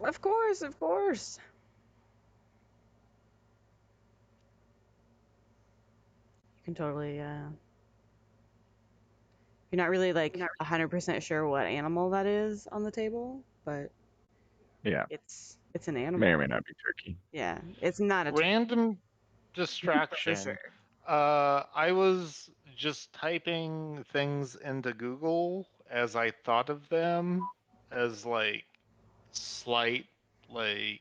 S1: Of course, of course. You can totally, you're not really like 100% sure what animal that is on the table, but
S5: Yeah,
S1: it's an animal.
S5: may or may not be turkey.
S1: Yeah, it's not a turkey
S2: Random
S1: for
S2: distraction.
S1: sure.
S2: I was just typing things into Google as I thought of them as like slight like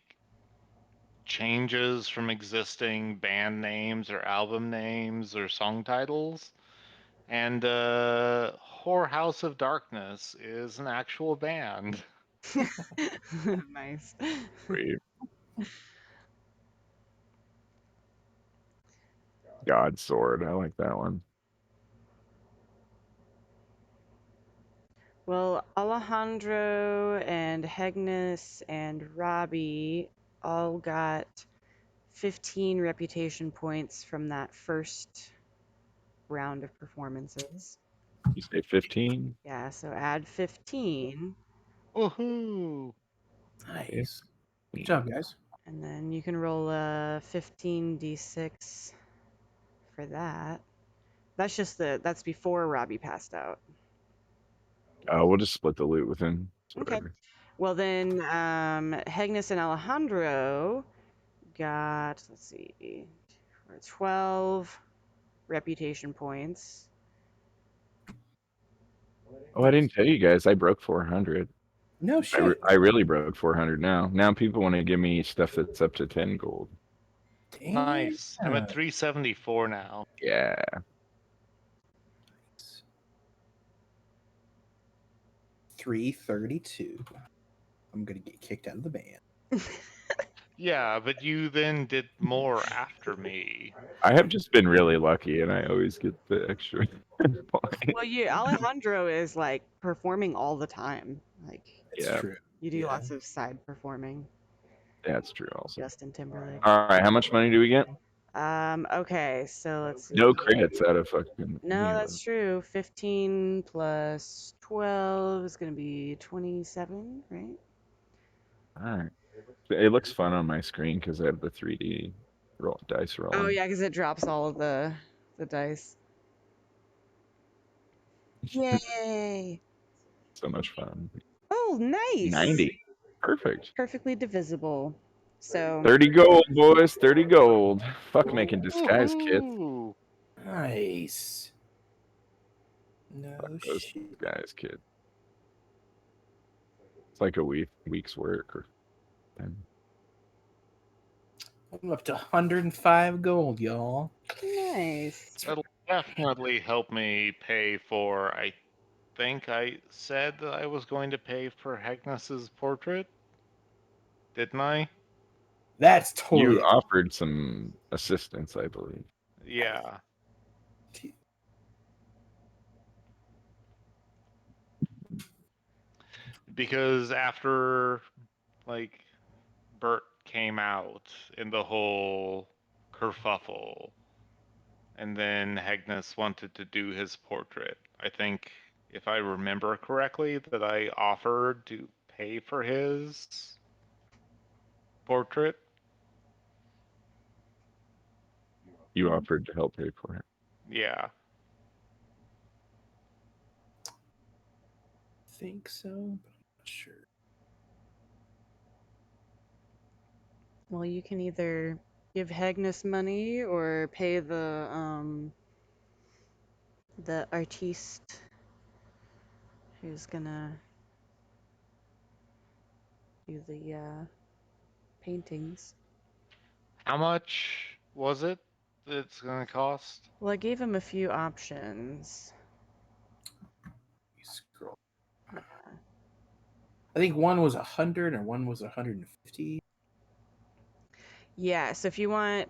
S2: changes from existing band names or album names or song titles. And Whorehouse of Darkness is an actual band.
S1: Nice.
S5: Sweet. God Sword. I like that one.
S1: Well, Alejandro and Hegnis and Robbie all got 15 reputation points from that first round of performances.
S5: You say 15?
S1: Yeah, so add 15,
S2: Woohoo!
S4: Nice. Good job, guys.
S1: and then you can roll a 15d6 for that. That's before Robbie passed out.
S5: We'll just split the loot with him. It's
S1: Okay.
S5: whatever.
S1: Well, then Hegnis and Alejandro got, let's see, 12 reputation points.
S5: Oh, I didn't tell you guys. I broke 400.
S4: No shit.
S5: I really broke 400 now. Now people want to give me stuff that's up to 10 gold.
S4: Damn.
S2: Nice. I'm at 374 now.
S5: Yeah.
S4: 332. I'm gonna get kicked out of the band.
S2: Yeah, but you then did more after me.
S5: I have just been really lucky, and I always get the extra point.
S1: Well, Alejandro is like performing all the time. Like
S4: It's
S5: Yeah.
S4: true.
S1: you do
S4: Yeah.
S1: lots of side performing.
S5: That's true also.
S1: Justin Timberlake.
S5: All right, how much money do we get?
S1: Okay, so let's see.
S5: No crits out of fucking.
S1: No,
S5: any of
S1: that's
S5: those.
S1: true. 15 plus 12 is going to be 27, right?
S5: All right. It looks fun on my screen because I have the 3D dice rolling.
S1: Oh, yeah, because it drops all of the dice. Yay!
S5: So much fun.
S1: Oh, nice.
S5: 90. Perfect.
S1: Perfectly divisible. So
S5: 30 gold, boys. 30 gold. Fuck making disguise kits.
S2: Woohoo!
S4: Nice. No
S5: Fuck those
S4: shit.
S5: disguise kits. It's like a week's work. Or
S4: I'm up to 105 gold, y'all.
S1: nice.
S2: That'll definitely help me pay for. I think I said that I was going to pay for Hegnis's portrait. Didn't I?
S4: That's totally.
S5: you offered some assistance, I believe.
S2: Yeah. Because after, like, Bert came out in the whole kerfuffle, and then Hegnis wanted to do his portrait. I think, if I remember correctly, that I offered to pay for his portrait.
S5: You offered to help pay for it.
S2: Yeah.
S4: think so, but I'm not sure.
S1: Well, you can either give Hegnis money or pay the artiste who's gonna do the paintings.
S2: How much was it that it's going to cost?
S1: Well, I gave him a few options.
S4: You scroll. I think one was 100 and one was 150.
S1: Yeah, so if you want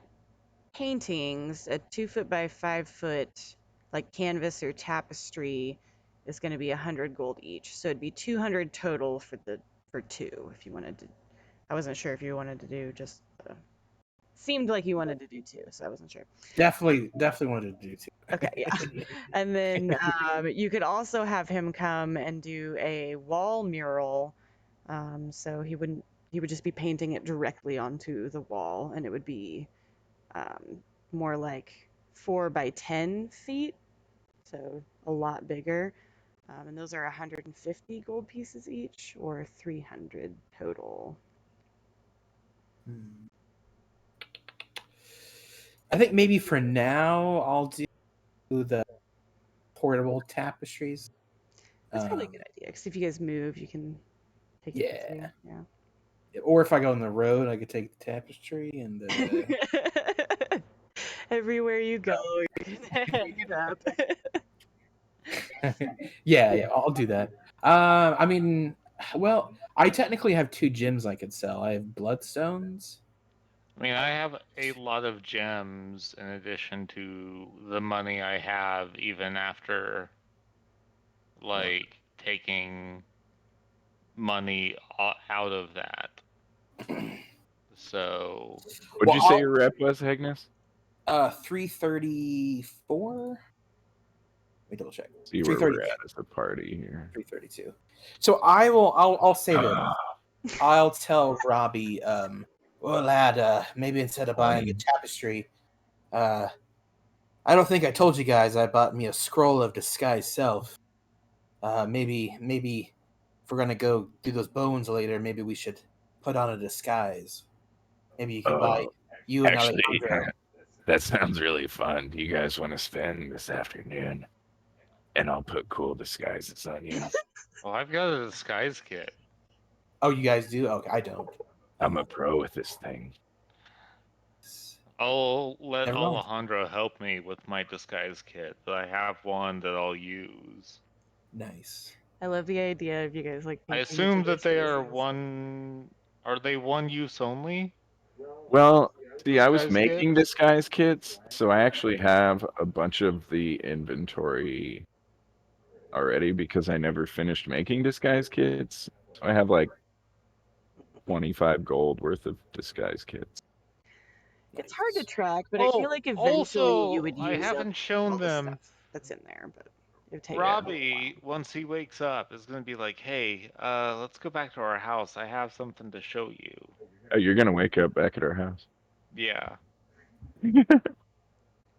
S1: paintings, a 2-foot by 5-foot like canvas or tapestry is going to be 100 gold each. So it'd be 200 total for two if you wanted to. I wasn't sure if you wanted to do just. Seemed like you wanted to do two, so I wasn't sure.
S4: Definitely wanted to do two.
S1: Okay, yeah. And then you could also have him come and do a wall mural. So he wouldn't
S6: he would just be painting it directly onto the wall, and it would be more like 4 by 10 feet, so a lot bigger. And those are 150 gold pieces each, or 300 total.
S4: I think maybe for now I'll do the portable tapestries.
S6: That's probably a good idea, because if you guys move, you can take it with you. Yeah.
S4: Or if I go on the road, I could take the tapestry and
S6: everywhere you go, you can hang it up.
S4: yeah, I'll do that. I mean, well, I technically have 2 gems I could sell. I have bloodstones.
S2: I mean, I have a lot of gems in addition to the money I have, even after, like, taking money out of that. So.
S5: What'd you say your rep was, Agnes?
S4: 334. Let me double check.
S5: See where we're at as a party here.
S4: 332. So I'll say this. I'll tell Robbie, well, lad, maybe instead of buying a tapestry, I don't think I told you guys I bought me a scroll of disguise self. Maybe if we're gonna go do those bones later, maybe we should put on a disguise. Maybe you can buy you and
S3: Actually,
S4: Alejandro.
S3: that sounds really fun. Do you guys want to spend this afternoon? And I'll put cool disguises on you.
S2: Well, I've got a disguise kit.
S4: Oh, you guys do? Okay, I don't.
S3: I'm a pro with this thing.
S2: I'll let Alejandro help me with my disguise kit, but I have one that I'll use.
S4: Nice.
S6: I love the idea of you guys like.
S2: I assume that they are one. Are they one use only?
S5: Well, see, I was
S2: Disguise
S5: making
S2: kits?
S5: disguise kits, so I actually have a bunch of the inventory already because I never finished making disguise kits. So I have like 25 gold worth of disguise kits.
S6: It's hard to track, but I feel like eventually
S2: also,
S6: you would use
S2: I haven't shown
S6: all the
S2: them
S6: stuff that's in there, but it would take
S2: Robbie, once he wakes up, is going to be like, hey, let's go back to our house. I have something to show you.
S5: Oh, you're gonna wake up back at our house.
S2: Yeah.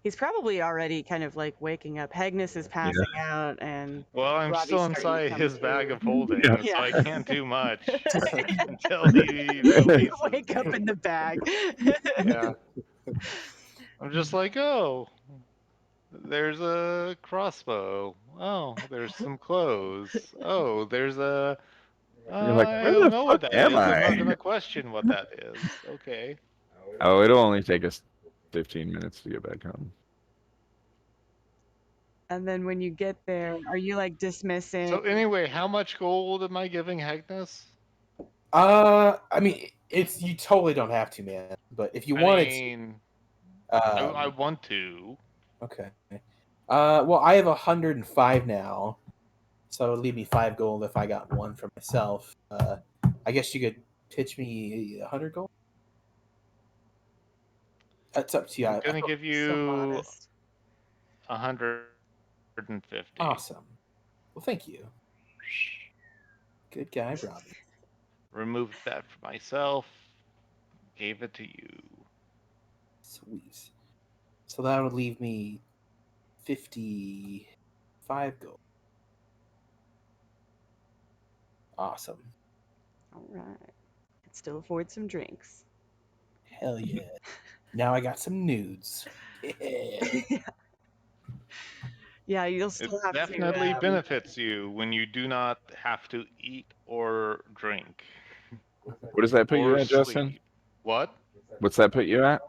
S6: He's probably already kind of like waking up. Agnes is passing out, and
S2: well, I'm
S6: Robbie's
S2: still
S6: starting to
S2: inside
S6: come
S2: his
S6: to.
S2: bag of holding,
S6: Yeah.
S2: so I can't do much until he releases
S6: Wake up in the bag.
S2: Yeah. I'm just like, oh, there's a crossbow. Oh, there's some clothes. Oh, there's a.
S5: You're like,
S2: I
S5: where
S2: don't
S5: the
S2: know
S5: fuck
S2: what that
S5: am
S2: is. I'm not
S5: I?
S2: gonna question what that is. Okay.
S5: Oh, it'll only take us 15 minutes to get back home.
S6: And then when you get there, are you like dismissing?
S2: So anyway, how much gold am I giving Agnes?
S4: I mean, it's you totally don't have to, man. But if you wanted to,
S2: I want to.
S4: Okay. Well, I have 105 now, so it would leave me 5 gold if I got one for myself. I guess you could pitch me 100 gold. That's up to you.
S2: I'm gonna give you 150.
S4: Awesome. Well, thank you. Good guy, Robbie.
S2: Removed that for myself. Gave it to you.
S4: Sweet. So that would leave me 55 gold. Awesome.
S6: All right. Can still afford some drinks.
S4: Hell yeah. Now I got some nudes. Yeah.
S6: Yeah, you'll still have
S2: definitely
S6: to.
S2: benefits you when you do not have to eat or drink.
S5: What does that put you at, Justin?
S2: What?
S5: What's that put you at?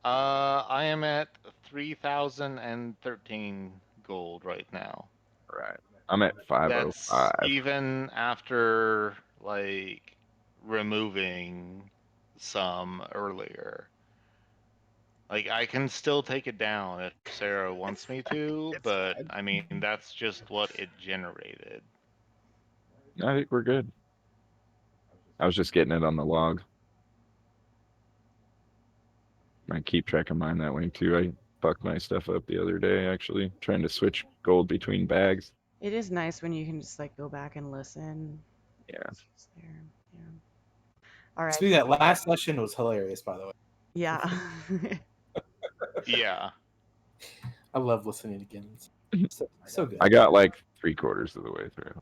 S2: I am at 3,013 gold right now.
S5: Right. I'm at 505.
S2: That's even after like removing some earlier. Like I can still take it down if Sarah wants me to, but I mean that's just what it generated.
S5: I think we're good. I was just getting it on the log. I keep track of mine that way too. I fucked my stuff up the other day, actually, trying to switch gold between bags.
S6: It is nice when you can just like go back and listen.
S5: Yeah.
S6: It's just there. Yeah. All right.
S4: Speaking of that, last session was hilarious, by the way.
S6: Yeah.
S2: Yeah.
S4: I love listening again. It's so good.
S5: I got like 3/4 of the way through.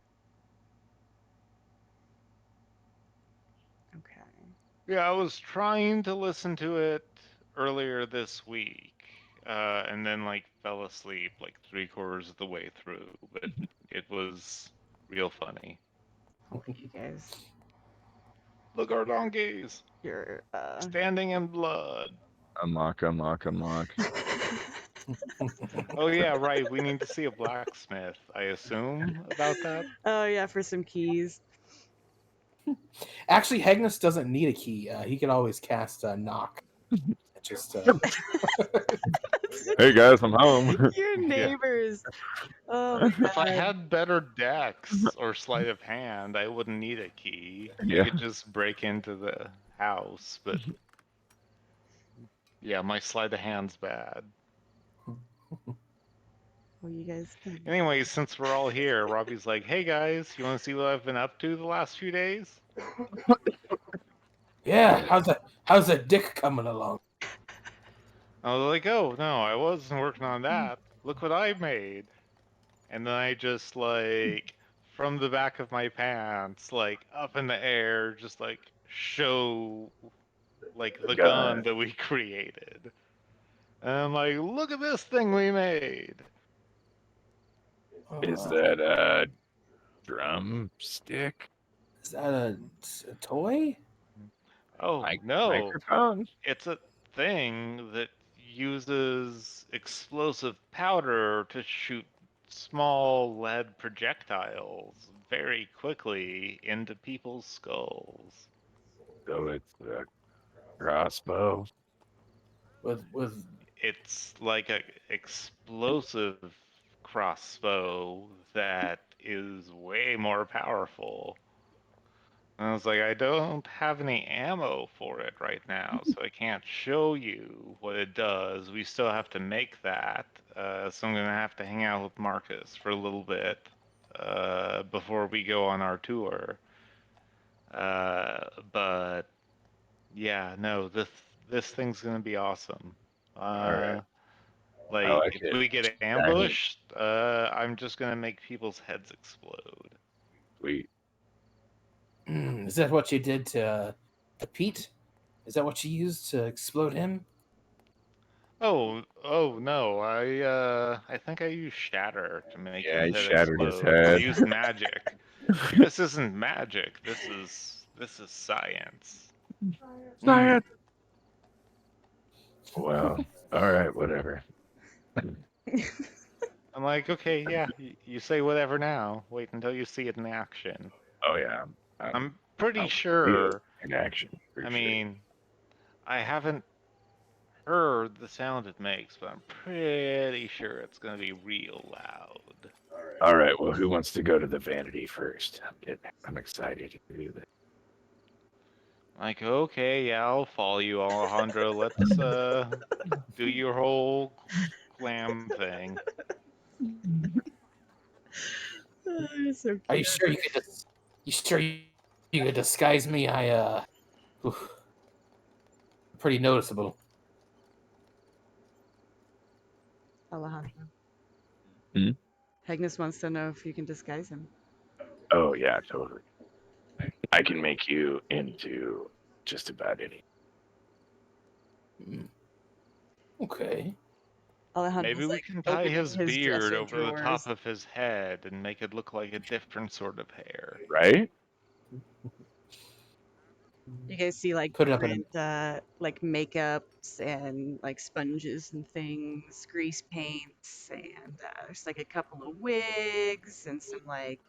S6: Okay.
S2: Yeah, I was trying to listen to it earlier this week, and then like fell asleep like 3/4 of the way through, but it was real funny.
S6: Oh, you guys,
S2: Look, our donkeys
S6: you're
S2: standing in blood.
S5: Unlock.
S2: Oh yeah, right. We need to see a blacksmith, I assume, about that.
S6: Oh yeah, for some keys.
S4: Actually, Hegnus doesn't need a key. He can always cast knock. Just
S5: Hey guys, I'm home.
S6: Your
S2: Yeah.
S6: neighbors. Oh my
S2: If I
S6: god.
S2: had better dex or sleight of hand, I wouldn't need a key. I
S5: Yeah.
S2: could just break into the house, but yeah, my sleight of hand's bad.
S6: Well, you guys can.
S2: Anyways, since we're all here, Robbie's like, "Hey guys, you want to see what I've been up to the last few days?"
S4: yeah. How's that dick coming along?
S2: I was like, "Oh no, I wasn't working on that. Look what I made!" And then I just like from the back of my pants, like up in the air, just like show like the gun that we created. And I'm like, "Look at this thing we made!"
S5: Is that a drumstick?
S4: Is that a toy?
S2: Oh no,
S5: Microphone?
S2: it's a thing that uses explosive powder to shoot small lead projectiles very quickly into people's skulls.
S5: So it's a crossbow.
S4: With
S2: It's like a explosive crossbow that is way more powerful. And I was like, I don't have any ammo for it right now, so I can't show you what it does. We still have to make that. So I'm going to have to hang out with Marcus for a little bit before we go on our tour. But yeah, no, this thing's going to be awesome.
S5: All right. I
S2: Like,
S5: like
S2: if
S5: it.
S2: we get
S5: Shiny.
S2: ambushed, I'm just going to make people's heads explode.
S5: Sweet.
S4: is that what you did to Pete? Is that what you used to explode him?
S2: Oh no, I think I used shatter to make
S5: Yeah,
S2: his
S5: he
S2: head
S5: shattered his
S2: explode. I
S5: head.
S2: used magic. This isn't magic. This is science.
S5: Science. Well, all right, whatever.
S2: I'm like, okay, yeah, you say whatever now. Wait until you see it in action.
S5: Oh yeah,
S2: I'm pretty
S5: I'll feel
S2: sure.
S5: it in action. For
S2: I
S5: sure.
S2: mean, I haven't heard the sound it makes, but I'm pretty sure it's gonna be real loud.
S5: All right. Well, who wants to go to the vanity first? I'm excited to do this.
S2: Like, okay, yeah, I'll follow you, Alejandro. Let's do your whole clam thing.
S6: Oh, you're so
S4: Are you
S6: cute.
S4: sure you could you sure you could disguise me? Oof, pretty noticeable.
S6: Alejandro.
S5: Hmm?
S6: Hegnus wants to know if you can disguise him.
S5: Oh yeah, totally. I can make you into just about any.
S4: Okay.
S2: Maybe
S6: Alejandro's
S2: we
S6: like
S2: can tie
S6: opening
S2: his
S6: his
S2: beard
S6: dresser
S2: over the top
S6: drawers.
S2: of his head and make it look like a different sort of hair.
S5: Right?
S6: You guys see like
S4: Put it up in a
S6: different like makeups and like sponges and things, grease paints, and there's like a couple of wigs and some like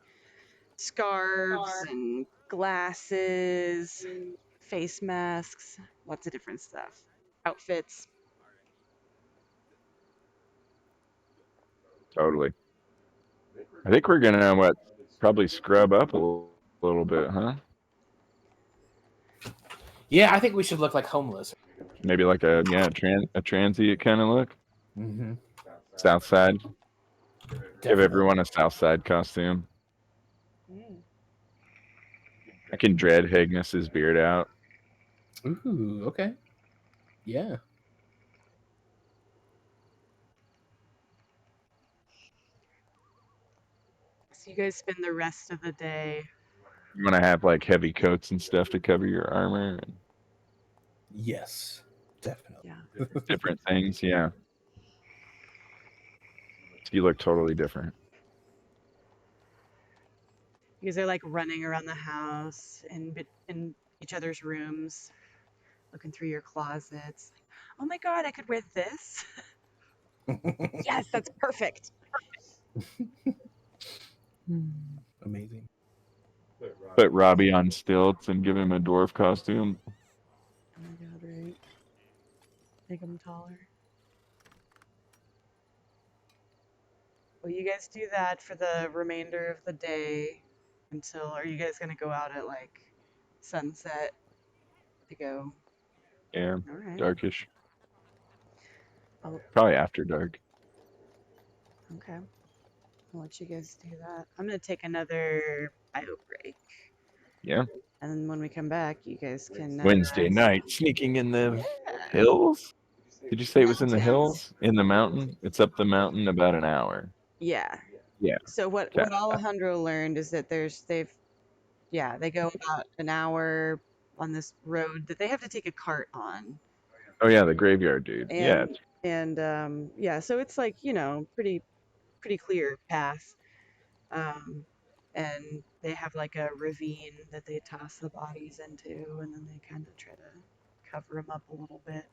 S6: scarves and glasses, face masks, lots of different stuff, outfits.
S5: Totally. I think we're gonna probably scrub up a little bit, huh?
S4: Yeah, I think we should look like homeless.
S5: Maybe like a transient kind of look.
S4: Mm-hmm.
S5: South Side. Give
S4: Definitely.
S5: everyone a South Side costume.
S6: Mm.
S5: I can dread Hagnus's beard out.
S4: Ooh, okay. Yeah.
S6: So you guys spend the rest of the day.
S5: You want to have like heavy coats and stuff to cover your armor and
S4: Yes, definitely.
S6: Yeah.
S5: different things. Yeah, you look totally different.
S6: You guys are like running around the house in each other's rooms, looking through your closets. Oh my god, I could wear this. Yes, that's perfect.
S4: Amazing.
S5: Put Robbie on stilts and give him a dwarf costume.
S6: Oh my god, right? Make them taller. Well, you guys do that for the remainder of the day until. Are you guys gonna go out at like sunset to go?
S5: Yeah,
S6: All right.
S5: darkish.
S6: Oh,
S5: Probably after dark.
S6: okay. I'll let you guys do that. I'm gonna take another bio break,
S5: Yeah.
S6: and then when we come back, you guys can.
S5: Wednesday night, sneaking in the
S6: Yeah.
S5: hills. Did you say it was in the
S6: Mountains.
S5: hills? In the mountain? It's up the mountain about an hour.
S6: Yeah.
S5: Yeah.
S6: So what Alejandro learned is that they go about an hour on this road that they have to take a cart on.
S5: Oh yeah, the graveyard dude. Yeah.
S6: And yeah, so it's like, pretty clear path. And they have like a ravine that they toss the bodies into, and then they kind of try to cover them up a little bit.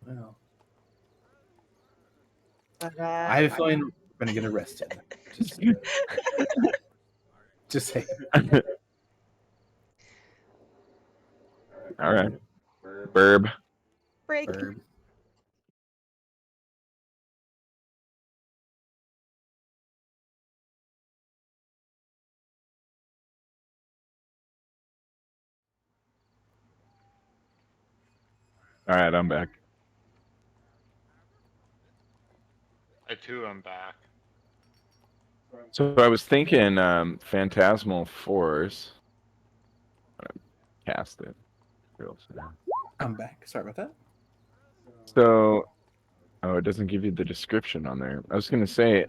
S4: Wow.
S6: But
S4: I have a feeling we're gonna get arrested. Just say.
S5: All right. Burb.
S6: break.
S4: Verb.
S5: All right, I'm back.
S2: I too am back.
S5: So I was thinking Phantasmal Force. Cast it. Real fast.
S4: I'm back. Sorry about that.
S5: So, oh, it doesn't give you the description on there. I was going to say,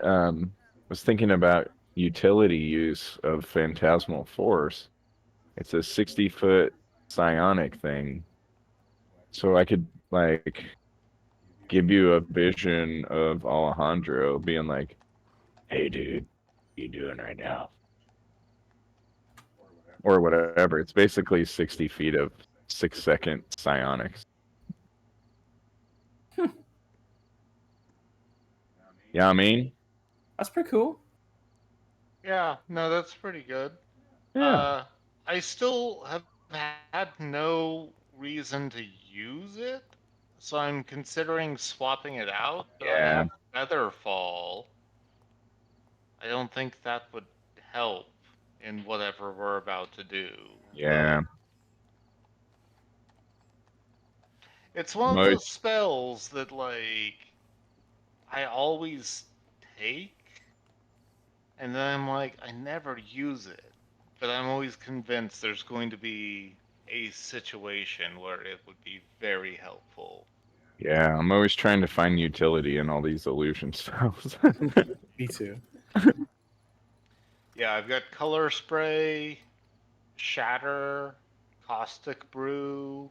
S5: was thinking about utility use of Phantasmal Force. It's a 60-foot psionic thing. So I could, like, give you a vision of Alejandro being like, hey, dude, what you doing right now? Or whatever. It's basically 60 feet of 6-second psionics. Yeah, I mean,
S4: That's pretty cool.
S2: Yeah, no, that's pretty good.
S5: yeah,
S2: I still have had no reason to use it, so I'm considering swapping it out, but I
S5: yeah,
S2: have Featherfall. I don't think that would help in whatever we're about to do,
S5: yeah.
S2: but it's one of those
S5: Most,
S2: spells that, like, I always take, and then I'm like, I never use it. But I'm always convinced there's going to be a situation where it would be very helpful.
S5: yeah, I'm always trying to find utility in all these illusion spells.
S4: Me too.
S2: Yeah, I've got Color Spray, Shatter, Caustic Brew,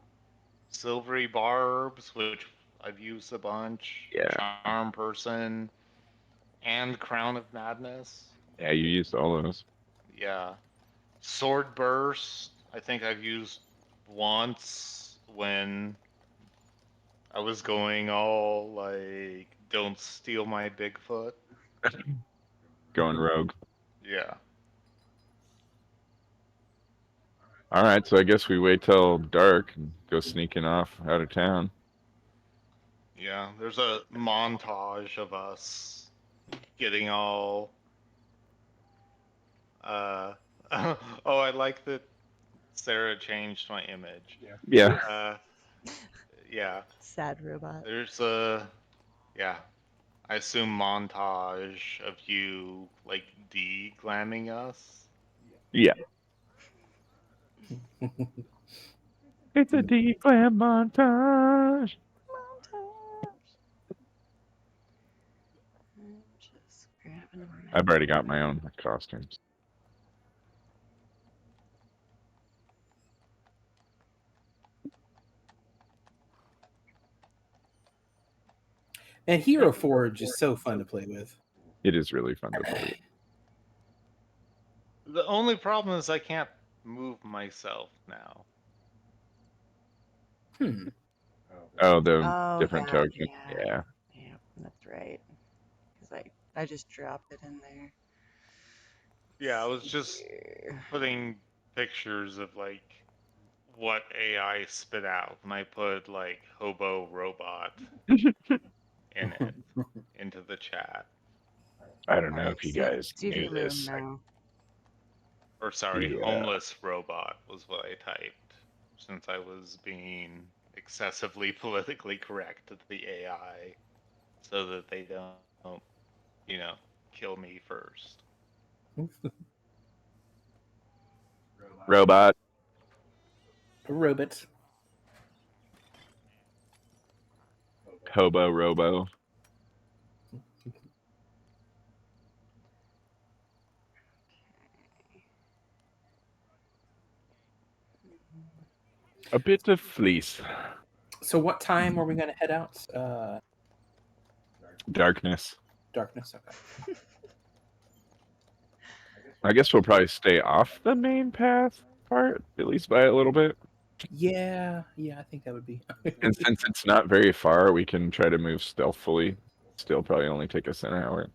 S2: Silvery Barbs, which I've used a bunch,
S5: Yeah,
S2: Charm Person, and Crown of Madness.
S5: yeah, you used all those.
S2: Yeah. Sword Burst, I think I've used once when I was going all like, don't steal my Bigfoot.
S5: Going rogue.
S2: Yeah.
S5: All right, so I guess we wait till dark and go sneaking off out of town.
S2: Yeah. There's a montage of us getting all. Uh, oh, I like that Sarah changed my image.
S5: Yeah,
S2: Uh, yeah.
S6: Sad robot.
S2: There's a. Yeah. I assume montage of you like de-glamming us.
S5: yeah. It's a deep glam montage.
S6: I'm just grabbing a map.
S5: I've already got my own costumes.
S4: And Hero Forge is so fun to play with.
S5: It is really fun to play.
S2: The only problem is I can't move myself now.
S5: Oh, the
S6: Oh,
S5: different
S6: yeah,
S5: token.
S6: yeah.
S5: Yeah.
S6: Yeah, that's right. Because I just dropped it in there.
S2: Yeah, I was
S6: Let's see
S2: just
S6: here.
S2: putting pictures of like what AI spit out, and I put like hobo robot in it into the chat.
S5: I don't know
S6: Alright,
S5: if you
S6: see
S5: guys
S6: if you
S5: knew
S6: can move
S5: this.
S6: now.
S2: Or sorry,
S5: Yeah.
S2: homeless robot was what I typed, since I was being excessively politically correct to the AI, so that they don't, you know, kill me first.
S5: Robot.
S4: Robots.
S5: Hobo Robo. A bit of fleece.
S4: So what time are we going to head out?
S5: Darkness.
S4: Darkness. Okay.
S5: I guess we'll probably stay off the main path part, at least by a little bit.
S4: Yeah, I think that would be.
S5: And since it's not very far, we can try to move stealthily. Still probably only take us an hour.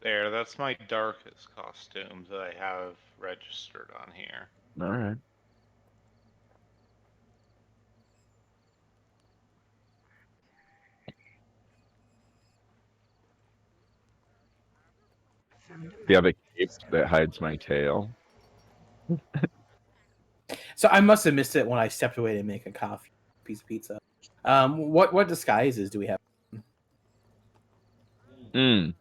S2: There, that's my darkest costume that I have registered on here.
S5: All right.
S6: Found a
S5: Do you have
S6: map.
S5: a cape that hides my tail?
S4: So I must have missed it when I stepped away to make a coffee piece of pizza. What disguises do we have?
S5: Mm.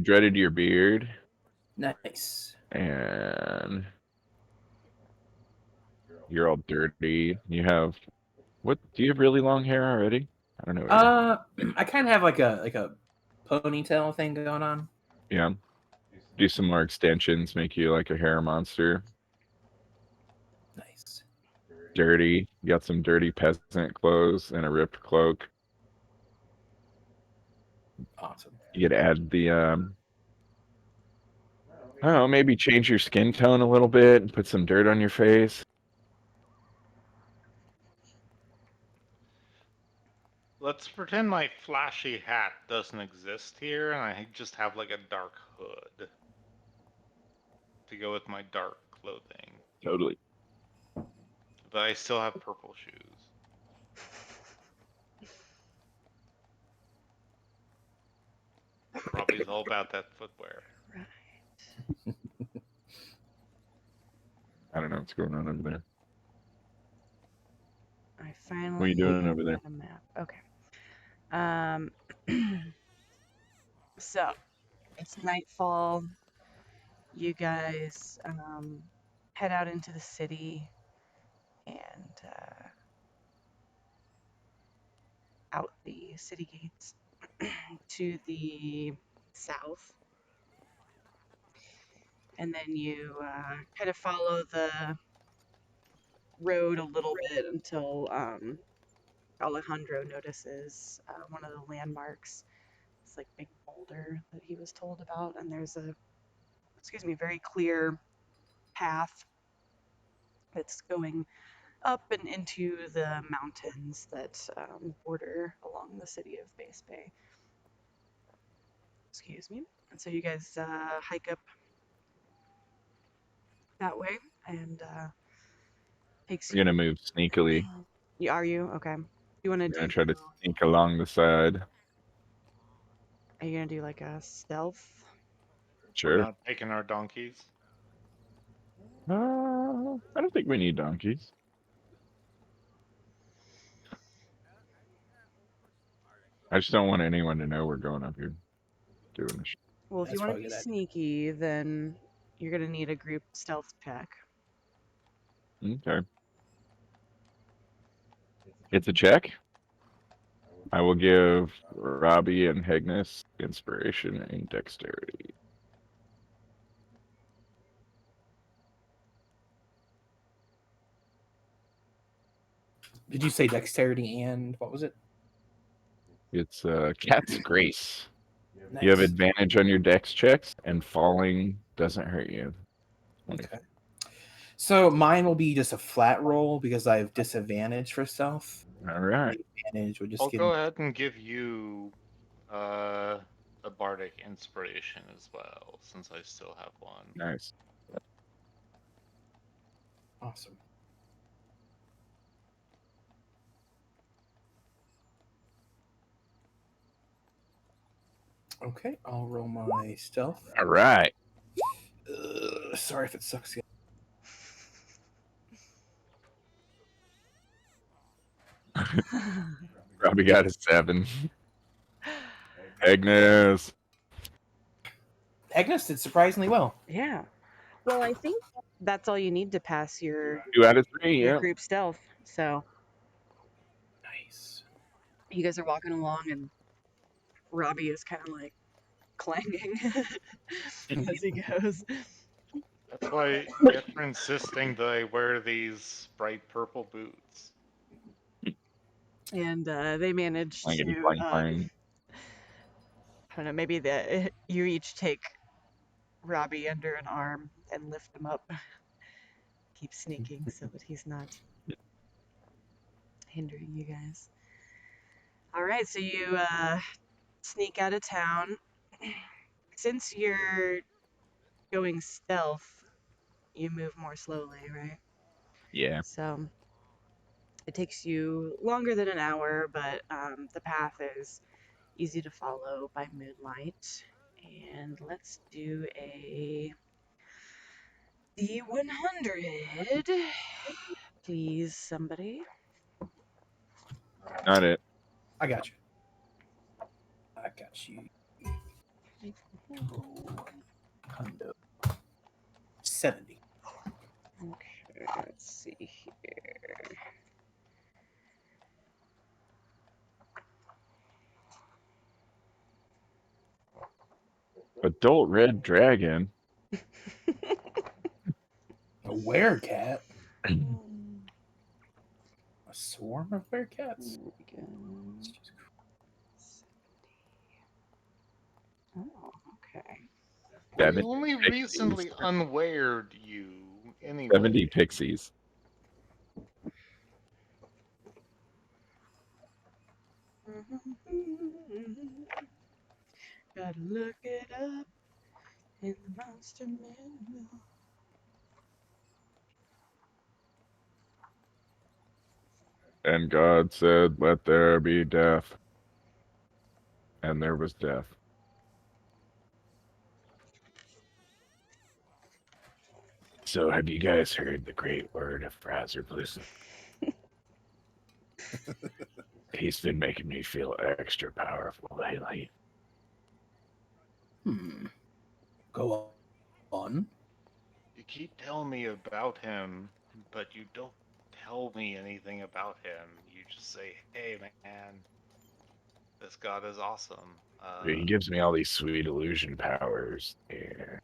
S5: Dreaded your beard,
S4: Nice.
S5: and you're all dirty. You have what? Do you have really long hair already? I don't know.
S4: I kind of have like a ponytail thing going on.
S5: Yeah. Do some more extensions, make you like a hair monster.
S4: Nice.
S5: Dirty. You got some dirty peasant clothes and a ripped cloak.
S4: Awesome.
S5: You could add the I don't know, maybe change your skin tone a little bit and put some dirt on your face.
S2: Let's pretend my flashy hat doesn't exist here, and I just have like a dark hood to go with my dark clothing.
S5: Totally.
S2: But I still have purple shoes. Robbie's all about that footwear.
S6: Right.
S5: I don't know what's going on over there.
S6: I finally
S5: What are you doing over there?
S6: got a map. Okay. So it's nightfall. You guys head out into the city and out the city gates to the south. And then you kind of follow the road a little bit until Alejandro notices one of the landmarks. It's like big boulder that he was told about, and there's a very clear path that's going up and into the mountains that border along the city of Base Bay. Excuse me. And so you guys hike up that way, and takes
S5: We're gonna
S6: you.
S5: move sneakily.
S6: Are you okay? You want to
S5: We're gonna
S6: do?
S5: try to sneak along the side.
S6: Are you gonna do like a stealth?
S2: We're
S5: Sure.
S2: not taking our donkeys.
S5: I don't think we need donkeys. I just don't want anyone to know we're going up here doing this.
S6: Well, if you
S4: That's
S6: want to
S4: probably
S6: be
S4: a good idea.
S6: sneaky, then you're gonna need a group stealth check.
S5: Okay. It's a check. I will give Robbie and Hegnus inspiration and dexterity.
S4: Did you say dexterity and what was it?
S5: It's Cat's Grace.
S4: Nice.
S5: You have advantage on your dex checks, and falling doesn't hurt you.
S4: Okay. So mine will be just a flat roll because I have disadvantage for stealth.
S5: All right.
S4: Advantage would just
S2: I'll
S4: give
S2: go
S4: me...
S2: ahead and give you a bardic inspiration as well, since I still have one.
S5: Nice.
S4: Awesome. Okay, I'll roll my stealth.
S5: All right.
S4: Sorry if it sucks.
S5: Robbie got a 7. Agnes.
S4: Agnes did surprisingly well.
S6: Yeah. Well, I think that's all you need to pass your
S5: 2 out of 3. Yeah.
S6: group stealth. So
S4: Nice.
S6: you guys are walking along, and Robbie is kind of like clanging as he goes.
S2: That's why I get for insisting that I wear these bright purple boots.
S6: And they manage
S5: Clangety
S6: to,
S5: clang clang.
S6: I don't know, maybe you each take Robbie under an arm and lift him up. Keep sneaking so that he's not hindering you guys. All right, so you sneak out of town. Since you're going stealth, you move more slowly, right?
S5: Yeah.
S6: So it takes you longer than an hour, but the path is easy to follow by moonlight. And let's do a D100. Please, somebody.
S5: Not it.
S4: I got you. I got you. Hundo. 70.
S6: Okay, let's see here.
S5: Adult red dragon.
S4: A werecat?
S6: There
S4: A swarm of werecats?
S6: we go. 70. Oh, okay.
S2: We
S5: 70
S2: only
S5: pixies.
S2: recently unwared you, anyway.
S5: 70 pixies.
S6: Gotta look it up in the monster manual.
S5: And God said, "Let there be death." And there was death. So, have you guys heard the great word of Razorblue? He's been making me feel extra powerful lately.
S4: Go on.
S2: You keep telling me about him, but you don't tell me anything about him. You just say, "Hey, man, this god is awesome."
S5: He gives me all these sweet illusion powers. Yeah.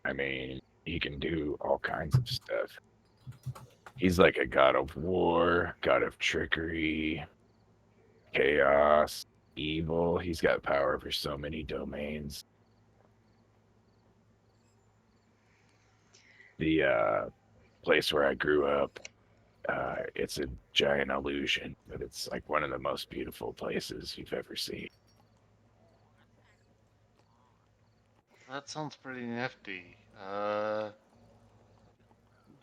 S5: I mean, he can do all kinds of stuff. He's like a god of war, god of trickery, chaos, evil. He's got power over so many domains. The place where I grew up, it's a giant illusion, but it's like one of the most beautiful places you've ever seen.
S2: That sounds pretty nifty.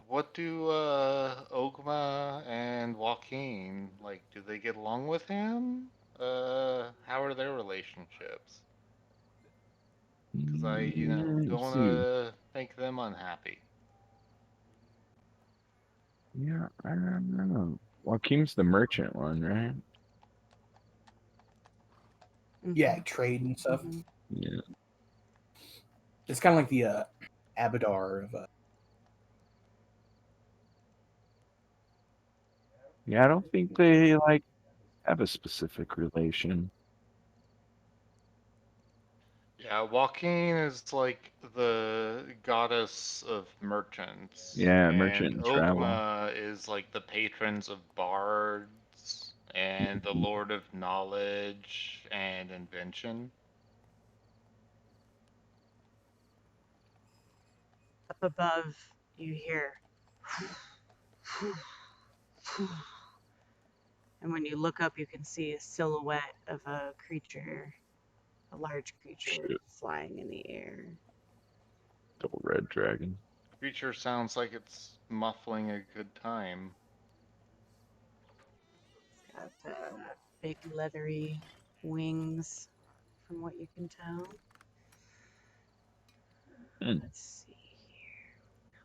S2: What do Ogma and Joaquin like? Do they get along with him? How are their relationships? Because I, don't
S5: Let's
S2: want
S5: see.
S2: to make them unhappy.
S5: Yeah, I don't know. Joaquin's the merchant one, right?
S4: Yeah, trade and stuff.
S6: Mhm.
S5: Yeah.
S4: It's kind of like the Abadar of.
S5: Yeah, I don't think they like have a specific relation.
S2: Yeah, Joaquin is like the goddess of merchants.
S5: Yeah,
S2: And
S5: merchant and travel.
S2: Ogma is like the patrons of bards and the lord of knowledge and invention.
S6: Up above, you hear. And when you look up, you can see a silhouette of a creature, a large creature
S5: Shit.
S6: flying in the air.
S5: Double red dragon.
S2: Creature sounds like it's muffling a good time.
S6: It's got big leathery wings, from what you can tell.
S5: Hmm.
S6: Let's see here.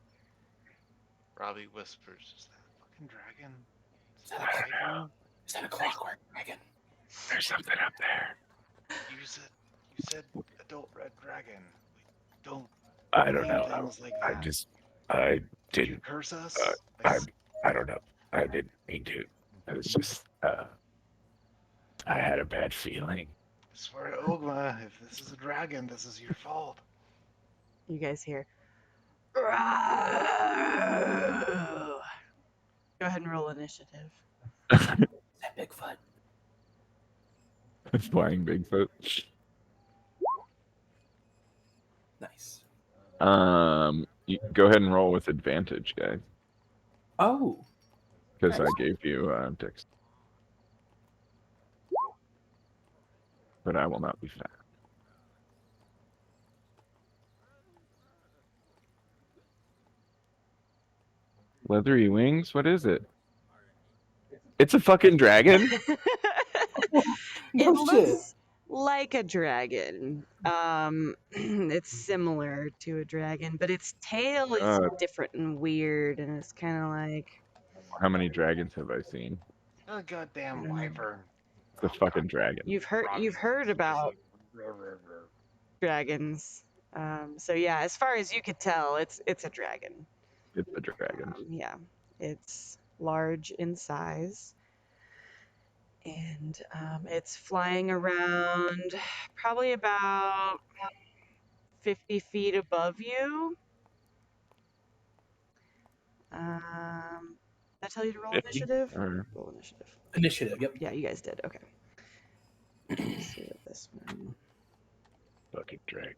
S2: Robbie whispers, "Is that a fucking dragon? Is
S4: Is
S2: it
S4: that a
S2: hiding?
S4: Is that a clockwork dragon?
S5: There's something up there.
S2: You said adult red dragon. We don't
S5: I don't
S2: name
S5: know.
S2: things like
S5: I
S2: that.
S5: just I
S2: Did you
S5: didn't.
S2: curse
S5: Uh,
S2: us?
S5: I don't know. I didn't mean to. It was just I had a bad feeling.
S2: I swear to Ogma, if this is a dragon, this is your fault.
S6: You guys hear. Go ahead and roll initiative.
S4: Is that Bigfoot?
S5: Flying Bigfoot.
S4: Nice.
S5: Go ahead and roll with advantage, guys,
S4: Oh,
S5: because I
S4: nice.
S5: gave you dex, but I will not be fast. Leathery wings? What is it? It's a fucking dragon?
S6: It
S4: No shit.
S6: looks like a dragon. It's similar to a dragon, but its tail is different and weird, and it's kind of like
S5: How many dragons have I seen?
S2: A goddamn wyvern.
S5: It's a fucking dragon.
S6: you've heard about dragons. So yeah, as far as you could tell, it's a dragon.
S5: It's a dragon.
S6: Yeah, it's large in size, and it's flying around probably about 50 feet above you. Did I tell you to roll
S5: 50?
S6: initiative?
S5: Or
S6: Roll initiative.
S4: Initiative. Yep.
S6: Yeah, you guys did. Okay. Let's see what this one.
S5: fucking dragon.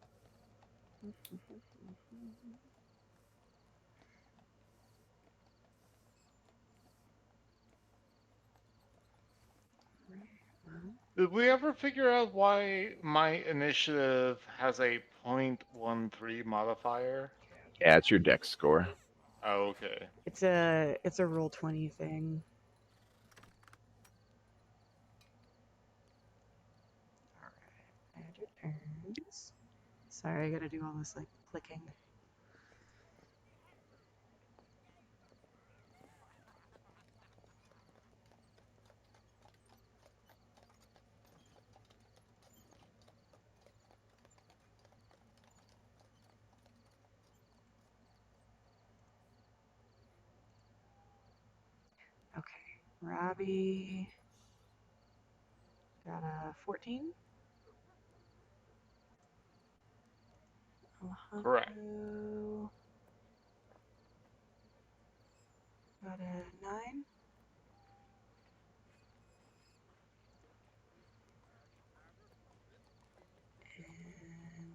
S2: Did we ever figure out why my initiative has a 0.13 modifier?
S5: Yeah, it's your dex score.
S2: Oh, okay.
S6: It's a roll 20 thing. All right. Add your turns. Sorry, I gotta do all this like clicking. Okay, Robbie got a 14.
S2: Correct.
S6: Alejandro got a 9. And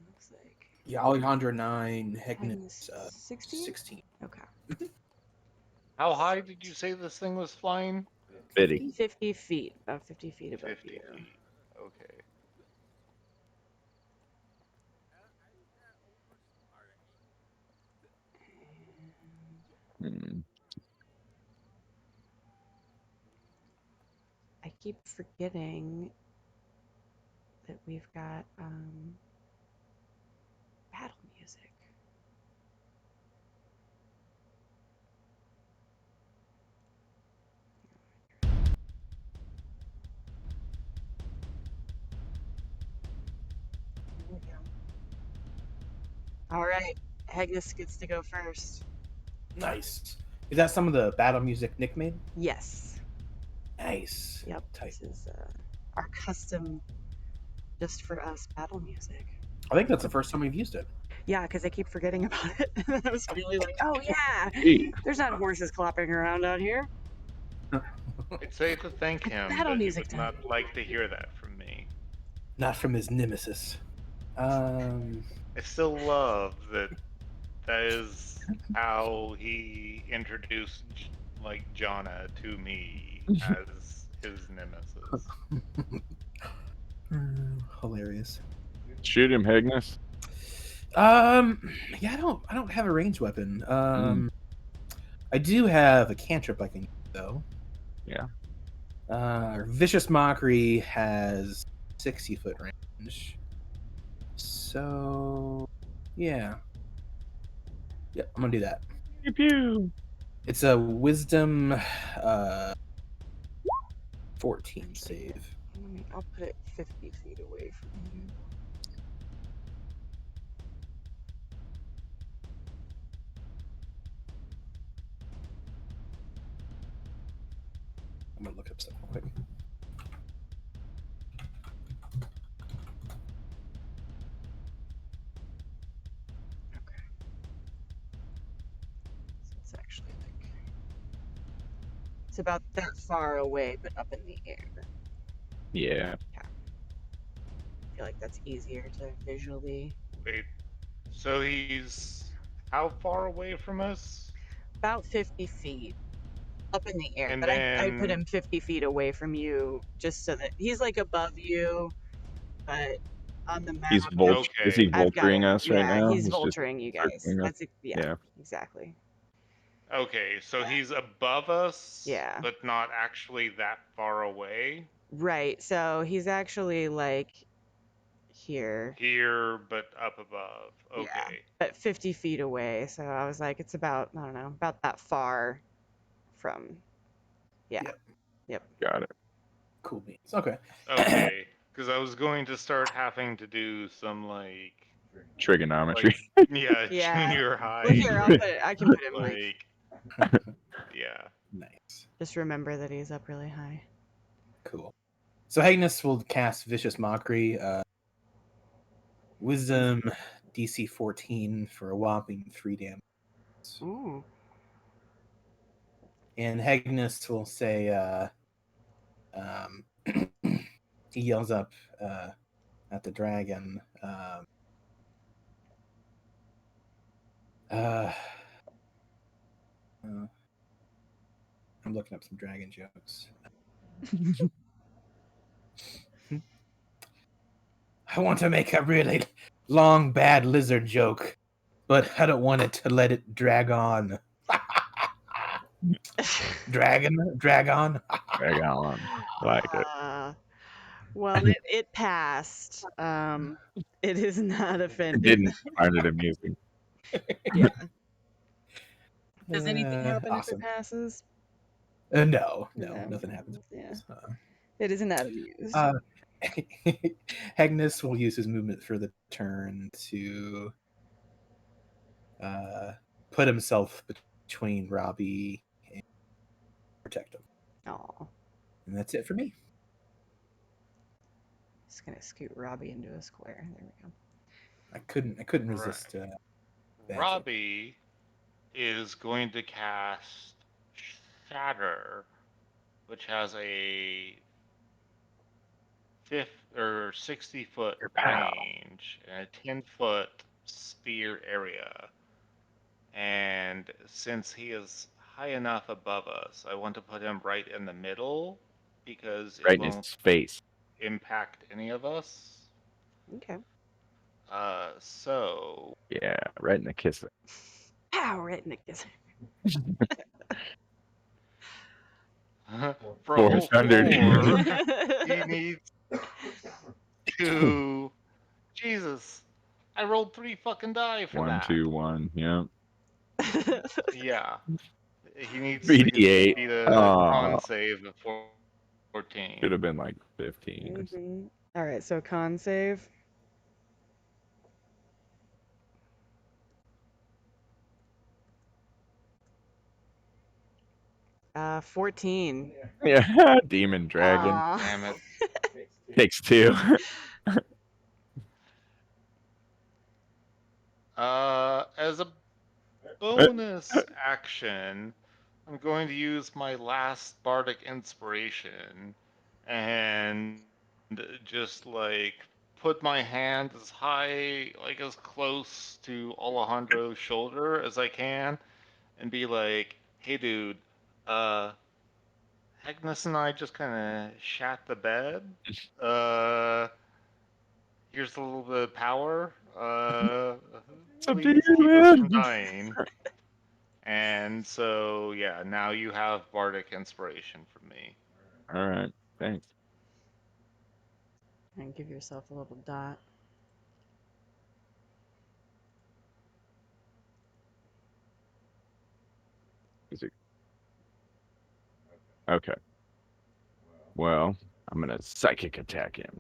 S6: looks like
S4: Yeah, Alejandro 9,
S6: Hegnus
S4: Hegnus
S6: 16.
S4: 16.
S6: Okay.
S2: How high did you say this thing was flying?
S5: 50.
S6: 50 feet, about 50 feet above
S2: 50
S6: you.
S2: feet. Okay.
S6: And
S5: Hmm.
S6: I keep forgetting that we've got battle music. There we go. All right, Agnes gets to go first.
S4: Nice. Is that some of the battle music Nick made?
S6: Yes.
S4: Nice.
S6: Yep.
S4: Tight.
S6: This is our custom, just for us, battle music.
S4: I think that's the first time we've used it.
S6: Yeah, because I keep forgetting about it. I was really like, oh yeah,
S3: Hey,
S6: there's not horses clopping around out here.
S2: I'd say to thank
S6: It's
S2: him,
S6: battle
S2: but he
S6: music
S2: would
S6: time.
S2: not like to hear that from me.
S4: Not from his nemesis.
S2: I still love that that is how he introduced like Jonna to me as his nemesis.
S4: Hilarious.
S5: Shoot him, Agnes.
S4: Yeah, I don't have a ranged weapon. I do have a cantrip I can use though.
S5: Yeah.
S4: Vicious Mockery has 60-foot range. So yeah. Yep, I'm gonna do that.
S5: Pew pew.
S4: It's a wisdom 14 save.
S6: I'll put it 50 feet away from you.
S4: I'm gonna look up something quick.
S6: Okay. So it's actually like, it's about that far away, but up in the air.
S5: Yeah.
S6: I feel like that's easier to visually.
S2: Wait, so he's how far away from us?
S6: About 50 feet up in the air,
S2: And
S6: but I put
S2: then
S6: him 50 feet away from you just so that he's like above you, but on the map.
S5: He's Is he
S2: okay,
S6: I've got
S5: vulturing
S6: it.
S5: us right
S6: Yeah,
S5: now?
S6: he's
S5: He's just
S6: vulturing you guys.
S5: circling us.
S6: That's yeah,
S5: Yeah.
S6: exactly.
S2: okay, so he's above us,
S6: Yeah.
S2: but not actually that far away.
S6: Right. So he's actually like here.
S2: Here, but up above.
S6: Yeah.
S2: Okay.
S6: But 50 feet away. So I was like, it's about, I don't know, about that far from. Yeah.
S4: Yep.
S6: Yep.
S5: Got it.
S4: Cool beans. Okay.
S2: Okay. Because I was going to start having to do some like
S5: Trigonometry.
S2: yeah,
S6: Yeah.
S2: junior high.
S6: Well, here, I can put him like.
S2: Yeah.
S4: Nice.
S6: Just remember that he's up really high.
S4: Cool. So Agnes will cast Vicious Mockery. Wisdom DC 14 for a whopping 3 damage.
S6: Ooh.
S4: And Agnes will say, he yells up at the dragon. I'm looking up some dragon jokes. I want to make a really long, bad lizard joke, but I don't want it to let it drag on. Drag on.
S5: Drag on. Like it.
S6: Well, it passed. It is not offended.
S5: Didn't find it amusing.
S6: Yeah. Does anything happen
S4: awesome.
S6: if it passes?
S4: No,
S6: No.
S4: nothing happens.
S6: Yeah. It is not amused.
S4: Agnes will use his movement for the turn to put himself between Robbie and protect him.
S6: Aw.
S4: And that's it for me.
S6: Just gonna scoot Robbie into a square. There we go.
S4: I couldn't resist.
S2: Robbie is going to cast Shatter, which has a 60-foot range and a 10-foot sphere area. And since he is high enough above us, I want to put him right in the middle because it
S5: Right in his
S2: won't
S5: face.
S2: impact any of us.
S6: Okay.
S2: So
S5: Yeah, right in the kisser.
S6: Pow, right in the kiss.
S2: for a whole
S5: 400.
S2: 4, he needs to. Jesus, I rolled 3 fucking die for
S5: 1,
S2: that.
S5: 2, 1. Yeah.
S2: Yeah, he needs
S5: 3d8.
S2: to beat a
S5: Oh.
S2: con save of 14.
S5: Should have been like 15.
S6: All right, so con save. 14.
S5: Yeah, demon dragon.
S6: Aw.
S2: Damn it.
S5: Takes 2.
S2: As a bonus action, I'm going to use my last bardic inspiration and just like put my hand as high, like as close to Alejandro's shoulder as I can, and be like, "Hey, dude, uh, Agnes and I just kind of shat the bed. Uh, here's a little bit of power.
S5: It's up to
S2: Please
S5: you,
S2: keep us from
S5: man.
S2: dying." And so, yeah, now you have bardic inspiration from me.
S5: All right, thanks.
S6: And give yourself a little dot.
S5: Is it okay? Well, I'm gonna psychic attack him.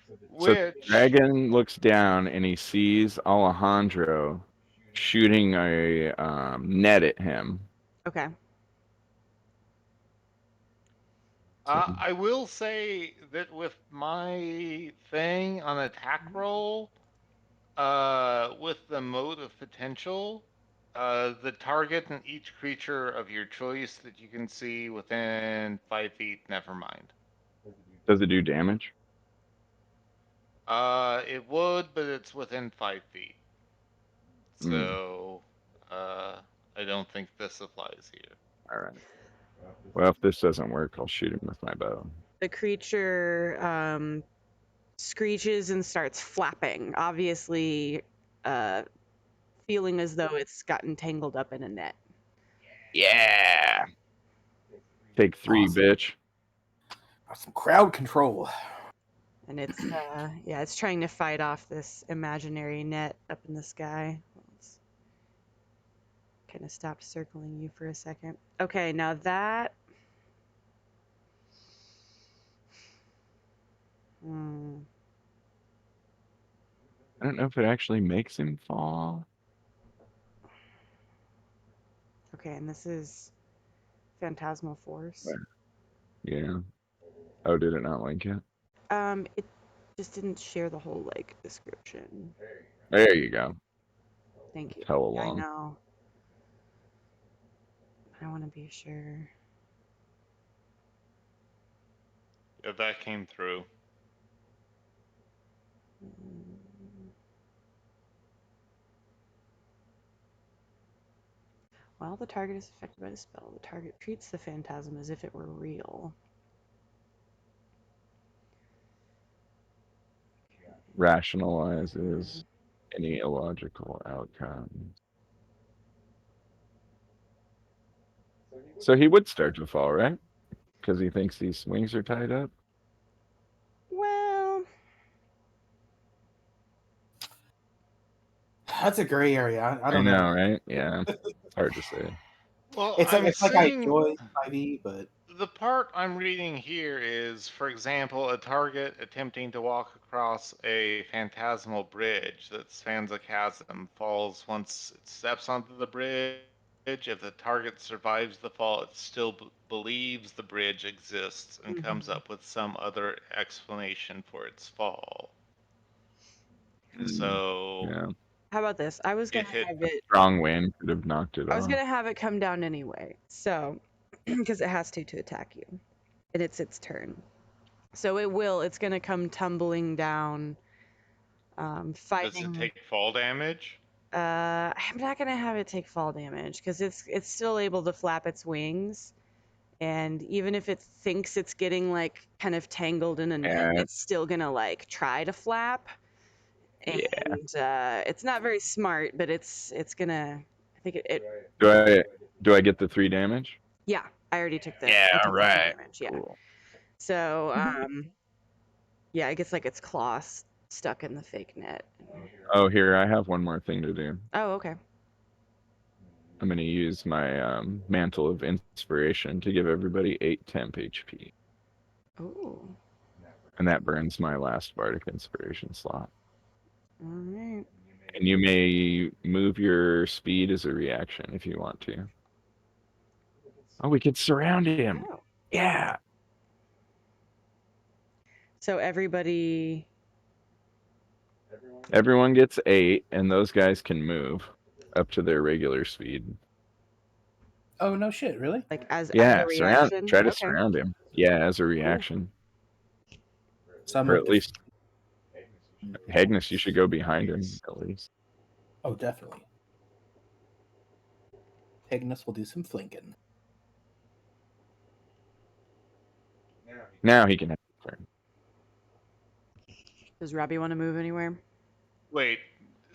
S5: So the
S2: Which,
S5: dragon looks down and he sees Alejandro shooting a net at him.
S6: Okay.
S5: So,
S2: I will say that with my thing on attack roll, with the mode of potential, the target and each creature of your choice that you can see within 5 feet, never mind.
S5: does it do damage?
S2: It would, but it's within 5 feet.
S5: Mm,
S2: So, I don't think this applies here.
S5: all right. Well, if this doesn't work, I'll shoot him with my bow.
S6: The creature screeches and starts flapping, obviously feeling as though it's gotten tangled up in a net.
S5: Yeah. Take 3,
S4: Awesome.
S5: bitch.
S4: Some crowd control.
S6: And it's yeah, it's trying to fight off this imaginary net up in the sky. Let's kind of stop circling you for a second. Okay, now that
S5: I don't know if it actually makes him fall.
S6: okay, and this is Phantasmal Force.
S5: Yeah. Oh, did it not link it?
S6: It just didn't share the whole like description.
S5: There you go.
S6: Thank you.
S5: Tell
S6: I
S5: along.
S6: know. I want to be sure.
S2: Yeah, that came through.
S6: While the target is affected by the spell, the target treats the phantasm as if it were real.
S5: Rationalizes any illogical outcome. So he would start to fall, right? Because he thinks these swings are tied up.
S6: Well,
S4: That's a gray area. I
S5: I
S4: don't
S5: know,
S4: know.
S5: right? Yeah. It's hard to say.
S2: Well,
S4: It's
S2: I'm
S4: like I
S2: seeing
S4: enjoy 5e, but
S2: the part I'm reading here is, for example, a target attempting to walk across a phantasmal bridge that spans a chasm falls once it steps onto the bridge. If the target survives the fall, it still believes the bridge exists and comes up with some other explanation for its fall. So,
S5: Yeah.
S6: how about this? I was gonna
S2: if it
S6: have it.
S5: Strong wind could have knocked it
S6: I was
S5: off.
S6: gonna have it come down anyway. So, because it has to attack you, and it's its turn. So it will. It's gonna come tumbling down,
S2: does it
S6: fighting.
S2: take fall damage?
S6: I'm not gonna have it take fall damage because it's still able to flap its wings, and even if it thinks it's getting like kind of tangled in a net,
S5: Yeah.
S6: it's still gonna like try to flap. And it's not very smart, but it's gonna. I think it
S5: Do I get the 3 damage?
S6: yeah. I already took the.
S5: Yeah,
S6: I
S5: all
S6: took the 3
S5: right.
S6: damage. Yeah.
S5: Cool.
S6: So yeah, it gets like its claws stuck in the fake net.
S5: Oh, here, I have one more thing to do.
S6: Oh, okay.
S5: I'm going to use my mantle of inspiration to give everybody 8 temp HP.
S6: Ooh.
S5: And that burns my last bardic inspiration slot.
S6: All right.
S5: And you may move your speed as a reaction if you want to. Oh, we could surround him.
S6: Oh.
S5: Yeah.
S6: So everybody.
S5: Everyone gets 8, and those guys can move up to their regular speed.
S4: Oh no shit! Really?
S6: Like as
S5: Yeah,
S6: a reaction?
S5: try to
S6: Okay.
S5: surround him. Yeah, as a reaction.
S4: So I'm
S5: Or
S4: up
S5: at
S4: to.
S5: least, Agnes, you should go behind him, at least.
S4: Oh, definitely. Agnes will do some flanking.
S5: Now he can have his turn.
S6: Does Robbie want to move anywhere?
S2: Wait,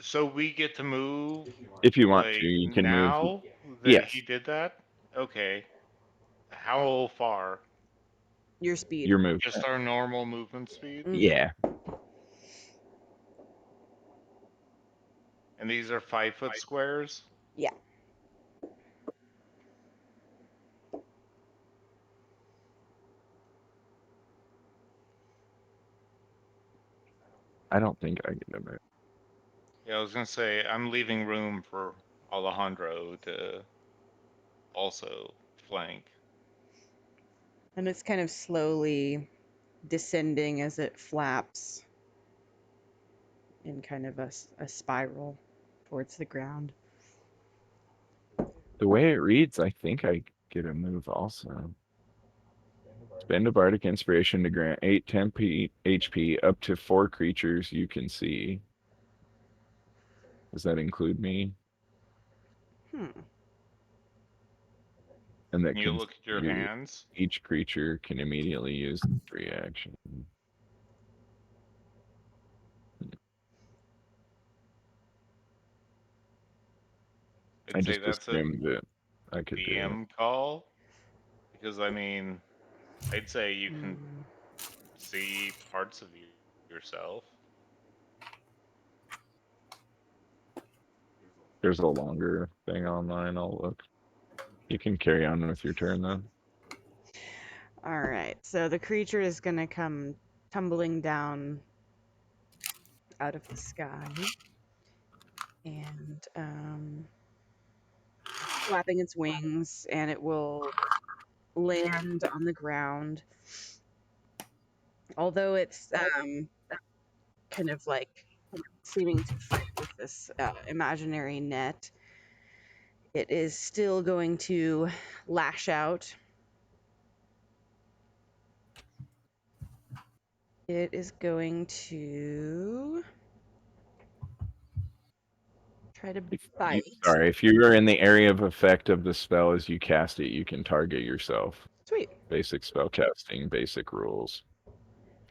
S2: so we get to move
S5: If you want
S2: like
S5: to, you can move.
S2: now that
S5: Yes.
S2: he did that? Okay. How far?
S6: Your speed.
S5: Your move.
S2: Just our normal movement speed?
S6: Mhm.
S5: Yeah.
S2: And these are 5-foot squares?
S6: Yeah.
S5: I don't think I get a move.
S2: Yeah, I was gonna say I'm leaving room for Alejandro to also flank.
S6: And it's kind of slowly descending as it flaps in kind of a spiral towards the ground.
S5: The way it reads, I think I get a move also. Spend a bardic inspiration to grant 8 temp HP up to 4 creatures you can see. Does that include me?
S6: Hmm.
S5: And that
S2: Can you
S5: can
S2: look at your hands?
S5: each creature can immediately use reaction. I
S2: I'd say
S5: just
S2: that's a
S5: assumed that I could do it.
S2: DM call. Because, I mean, I'd say you can
S6: Mm.
S2: see parts of yourself.
S5: There's a longer thing online. I'll look. You can carry on with your turn then.
S6: All right. So the creature is going to come tumbling down out of the sky and flapping its wings, and it will land on the ground. Although it's kind of like seeming to fight with this imaginary net, it is still going to lash out. It is going to try to bite.
S5: Sorry, if you are in the area of effect of the spell as you cast it, you can target yourself.
S6: Sweet.
S5: Basic spell casting, basic rules.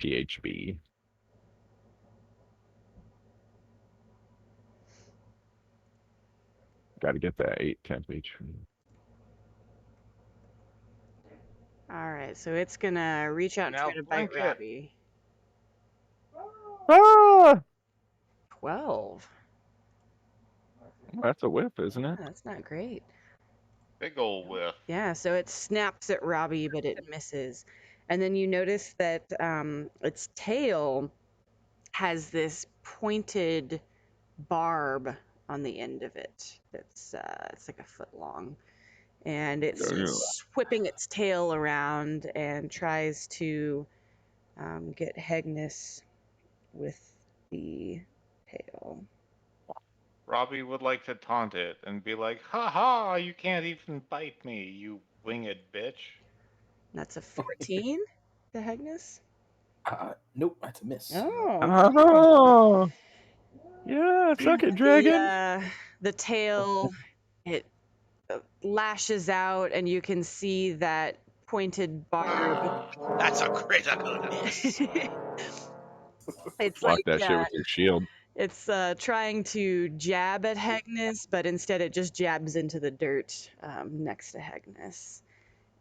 S5: PHB. Got to get that 8 temp HP.
S6: All right, so it's gonna reach out and
S2: Now
S6: try to bite
S2: flank it.
S6: Robbie.
S5: Ah!
S6: 12.
S5: That's a whip, isn't
S6: Yeah,
S5: it?
S6: that's not great.
S2: Big ol' whiff.
S6: Yeah, so it snaps at Robbie, but it misses. And then you notice that its tail has this pointed barb on the end of it. That's it's like a foot long, and it starts whipping its tail around and tries to get Hegnus with the tail.
S2: Robbie would like to taunt it and be like, "Ha ha! You can't even bite me, you winged bitch."
S6: That's a 14 to Hegnus.
S4: Nope, that's a miss.
S6: Oh,
S5: Oh! Yeah, suck it, dragon!
S6: the tail, it lashes out, and you can see that pointed barb.
S7: That's a critical.
S6: It's
S5: Block
S6: like
S5: that shit with your shield.
S6: it's trying to jab at Hegnus, but instead it just jabs into the dirt next to Hegnus,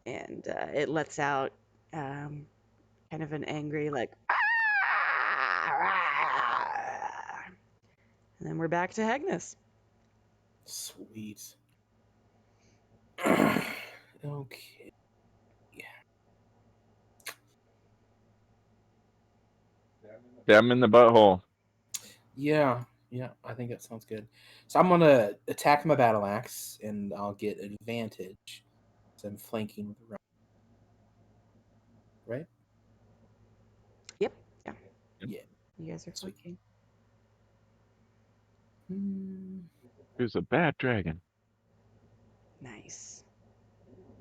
S6: and it lets out kind of an angry like. And then we're back to Hegnus.
S4: Sweet. Okay.
S5: Stab him in the butthole.
S4: Yeah. Yeah, I think that sounds good. So I'm gonna attack my battle axe, and I'll get advantage. So I'm flanking with the right.
S6: Yep. Yeah.
S4: Yeah.
S6: You guys are
S4: Sweet.
S6: flanking.
S5: There's a bad dragon.
S6: Nice.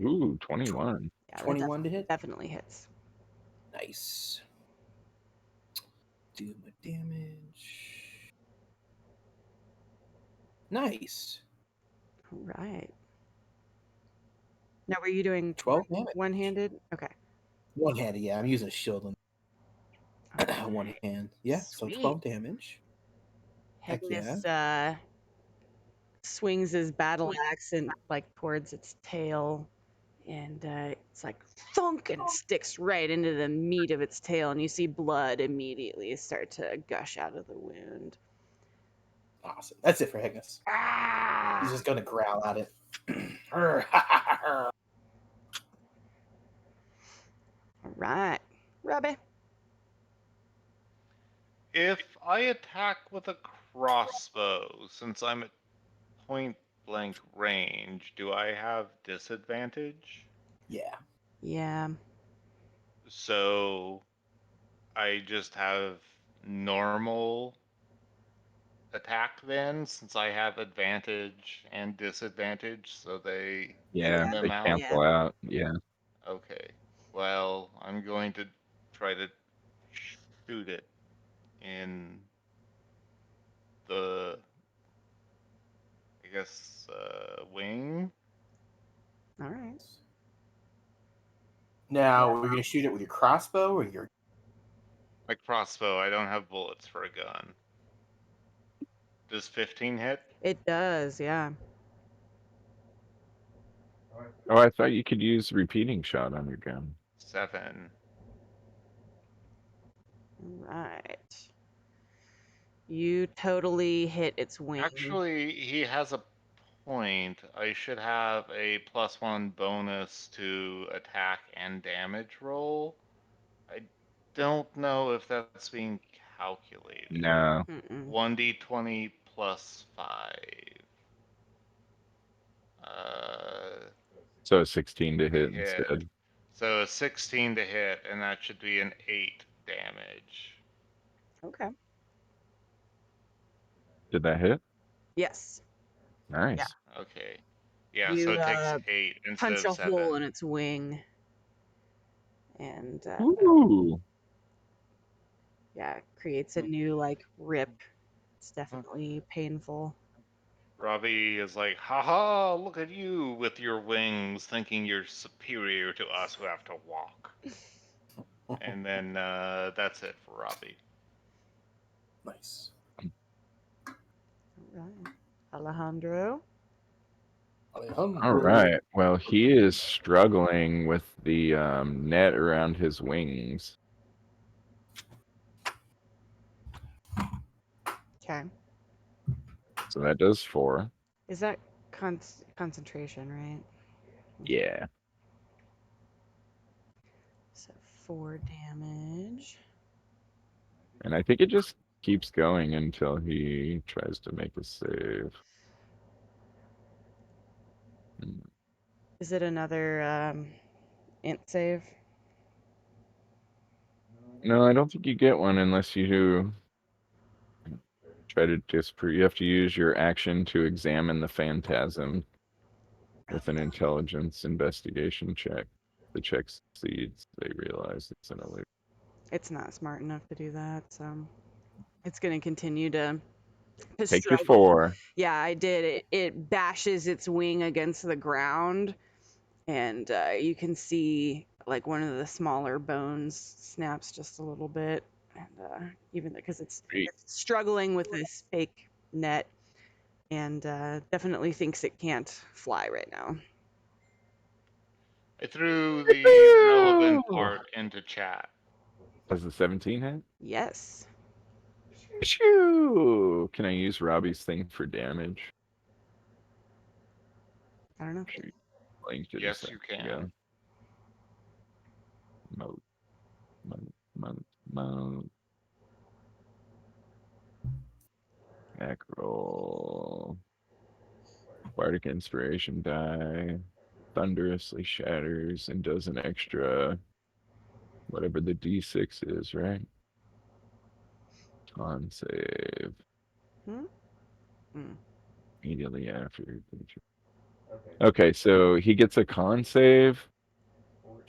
S5: Ooh, 21.
S6: Yeah, that
S4: 21 to hit.
S6: definitely hits.
S4: Nice. Do my damage. Nice.
S6: All right. Now, were you doing
S4: 12 damage.
S6: one-handed? Okay.
S4: One-handed, yeah. I'm using a shield on
S6: All
S4: one
S6: right.
S4: hand. Yeah, so
S6: Sweet.
S4: 12 damage. Heck yeah.
S6: Swings his battle axe and like towards its tail, and it's like thunk and sticks right into the meat of its tail, and you see blood immediately start to gush out of the wound.
S4: Awesome. That's it for Hygnus.
S6: Ah!
S4: He's just gonna growl at it.
S6: All right, Robbie.
S2: If I attack with a crossbow, since I'm at point blank range, do I have disadvantage?
S4: Yeah.
S6: Yeah.
S2: So I just have normal attack then, since I have advantage and disadvantage, so they
S5: Yeah,
S2: even them
S5: they
S2: out.
S5: cancel out. Yeah.
S2: Okay. Well, I'm going to try to shoot it in the, I guess, wing.
S6: All right.
S4: Now we're gonna shoot it with your crossbow or your.
S2: My crossbow, I don't have bullets for a gun. Does 15 hit?
S6: It does. Yeah.
S5: Oh, I thought you could use repeating shot on your gun.
S2: 7.
S6: All right. You totally hit its wing.
S2: Actually, he has a point. I should have a +1 bonus to attack and damage roll. I don't know if that's being calculated.
S5: No.
S6: Mm-mm.
S2: 1d20 plus 5. Uh,
S5: So 16 to
S2: to
S5: hit
S2: hit.
S5: instead.
S2: So a 16 to hit, and that should be an 8 damage.
S6: Okay.
S5: Did that hit?
S6: Yes.
S5: Nice.
S2: Okay. Yeah, so
S6: You
S2: it takes 8 instead
S6: punch
S2: of
S6: a hole
S2: 7.
S6: in its wing, and
S5: Ooh.
S6: yeah, it creates a new like rip. It's definitely painful.
S2: Robbie is like, haha, look at you with your wings, thinking you're superior to us who have to walk. And then that's it for Robbie.
S4: Nice.
S6: All right. Alejandro.
S5: All right. Well, he is struggling with the net around his wings.
S6: Okay.
S5: So that does 4.
S6: Is that concentration, right?
S5: Yeah.
S6: So 4 damage.
S5: And I think it just keeps going until he tries to make a save.
S6: Is it another int save?
S5: No, I don't think you get one unless you try to disprove. You have to use your action to examine the phantasm with an intelligence investigation check. The check succeeds. They realize it's an illusion.
S6: It's not smart enough to do that, so it's going to continue to
S5: Take your
S6: struggle.
S5: 4.
S6: Yeah, I did. It bashes its wing against the ground, and you can see like one of the smaller bones snaps just a little bit, and even because it's struggling with this fake net, and definitely thinks it can't fly right now.
S2: I threw the relevant part into chat.
S5: Does the 17 hit?
S6: Yes.
S5: Shoo! Can I use Robbie's thing for damage?
S6: I don't know.
S5: She linked it a
S2: Yes,
S5: second
S2: you can.
S5: ago. Mode. Attack roll. Bardic inspiration die. Thunderously shatters and does an extra whatever the D6 is, right? Con save.
S6: Hmm? Mm.
S5: Immediately after. Okay, so he gets a con save.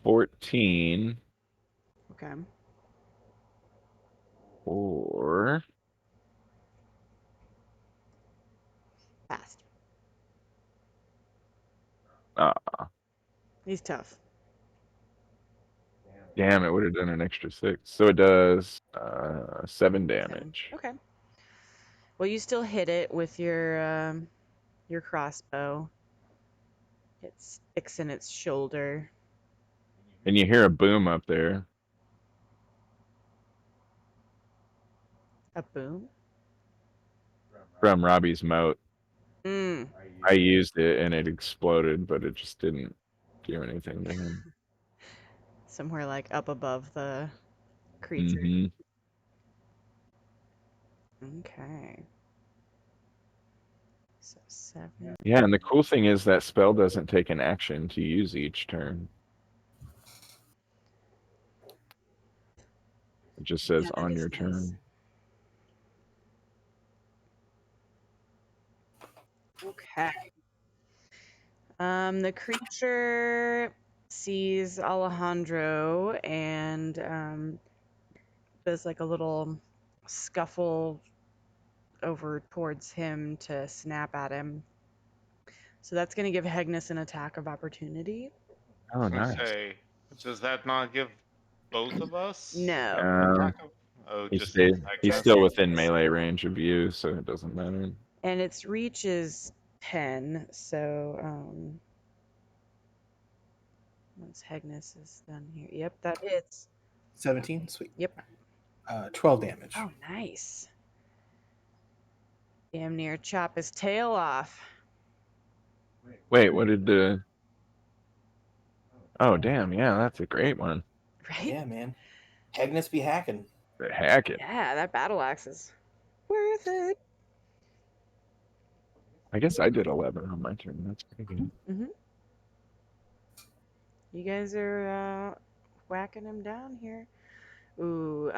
S5: 14
S6: Okay.
S5: or
S6: Fast.
S5: ah,
S6: He's tough.
S5: damn, it would have done an extra 6. So it does 7
S6: 7.
S5: damage.
S6: Okay. Well, you still hit it with your crossbow. It sticks in its shoulder.
S5: And you hear a boom up there.
S6: A boom?
S5: From Robbie's moat.
S6: Mm.
S5: I used it and it exploded, but it just didn't do anything to him.
S6: Somewhere like up above the creature.
S5: Hmm.
S6: Okay. So 7.
S5: Yeah, and the cool thing is that spell doesn't take an action to use each turn. It just says
S6: Yeah, that
S5: on
S6: is
S5: your
S6: nice.
S5: turn.
S6: Okay. The creature sees Alejandro and does like a little scuffle over towards him to snap at him. So that's going to give Hegnus an attack of opportunity.
S5: Oh,
S2: I was gonna
S5: nice.
S2: say, does that not give both of us
S6: No.
S2: attack of? Oh,
S5: He's
S2: just
S5: still, he's
S2: Agnes.
S5: still within melee range of you, so it doesn't matter.
S6: And its reach is 10, so once Hegnus is done here. Yep, that hits.
S4: 17? Sweet.
S6: Yep.
S4: 12 damage.
S6: Oh, nice. Damn near chop his tail off.
S5: Wait, what did the... Oh, damn, yeah, that's a great one.
S6: Right?
S4: Yeah, man. Hegnus be hacking.
S5: The hack it.
S6: Yeah, that battle axe is worth it.
S5: I guess I did 11 on my turn. That's pretty good.
S6: Mm-hmm. You guys are whacking him down here. Ooh,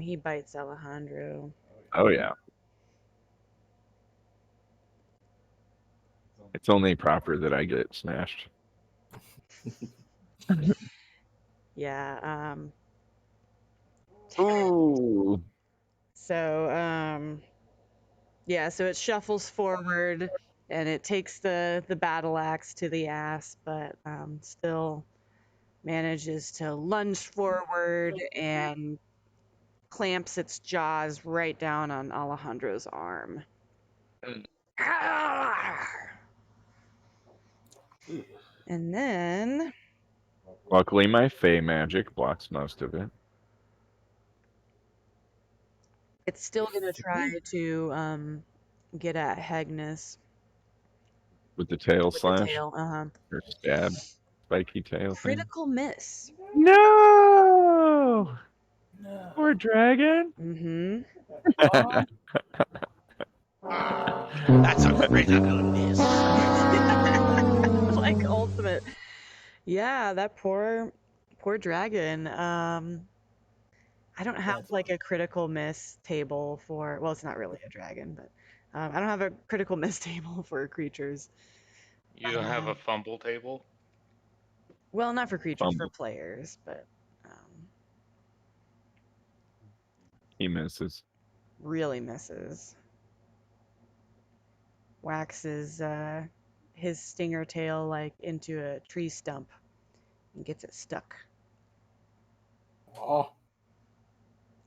S6: he bites Alejandro.
S5: Oh, yeah. It's only proper that I get smashed.
S6: Yeah,
S5: Ooh.
S6: so yeah, so it shuffles forward and it takes the battle axe to the ass, but still manages to lunge forward and clamps its jaws right down on Alejandro's arm. And then
S5: Luckily, my Fey magic blocks most of it.
S6: it's still gonna try to get at Hegnus
S5: With the tail
S6: with the
S5: slash
S6: tail.
S5: or stab. Spiky tail thing.
S6: Critical miss.
S5: No!
S4: No.
S5: Poor dragon.
S6: Mm-hmm.
S7: That's a critical miss.
S6: Like ultimate. Yeah, that poor dragon. I don't have
S4: That's
S6: like a critical miss table for. Well, it's not really a dragon, but I don't have a critical miss table for creatures.
S2: You don't have a fumble table?
S6: Well, not for creatures, for
S5: Fumble.
S6: players, but
S5: He misses.
S6: really misses. Waxes his stinger tail like into a tree stump and gets it stuck.
S4: Oh,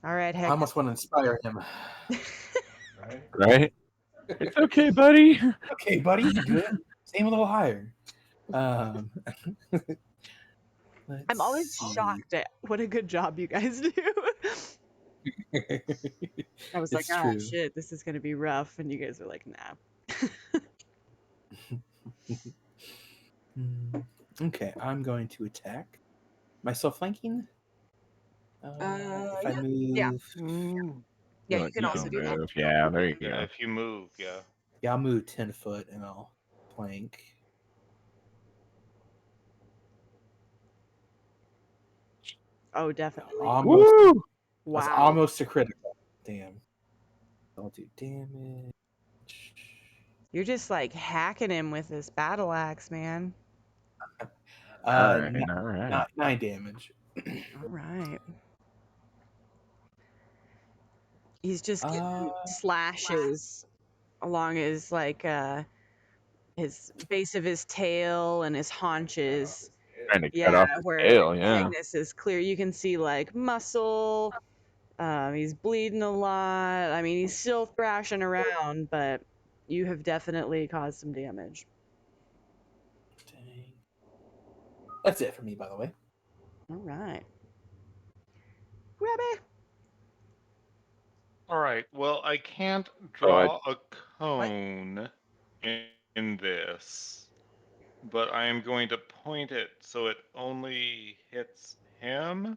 S6: All right,
S4: I
S6: Heck.
S4: almost want to inspire him.
S5: Right? It's okay, buddy.
S4: Okay, buddy, you can do it. Aim a little higher.
S6: I'm always shocked at what a good job you guys do. I was like,
S4: It's
S6: oh
S4: true.
S6: shit, this is gonna be rough, and you guys are like, nah.
S4: Okay, I'm going to attack. Am I still flanking? If I move,
S6: Yeah.
S2: Ooh.
S6: Yeah,
S5: Well,
S6: you can
S5: you
S6: also
S5: can
S6: do that.
S5: move. Yeah, there you
S2: Yeah,
S5: go.
S2: if you move, yeah.
S4: Yeah, I'll move 10 foot and I'll plank.
S6: Oh, definitely.
S4: Almost.
S5: Woo!
S4: That's
S6: Wow.
S4: almost a critical. Damn. I'll do damage.
S6: You're just like hacking him with this battle axe, man.
S5: All right,
S4: N-
S5: all right.
S4: 9 damage.
S6: All right. He's just getting
S4: Uh,
S6: slashes along his his base of his tail and his haunches.
S5: Trying to cut
S6: Yeah,
S5: off the
S6: where
S5: tail. Yeah.
S6: Agnes is clear. You can see like muscle. He's bleeding a lot. I mean, he's still thrashing around, but you have definitely caused some damage.
S4: dang. That's it for me, by the way.
S6: All right. Grabby.
S2: All right. Well, I can't
S5: So I
S2: draw a cone in this, but I am going to point it so it only hits him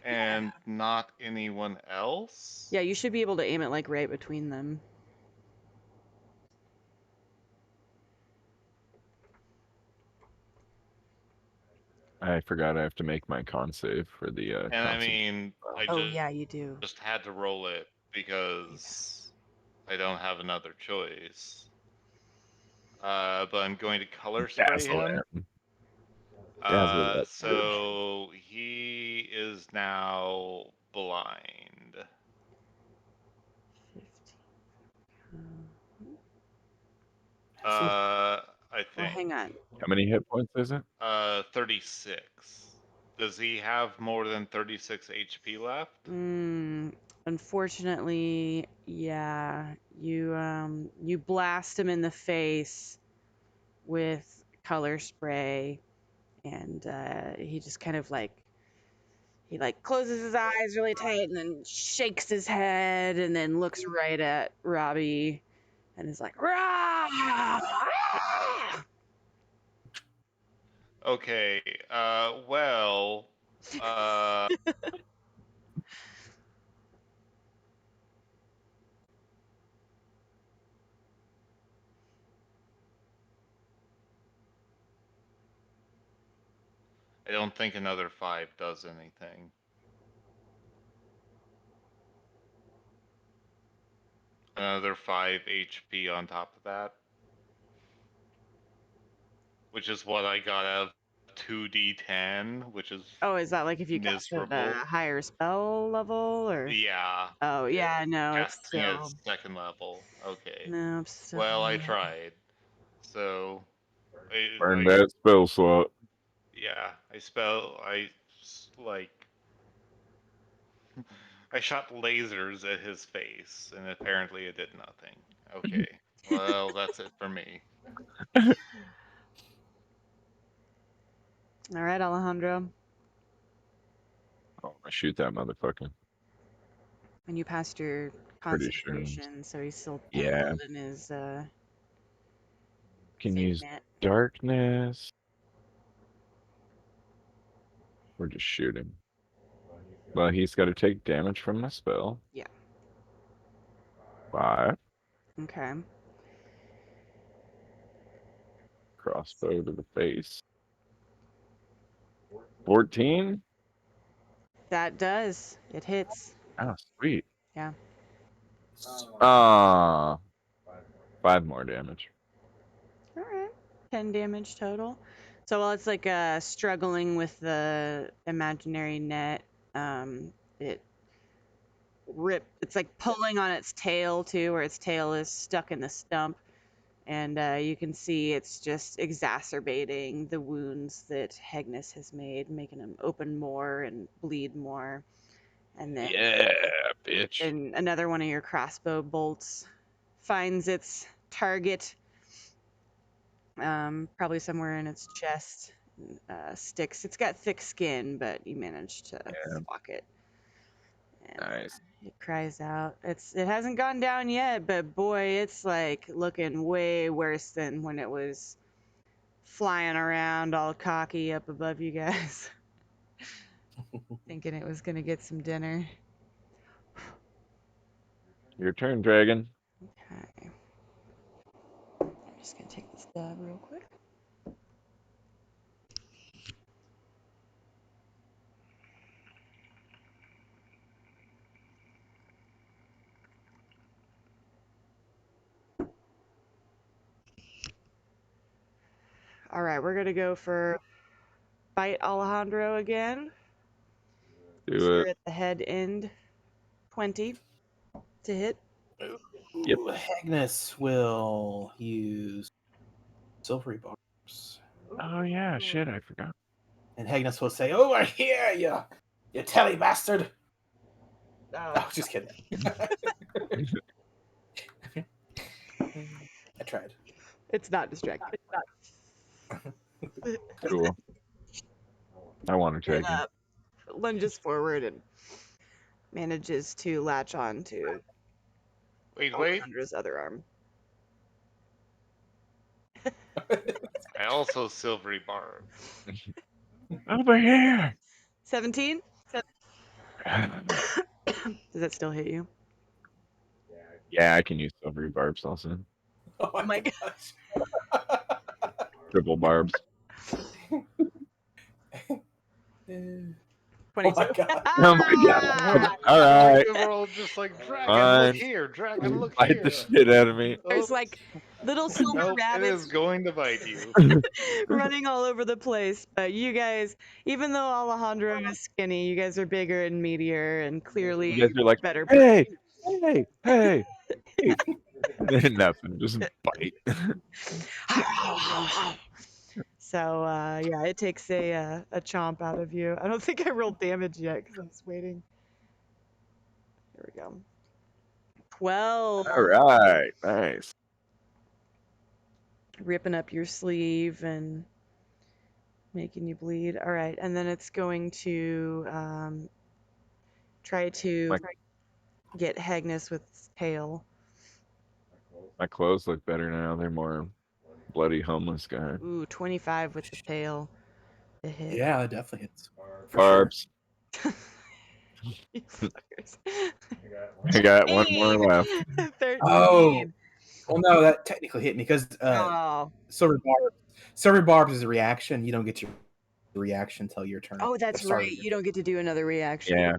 S2: and not anyone else.
S6: Yeah, you should be able to aim it like right between them.
S5: forgot I have to make my con save for the
S2: And I
S5: concentration.
S2: mean, I
S6: Oh yeah, you do.
S2: just had to roll it because I don't have another choice. But I'm going to color spray
S5: Dazzle
S2: him.
S5: him. Dazzle that bitch.
S2: So he is now blind.
S6: 15.
S2: I
S6: Well,
S2: think.
S6: hang on.
S5: How many hit points is it?
S2: 36. Does he have more than 36 HP left?
S6: Unfortunately, yeah. You blast him in the face with color spray, and he just kind of like closes his eyes really tight and then shakes his head and then looks right at Robbie and is like, "Rah!"
S2: Okay. Well. Uh. I don't think another 5 does anything. Another 5 HP on top of that. Which is what I got out of 2d10, which is
S6: Oh, is that like if you cast it at a
S2: miserable.
S6: higher spell level or?
S2: Yeah.
S6: Oh, yeah, no, it's
S2: Casting at
S6: still.
S2: second level. Okay.
S6: No, it's still.
S2: Well, I tried. So,
S5: Burn
S2: I
S5: that spell slot.
S2: yeah, like, I shot lasers at his face, and apparently it did nothing. Okay, well, that's it for me.
S6: All right, Alejandro.
S5: Oh, I shoot that motherfucker.
S6: And you passed your
S5: Pretty sure.
S6: concentration, so he's still
S5: Yeah.
S6: tangled in his
S5: Can
S6: same
S5: use
S6: net.
S5: darkness. Or just shoot him. Well, he's got to take damage from my spell.
S6: Yeah.
S5: 5.
S6: Okay.
S5: Crossbow to the face. 14?
S6: That does. It hits.
S5: Oh, sweet.
S6: Yeah.
S5: Ah, 5 more damage.
S6: All right. 10 damage total. So while it's like struggling with the imaginary net, it it's like pulling on its tail too, where its tail is stuck in the stump. And you can see it's just exacerbating the wounds that Agnes has made, making him open more and bleed more. And then
S5: Yeah, bitch.
S6: and another one of your crossbow bolts finds its target, probably somewhere in its chest. Sticks. It's got thick skin, but you managed to flock it. And
S5: Nice.
S6: it cries out. It hasn't gone down yet, but boy, it's like looking way worse than when it was flying around all cocky up above you guys, thinking it was gonna get some dinner.
S5: Your turn, dragon.
S6: Okay. I'm just gonna take this dab real quick. All right, we're gonna go for bite Alejandro again.
S5: Do
S6: Stare
S5: it.
S6: at the head end. 20 to hit.
S5: Yep.
S4: Ooh, Agnes will use silvery barbs.
S5: Oh yeah, shit, I forgot.
S4: And Agnes will say, "Over here, you telly bastard!" Oh, just kidding. I tried.
S6: It's not distracting.
S5: Cool. I want to
S6: It
S5: take him.
S6: lunges forward and manages to latch on to
S2: Wait.
S6: Alejandro's other arm.
S2: I also silvery barb.
S5: Over here.
S6: 17? Does that still hit you?
S5: Yeah, I can use silvery barbs also.
S6: Oh my god.
S4: gosh.
S5: Triple barbs.
S6: 22.
S4: Oh my god.
S5: Oh my god. All right.
S2: We're all just like, dragon,
S5: Fine.
S2: look here, dragon, look
S5: Bite
S2: here.
S5: the shit out of me.
S6: There's like little silver
S2: Nope, it
S6: rabbits
S2: is going to bite you.
S6: running all over the place. But you guys, even though Alejandro is skinny, you guys are bigger and meatier and clearly
S5: You guys are like,
S6: better.
S5: hey, hey. Nothing, just bite.
S6: So yeah, it takes a chomp out of you. I don't think I rolled damage yet because I was waiting. Here we go. 12.
S5: All right, nice.
S6: Ripping up your sleeve and making you bleed. All right, and then it's going to try to get Hagnus with its tail.
S5: My clothes look better now. They're more bloody homeless guy.
S6: Ooh, 25 with the tail to hit.
S4: Yeah, it definitely hits. For
S5: Barbs.
S6: You fuckers.
S5: I got one more left.
S6: 13.
S4: Oh. Well, no, that technically hit me because
S6: Oh.
S4: silver barbs is a reaction. You don't get your reaction until your turn.
S6: Oh, that's
S4: Sorry.
S6: right. You don't get to do another reaction.
S5: Yeah.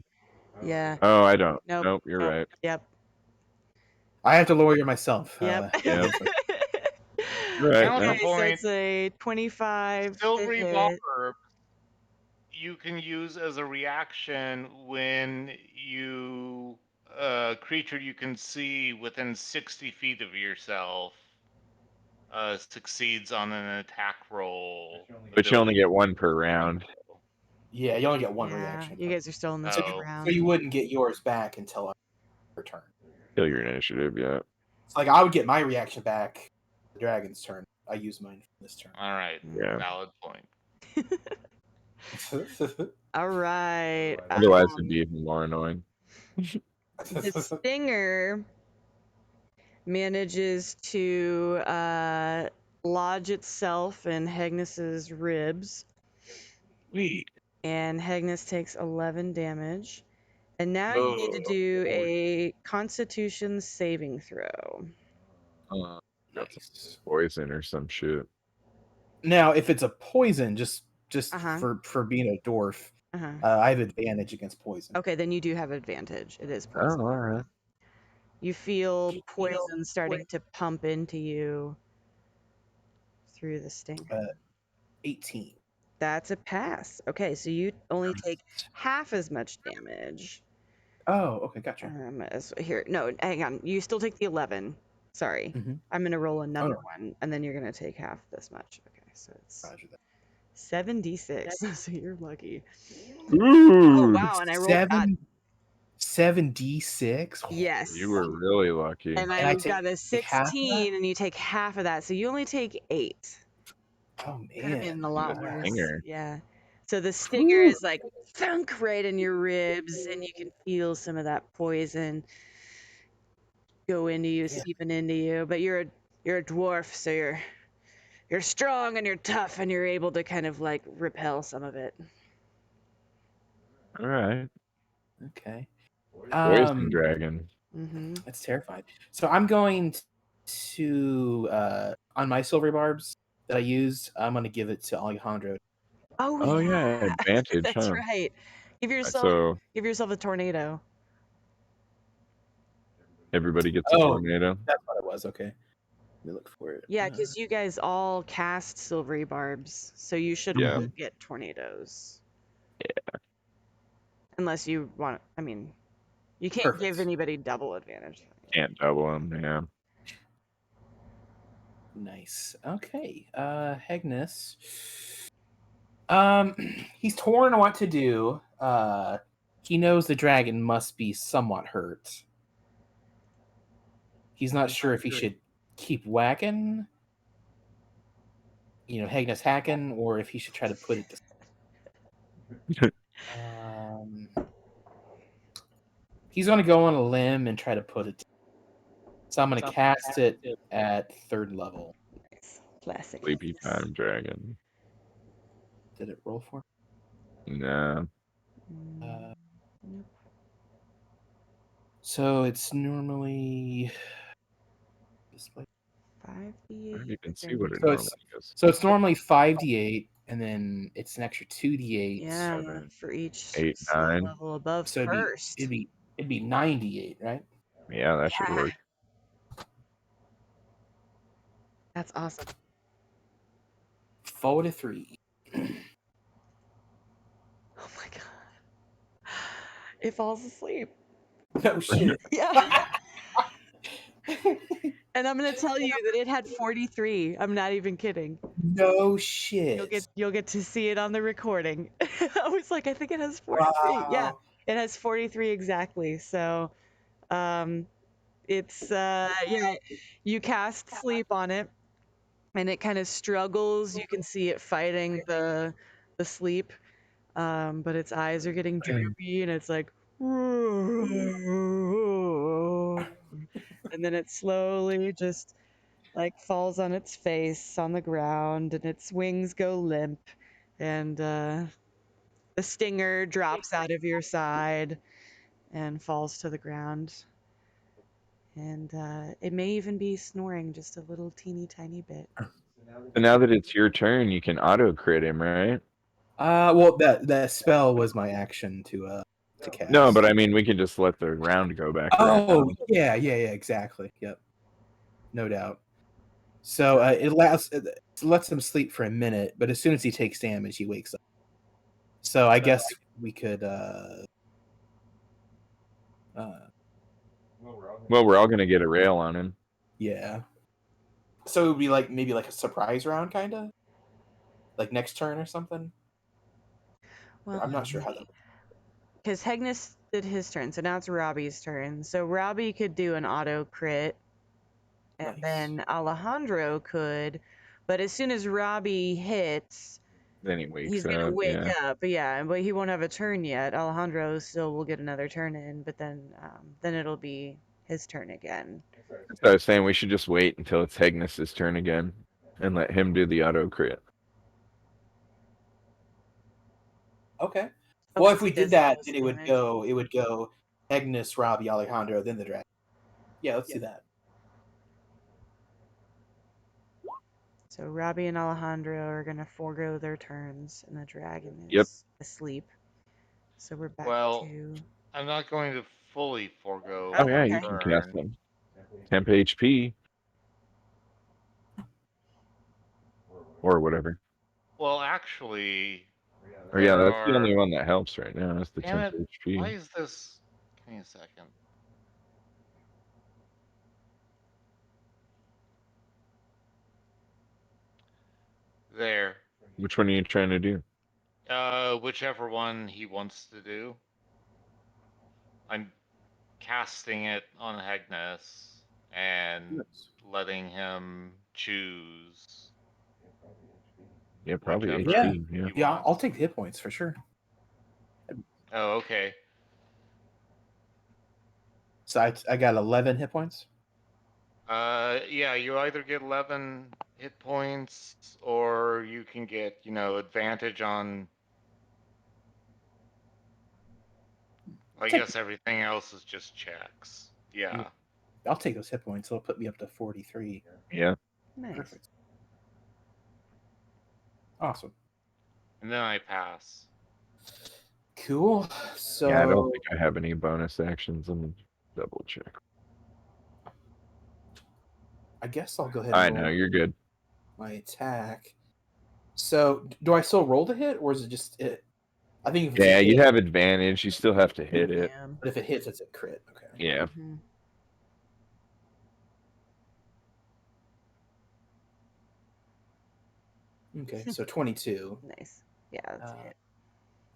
S6: Yeah.
S5: Oh, I don't.
S6: Nope.
S5: Nope, you're right.
S6: Yep.
S4: I have to lawyer myself.
S6: Yep.
S5: Yep. Right.
S2: Counterpoint.
S6: Okay, so it's a 25 to
S2: Silvery
S6: hit.
S2: barb you can use as a reaction when you creature you can see within 60 feet of yourself succeeds on an attack roll.
S5: But you only get one per round.
S4: Yeah, you only get one
S6: Yeah,
S4: reaction.
S6: you guys are still in the
S2: So
S6: second
S2: you-
S6: round.
S4: So you wouldn't get yours back until your turn.
S5: Kill your initiative, yeah.
S4: It's like I would get my reaction back the dragon's turn. I use mine for this turn.
S2: All right,
S5: Yeah.
S2: valid point.
S6: All right.
S5: Otherwise, it'd be even more annoying.
S6: The stinger manages to lodge itself in Hagnus's ribs,
S5: Sweet.
S6: and Hagnus takes 11 damage. And now you need to do a Constitution saving throw.
S5: That's poison or some shit.
S4: Now, if it's a poison, just
S6: Uh-huh.
S4: for being a dwarf,
S6: Uh-huh.
S4: I have advantage against poison.
S6: Okay, then you do have advantage. It is
S5: Oh,
S6: poison.
S5: all right.
S6: You feel poison starting to pump into you through the stinger.
S4: 18.
S6: That's a pass. Okay, so you only take half as much damage.
S4: Oh, okay, gotcha.
S6: Here, no, hang on. You still take the 11. Sorry.
S4: Mhm.
S6: I'm going to roll another
S4: Oh.
S6: one, and then you're going to take half this much. Okay, so it's
S4: Roger that.
S6: 7d6. So you're lucky.
S5: Ooh,
S6: Oh, wow, and I rolled that.
S4: 7d6.
S6: Yes.
S5: you were really lucky.
S6: And
S4: And I
S6: I
S4: take
S6: got a
S4: half of that?
S6: 16, and you take half of that. So you only take 8.
S4: Oh
S6: Could have been
S4: man.
S6: a lot
S5: The
S6: worse.
S5: stinger.
S6: Yeah. So the stinger is like thunk right in your ribs, and you can feel some of that poison go into you, seeping into you. But you're a dwarf, so you're strong and you're tough, and you're able to kind of like repel some of it.
S5: All right.
S4: Okay.
S5: Poison dragon.
S6: Mm-hmm.
S4: That's terrifying. So I'm going to on my silvery barbs that I used, I'm going to give it to Alejandro.
S6: Oh
S5: Oh
S6: yeah,
S5: yeah, advantage,
S6: that's
S5: huh?
S6: right. Give yourself
S5: So
S6: a tornado.
S5: everybody gets a
S4: Oh,
S5: tornado.
S4: that's what it was. Okay, let me look for it.
S6: Yeah, because you guys all cast silvery barbs, so you should
S5: Yeah.
S6: all get tornadoes. Unless you want, I mean, you can't give
S4: Perfect.
S6: anybody double advantage.
S5: Can't double them. Yeah.
S4: Nice. Okay. Hegnus. He's torn on what to do. He knows the dragon must be somewhat hurt. He's not sure if he should keep whacking, Hegnus hacking, or if he should try to put it to. He's going to go on a limb and try to put it. So I'm going to cast it at 3rd level.
S6: Nice. Classic.
S5: Sleepy time dragon.
S4: Did it roll for?
S5: Nah.
S6: Nope.
S4: So it's normally
S6: 5d8.
S5: I don't even
S6: but
S5: see
S6: then
S5: what
S6: you-
S5: it
S4: So
S5: normally
S4: it's
S5: is.
S4: so it's normally 5d8, and then it's an extra 2d8.
S6: Yeah,
S5: 7,
S6: for each
S5: 8,
S6: skill
S5: 9.
S6: level above
S4: So
S6: first.
S4: it'd be 98, right?
S5: Yeah, that should work.
S6: That's awesome.
S4: 4 to 3.
S6: Oh my god. It falls asleep.
S4: No shit.
S6: Yeah. And I'm gonna tell you that it had 43. I'm not even kidding.
S4: No shit.
S6: You'll get to see it on the recording. I was like, I think it has 43. Yeah,
S4: Wow.
S6: it has 43 exactly. So, it's yeah, you cast sleep on it, and it kind of struggles. You can see it fighting the sleep, but its eyes are getting droopy, and it's like, and then it slowly just like falls on its face on the ground, and its wings go limp, and the stinger drops out of your side and falls to the ground. And it may even be snoring just a little teeny tiny bit.
S5: So now that it's your turn, you can auto crit him, right?
S4: Well, that spell was my action to cast.
S5: No, but I mean, we can just let the round go back around.
S4: Oh, yeah, exactly. Yep. No doubt. So it lets him sleep for a minute, but as soon as he takes damage, he wakes up. So I guess we could
S5: Well, we're all gonna get a rail on him.
S4: yeah. So it would be like maybe like a surprise round, kind of like next turn or something.
S6: Well,
S4: I'm not sure how that.
S6: because Hegnus did his turn, so now it's Robbie's turn. So Robbie could do an auto crit, and
S4: Nice.
S6: then Alejandro could, but as soon as Robbie hits,
S5: Then he wakes
S6: he's gonna
S5: up.
S6: wake
S5: Yeah.
S6: up. But yeah, but he won't have a turn yet. Alejandro still will get another turn in, but then it'll be his turn again.
S5: That's what I was saying. We should just wait until it's Hegnus's turn again, and let him do the auto crit.
S4: Okay.
S6: Oh,
S4: Well,
S6: wait,
S4: if we
S6: he does
S4: did that,
S6: most
S4: then
S6: damage.
S4: it would go Agnes, Robbie, Alejandro, then the dragon. Yeah, let's do that.
S6: So Robbie and Alejandro are gonna forego their turns, and the dragon is
S5: Yep.
S6: asleep. So we're back
S2: Well,
S6: to.
S2: I'm not going to fully forego
S6: Oh,
S5: Oh yeah,
S2: my
S5: you
S6: okay.
S5: can
S2: turn.
S5: cast them. Temp HP. Or whatever.
S2: Well, actually,
S5: Or yeah,
S2: there
S5: that's the only
S2: are.
S5: one that helps right now. That's the
S2: Damn
S5: temp
S2: it!
S5: HP.
S2: Why is this? Give me a second. There.
S5: Which one are you trying to do?
S2: Whichever one he wants to do. I'm casting it on Hegnus and letting him choose
S5: Yeah, probably
S2: whichever
S5: HP. Yeah.
S2: he
S4: Yeah, I'll
S2: wants.
S4: take the hit points for sure.
S2: Oh, okay.
S4: So I got 11 hit points.
S2: Yeah, you either get 11 hit points or you can get, advantage on. I guess everything else is just checks. Yeah.
S4: I'll take those hit points. It'll put me up to 43.
S5: Yeah.
S6: Nice.
S4: Perfect. Awesome.
S2: And then I pass.
S4: Cool. So
S5: Yeah, I don't think I have any bonus actions. Let me double check.
S4: I guess I'll go ahead
S5: I
S4: and
S5: know
S4: roll
S5: you're good.
S4: my attack. So do I still roll to hit, or is it just it? I think if it's a
S5: Yeah, you
S4: hit,
S5: have advantage. You still have to hit it.
S6: Yeah.
S4: but if it hits, it's a crit. Okay.
S5: Yeah.
S6: Mhm.
S4: Okay. So 22.
S6: Nice. Yeah, that's
S4: Uh,
S6: it.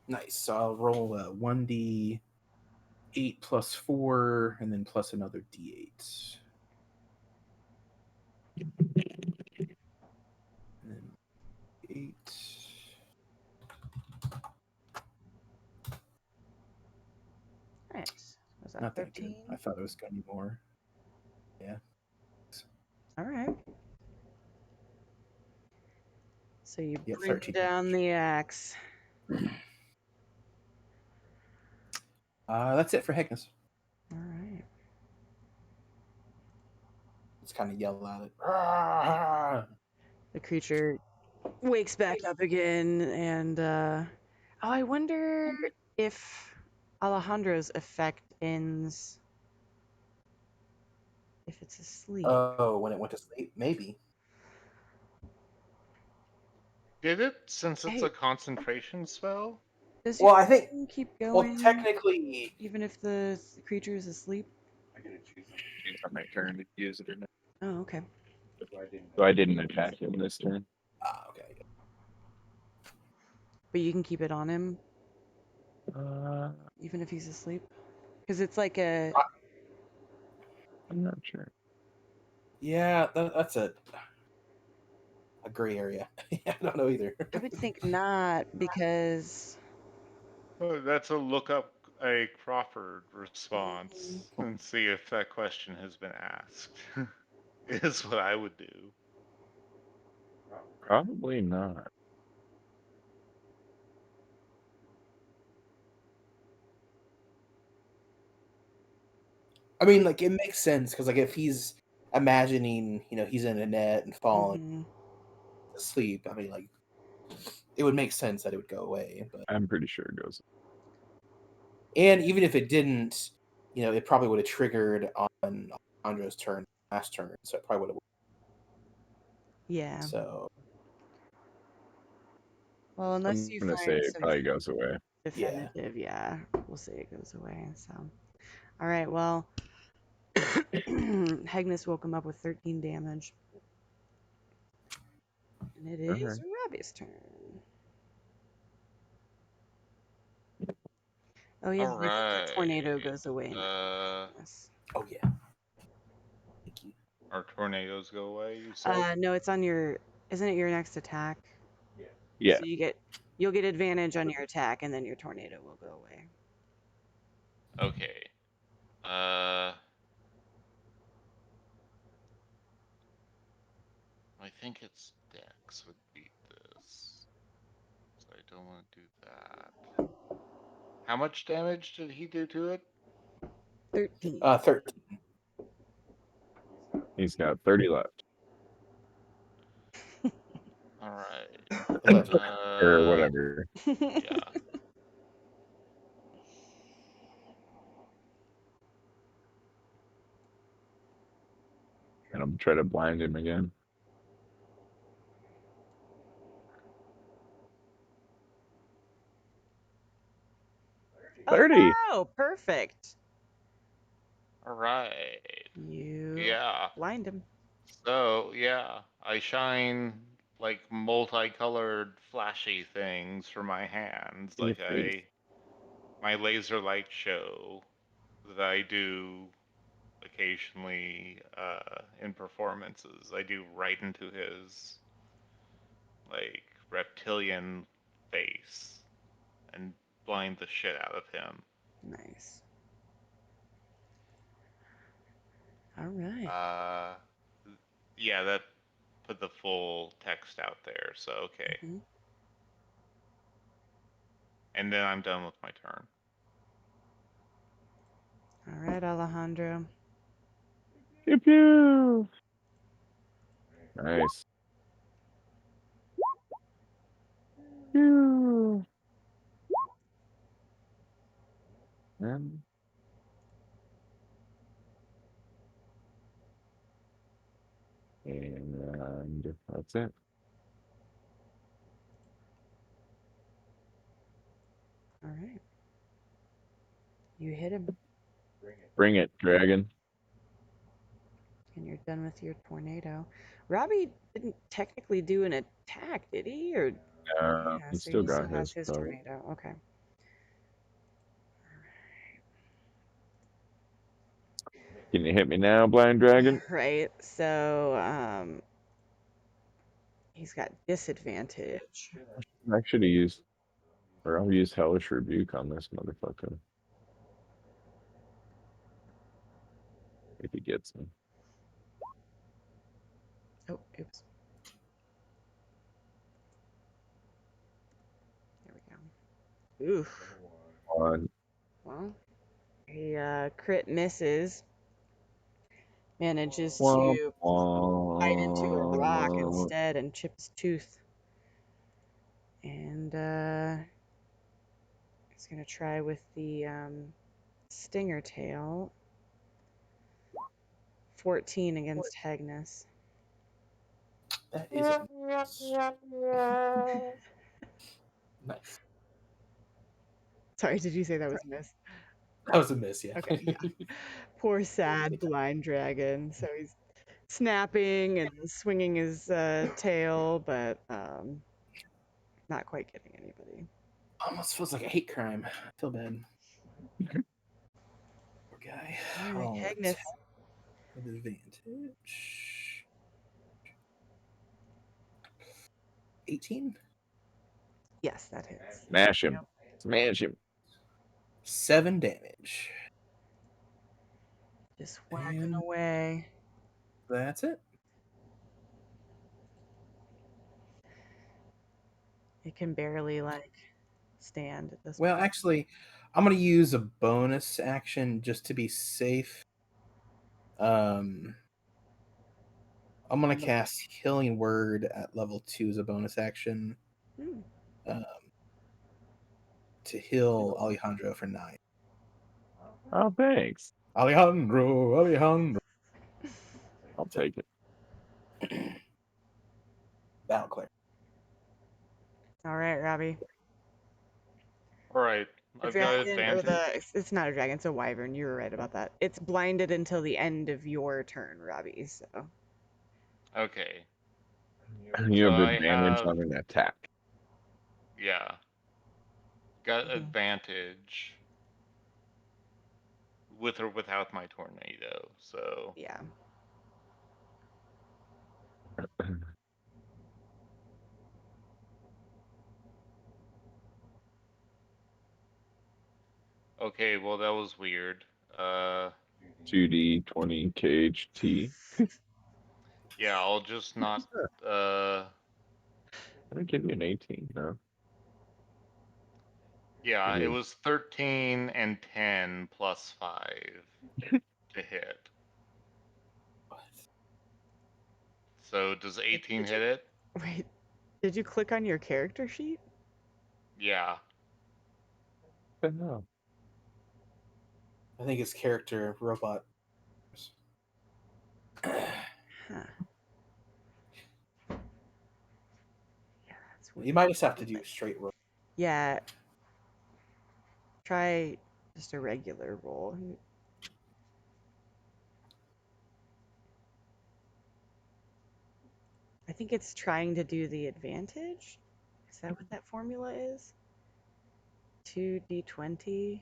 S4: Nice. So I'll roll a 1d8 plus 4, and then plus another d8. And then 8.
S6: Nice. Was that
S4: Not that
S6: 13?
S4: good. I thought it was going to be more. Yeah.
S6: All right. So you
S4: Yep,
S6: bring
S4: 13
S6: down the axe.
S4: That's it for Hegnus.
S6: All right.
S4: Let's kind of yell at it. "Ah!"
S6: The creature wakes back up again, and I wonder if Alejandro's effect ends if it's asleep.
S4: Oh, when it went to sleep? Maybe.
S2: Did it, since it's
S6: Hey.
S2: a concentration spell?
S6: Does
S4: Well,
S6: your
S4: I think.
S6: thing keep
S4: Well,
S6: going
S4: technically.
S6: even if the creature is asleep?
S3: Choose on my turn to use it or not.
S6: Oh, okay.
S3: So I didn't attack him this turn.
S4: Okay.
S6: But you can keep it on him
S3: Uh,
S6: even if he's asleep? Because it's like a.
S3: I'm not sure.
S4: Yeah, that's a gray area. I don't know either.
S6: I would think not, because.
S2: Oh, that's a look up a Crawford response and see if that question has been asked. Is what I would do.
S5: Probably not.
S4: I mean, like, it makes sense because, like, if he's imagining, he's in a net and falling
S6: Mhm.
S4: asleep, I mean, like, it would make sense that it would go away. But
S5: I'm pretty sure it goes.
S4: and even if it didn't, it probably would have triggered on Andre's turn last turn, so it probably would have.
S6: Yeah.
S4: So
S6: Well, unless
S5: I'm
S6: you
S5: gonna say
S6: find
S5: it probably goes away.
S4: yeah.
S6: definitive, yeah, we'll say it goes away. So, all right, well, Hegnus woke him up with 13 damage, and it is
S5: Alright.
S6: Robbie's turn. Oh yeah,
S2: All
S6: I think the tornado
S2: right.
S6: goes away now. Yes.
S4: Oh yeah. Thank you.
S2: Our tornadoes go away, you said?
S6: No, it's on your. Isn't it your next attack?
S5: Yeah.
S6: So you'll get advantage on your attack, and then your tornado will go away.
S2: Okay. I think it's Dex would beat this. So I don't want to do that. How much damage did he do to it?
S6: 13.
S4: 13.
S5: He's got 30 left.
S2: Alright.
S4: 11.
S5: Or whatever.
S2: Yeah.
S5: And I'm trying to blind him again.
S6: Oh,
S5: 30.
S6: wow, perfect.
S2: Alright.
S6: You
S2: Yeah.
S6: blind him.
S2: So, yeah. I shine like multicolored flashy things from my hands.
S5: In your
S2: Like
S5: face.
S2: my laser light show that I do occasionally in performances. I do right into his like reptilian face and blind the shit out of him.
S6: Nice. All right.
S2: Uh, yeah, that put the full text out there. So okay,
S6: Mhm.
S2: and then I'm done with my turn.
S6: All right, Alejandro.
S5: Pew pew. Nice. Pew. And that's it.
S6: All right. You hit him,
S5: Bring it, dragon.
S6: and you're done with your tornado. Robbie didn't technically do an attack, did he? Or yeah,
S5: He
S6: so
S5: still
S6: he still
S5: got
S6: has
S5: his.
S6: his
S5: So
S6: tornado. Okay.
S5: can you hit me now, blind dragon?
S6: Right. So he's got disadvantage.
S5: I should have used, or I'll use hellish rebuke on this motherfucker if he gets me.
S6: Oh, oops. There we go. Oof.
S5: On.
S6: Well, he crit misses. Manages
S5: Womp,
S6: to bite into a rock
S5: womp.
S6: instead and chip his tooth. And he's gonna try with the stinger tail. 14 against Hegnus.
S4: That is a nice.
S6: Sorry, did you say that was a miss?
S4: That was a miss, yeah.
S6: Okay, yeah. Poor sad blind dragon. So he's snapping and swinging his tail, but not quite getting anybody.
S4: Almost feels like a hate crime. I feel bad. Poor guy.
S6: All right, Hegnus.
S4: With advantage. 18?
S6: Yes, that hits.
S5: Smash him.
S6: Yep.
S5: Smash him.
S4: 7 damage.
S6: Just whacking
S4: And
S6: away.
S4: that's it.
S6: It can barely stand at this
S4: Well,
S6: point.
S4: actually, I'm going to use a bonus action just to be safe. I'm going to cast Healing Word at level 2 as a bonus action to heal Alejandro for 9.
S5: Oh, thanks.
S4: Alejandro.
S5: I'll take it.
S4: Battle clear.
S6: All right, Robbie.
S2: All right,
S6: The
S2: I've got
S6: dragon, or
S2: advantage.
S6: it's not a dragon, it's a wyvern. You were right about that. It's blinded until the end of your turn, Robbie. So
S2: Okay,
S5: You
S2: so
S5: have
S2: I
S5: advantage
S2: have,
S5: on an attack.
S2: yeah, got
S6: Mhm.
S2: advantage with or without my tornado. So
S6: yeah.
S2: okay, well that was weird.
S5: 2d20 KHT.
S2: Yeah, I'll just not.
S5: Did I give you an 18? No.
S2: Yeah,
S5: It
S2: it
S5: is.
S2: was 13 and 10 plus 5 to hit. So does 18
S6: Did you
S2: hit it?
S6: wait? Did you click on your character sheet?
S2: Yeah.
S5: No.
S4: I think his character, robot.
S6: Huh. Yeah, that's weird.
S4: You might just have to do a straight roll.
S6: Yeah. Try just a regular roll. I think it's trying to do the advantage. Is that what that formula is? 2d20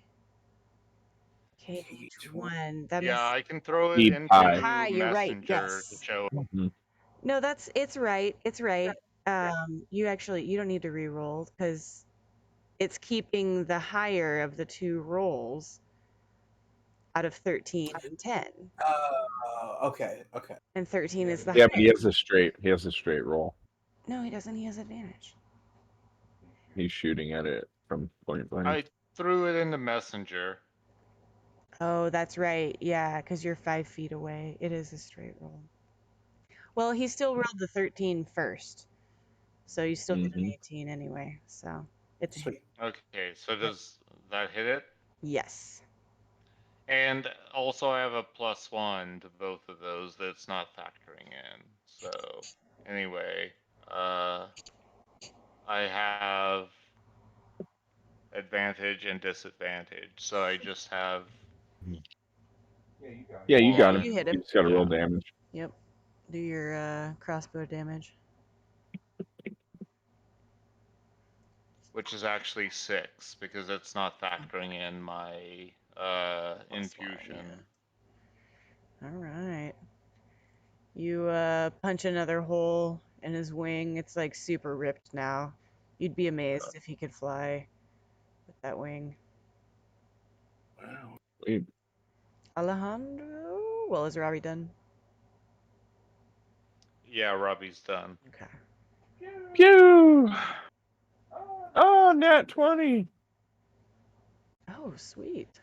S6: KH1. That
S2: Yeah,
S6: makes
S2: I can throw it
S5: Keep high.
S2: into
S6: hi. You're right.
S2: Messenger to
S6: Yes.
S2: show.
S5: Mhm.
S6: No, it's right. It's right. You don't need to re-roll because it's keeping the higher of the two rolls out of 13 and 10.
S4: Okay.
S6: And 13 is the
S5: Yeah, but
S6: highest.
S5: he has a straight roll.
S6: No, he doesn't. He has advantage.
S5: He's shooting at it from point blank.
S2: I threw it into Messenger.
S6: Oh, that's right. Yeah, because you're 5 feet away. It is a straight roll. Well, he still rolled the 13 first, so you still get an
S5: Mhm.
S6: 18 anyway. So it's a hit.
S4: Sweet.
S2: Okay, so does that hit it?
S6: Yes.
S2: And also, I have a +1 to both of those that's not factoring in. So, anyway, I have advantage and disadvantage. So I just have
S5: Yeah, you got
S6: You
S5: him.
S6: hit
S5: You
S6: him.
S5: just got to roll
S2: yeah,
S5: damage.
S6: Yep. Do your crossbow damage.
S2: which is actually 6 because it's not factoring in my
S6: +1,
S2: infusion.
S6: yeah. All right. You punch another hole in his wing. It's like super ripped now. You'd be amazed if he could fly with that wing.
S5: Wow. Sweet.
S6: Alejandro? Well, is Robbie done?
S2: Yeah, Robbie's done.
S6: Okay.
S5: Pew! Oh, nat 20.
S6: Oh, sweet.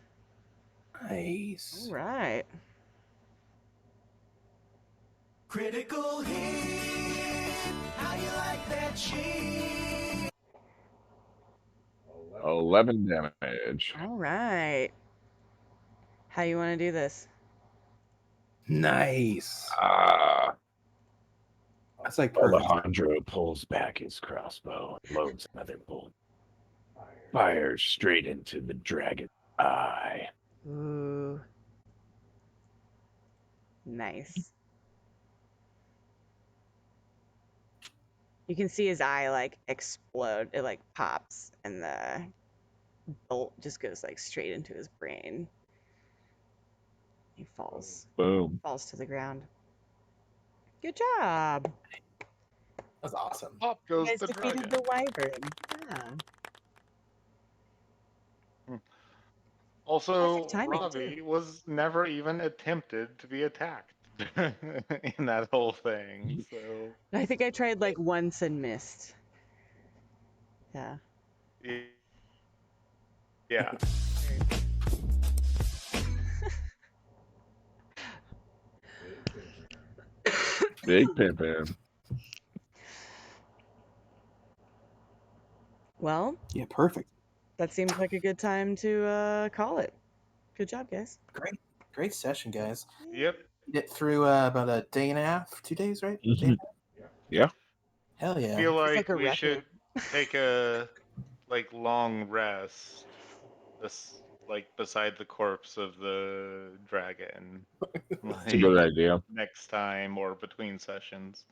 S6: All
S4: Nice.
S6: right.
S7: Critical hit. How you like that shit?
S5: 11 damage.
S6: All right. How you want to do this?
S4: Nice.
S5: Ah.
S4: That's like perfect.
S3: Alejandro pulls back his crossbow and loads another bolt. Fires straight into the dragon's eye.
S6: Ooh. Nice. You can see his eye like explode. It like pops and the bolt just goes like straight into his brain. He falls
S5: Boom.
S6: to the ground. Good job.
S4: That's awesome.
S2: Pop
S6: You
S2: goes
S6: guys
S2: the
S6: defeated
S2: dragon.
S6: the wyvern. Yeah.
S2: Also,
S6: Perfect timing
S2: Robbie
S6: too.
S2: was never even attempted to be attacked in that whole thing. So,
S6: I think I tried like once and missed. Yeah.
S2: yeah.
S5: Big pimpin'.
S6: Well,
S4: Yeah, perfect.
S6: that seems like a good time to call it. Good job, guys.
S4: Great session, guys.
S2: Yep.
S4: Get through about a day and a half, 2 days, right? Day and a
S5: Mhm.
S4: half?
S5: Yeah.
S4: Hell yeah.
S2: Feel
S6: It's
S2: like
S6: like a
S2: we
S6: record.
S2: should take a long rest. This beside the corpse of the dragon.
S5: It's a good idea.
S2: Next time or between sessions.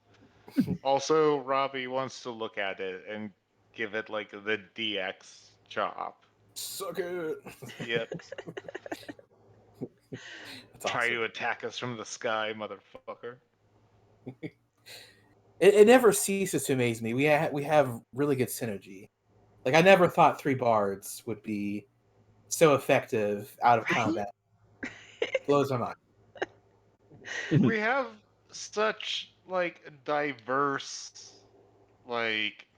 S2: Also, Robbie wants to look at it and give it like the DX chop.
S4: So good.
S2: Yep.
S4: That's
S2: Try
S4: awesome.
S2: to attack us from the sky, motherfucker.
S4: It never ceases to amaze me. We have really good synergy. Like I never thought 3 bards would be so effective out of
S6: Right?
S4: combat. Blows my mind.
S2: We have such diverse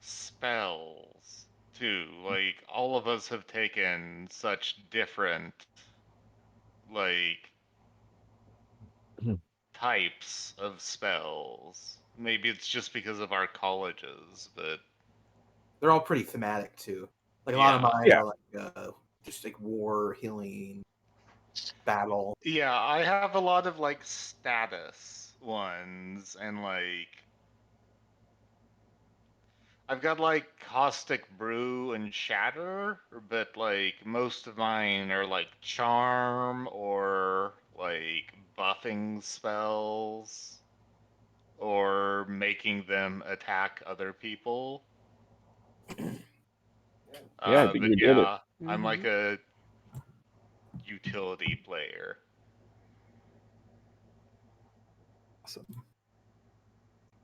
S2: spells too. Like all of us have taken such different like types of spells. Maybe it's just because of our colleges, but
S4: They're all pretty thematic too. Like a lot of
S2: yeah.
S4: mine
S5: Yeah.
S4: are like just like war, healing, battle.
S2: Yeah, I have a lot of status ones and I've got caustic brew and shatter, but most of mine are charm or buffing spells or making them attack other people.
S5: Yeah, I think
S2: But
S5: we did it.
S2: yeah, I'm like
S6: Mm-hmm.
S2: a utility player.
S4: Awesome.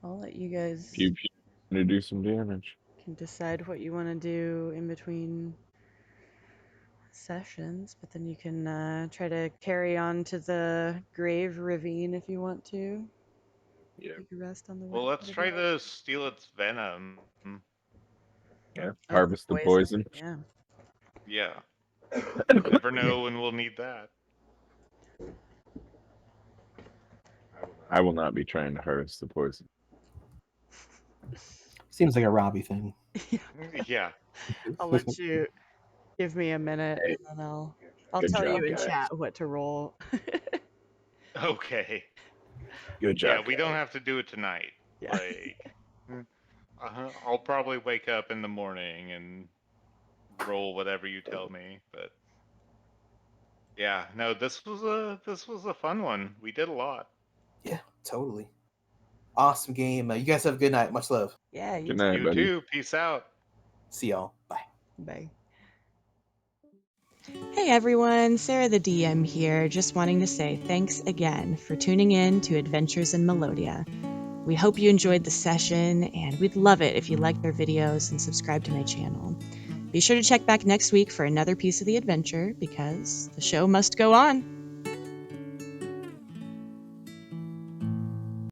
S6: I'll let you guys
S5: Pew pew. Gonna do some damage.
S6: can decide what you want to do in between sessions, but then you can try to carry on to the grave ravine if you want to.
S5: Yeah.
S6: Take a rest on the way.
S2: Well, let's
S6: whatever you
S2: try
S6: want.
S2: to steal its venom.
S5: Yeah.
S6: Oh,
S5: Harvest the
S6: poison.
S5: poison.
S6: Yeah.
S2: Yeah, never know when we'll need that.
S5: I will not be trying to harvest the poison.
S4: Seems like a Robbie thing.
S2: Yeah.
S6: I'll let you give me a minute,
S3: Hey,
S6: and then I'll
S3: good
S6: tell
S3: job,
S6: you in
S3: guys.
S6: chat what to roll.
S2: Okay.
S3: Good
S2: Yeah,
S3: job.
S2: we don't have to do it tonight.
S6: Yeah.
S2: Like, I'll probably wake up in the morning and roll whatever you tell me. But yeah, no, this was a fun one. We did a lot.
S4: Yeah, totally. Awesome game. You guys have a good night. Much love.
S6: Yeah, you
S5: Good night,
S2: You
S5: buddy.
S2: too. Peace out.
S4: See y'all. Bye.
S6: Bye.
S1: Hey everyone, Sarah the DM here, just wanting to say thanks again for tuning in to Adventures in Melodia. We hope you enjoyed the session, and we'd love it if you liked our videos and subscribe to my channel. Be sure to check back next week for another piece of the adventure, because the show must go on.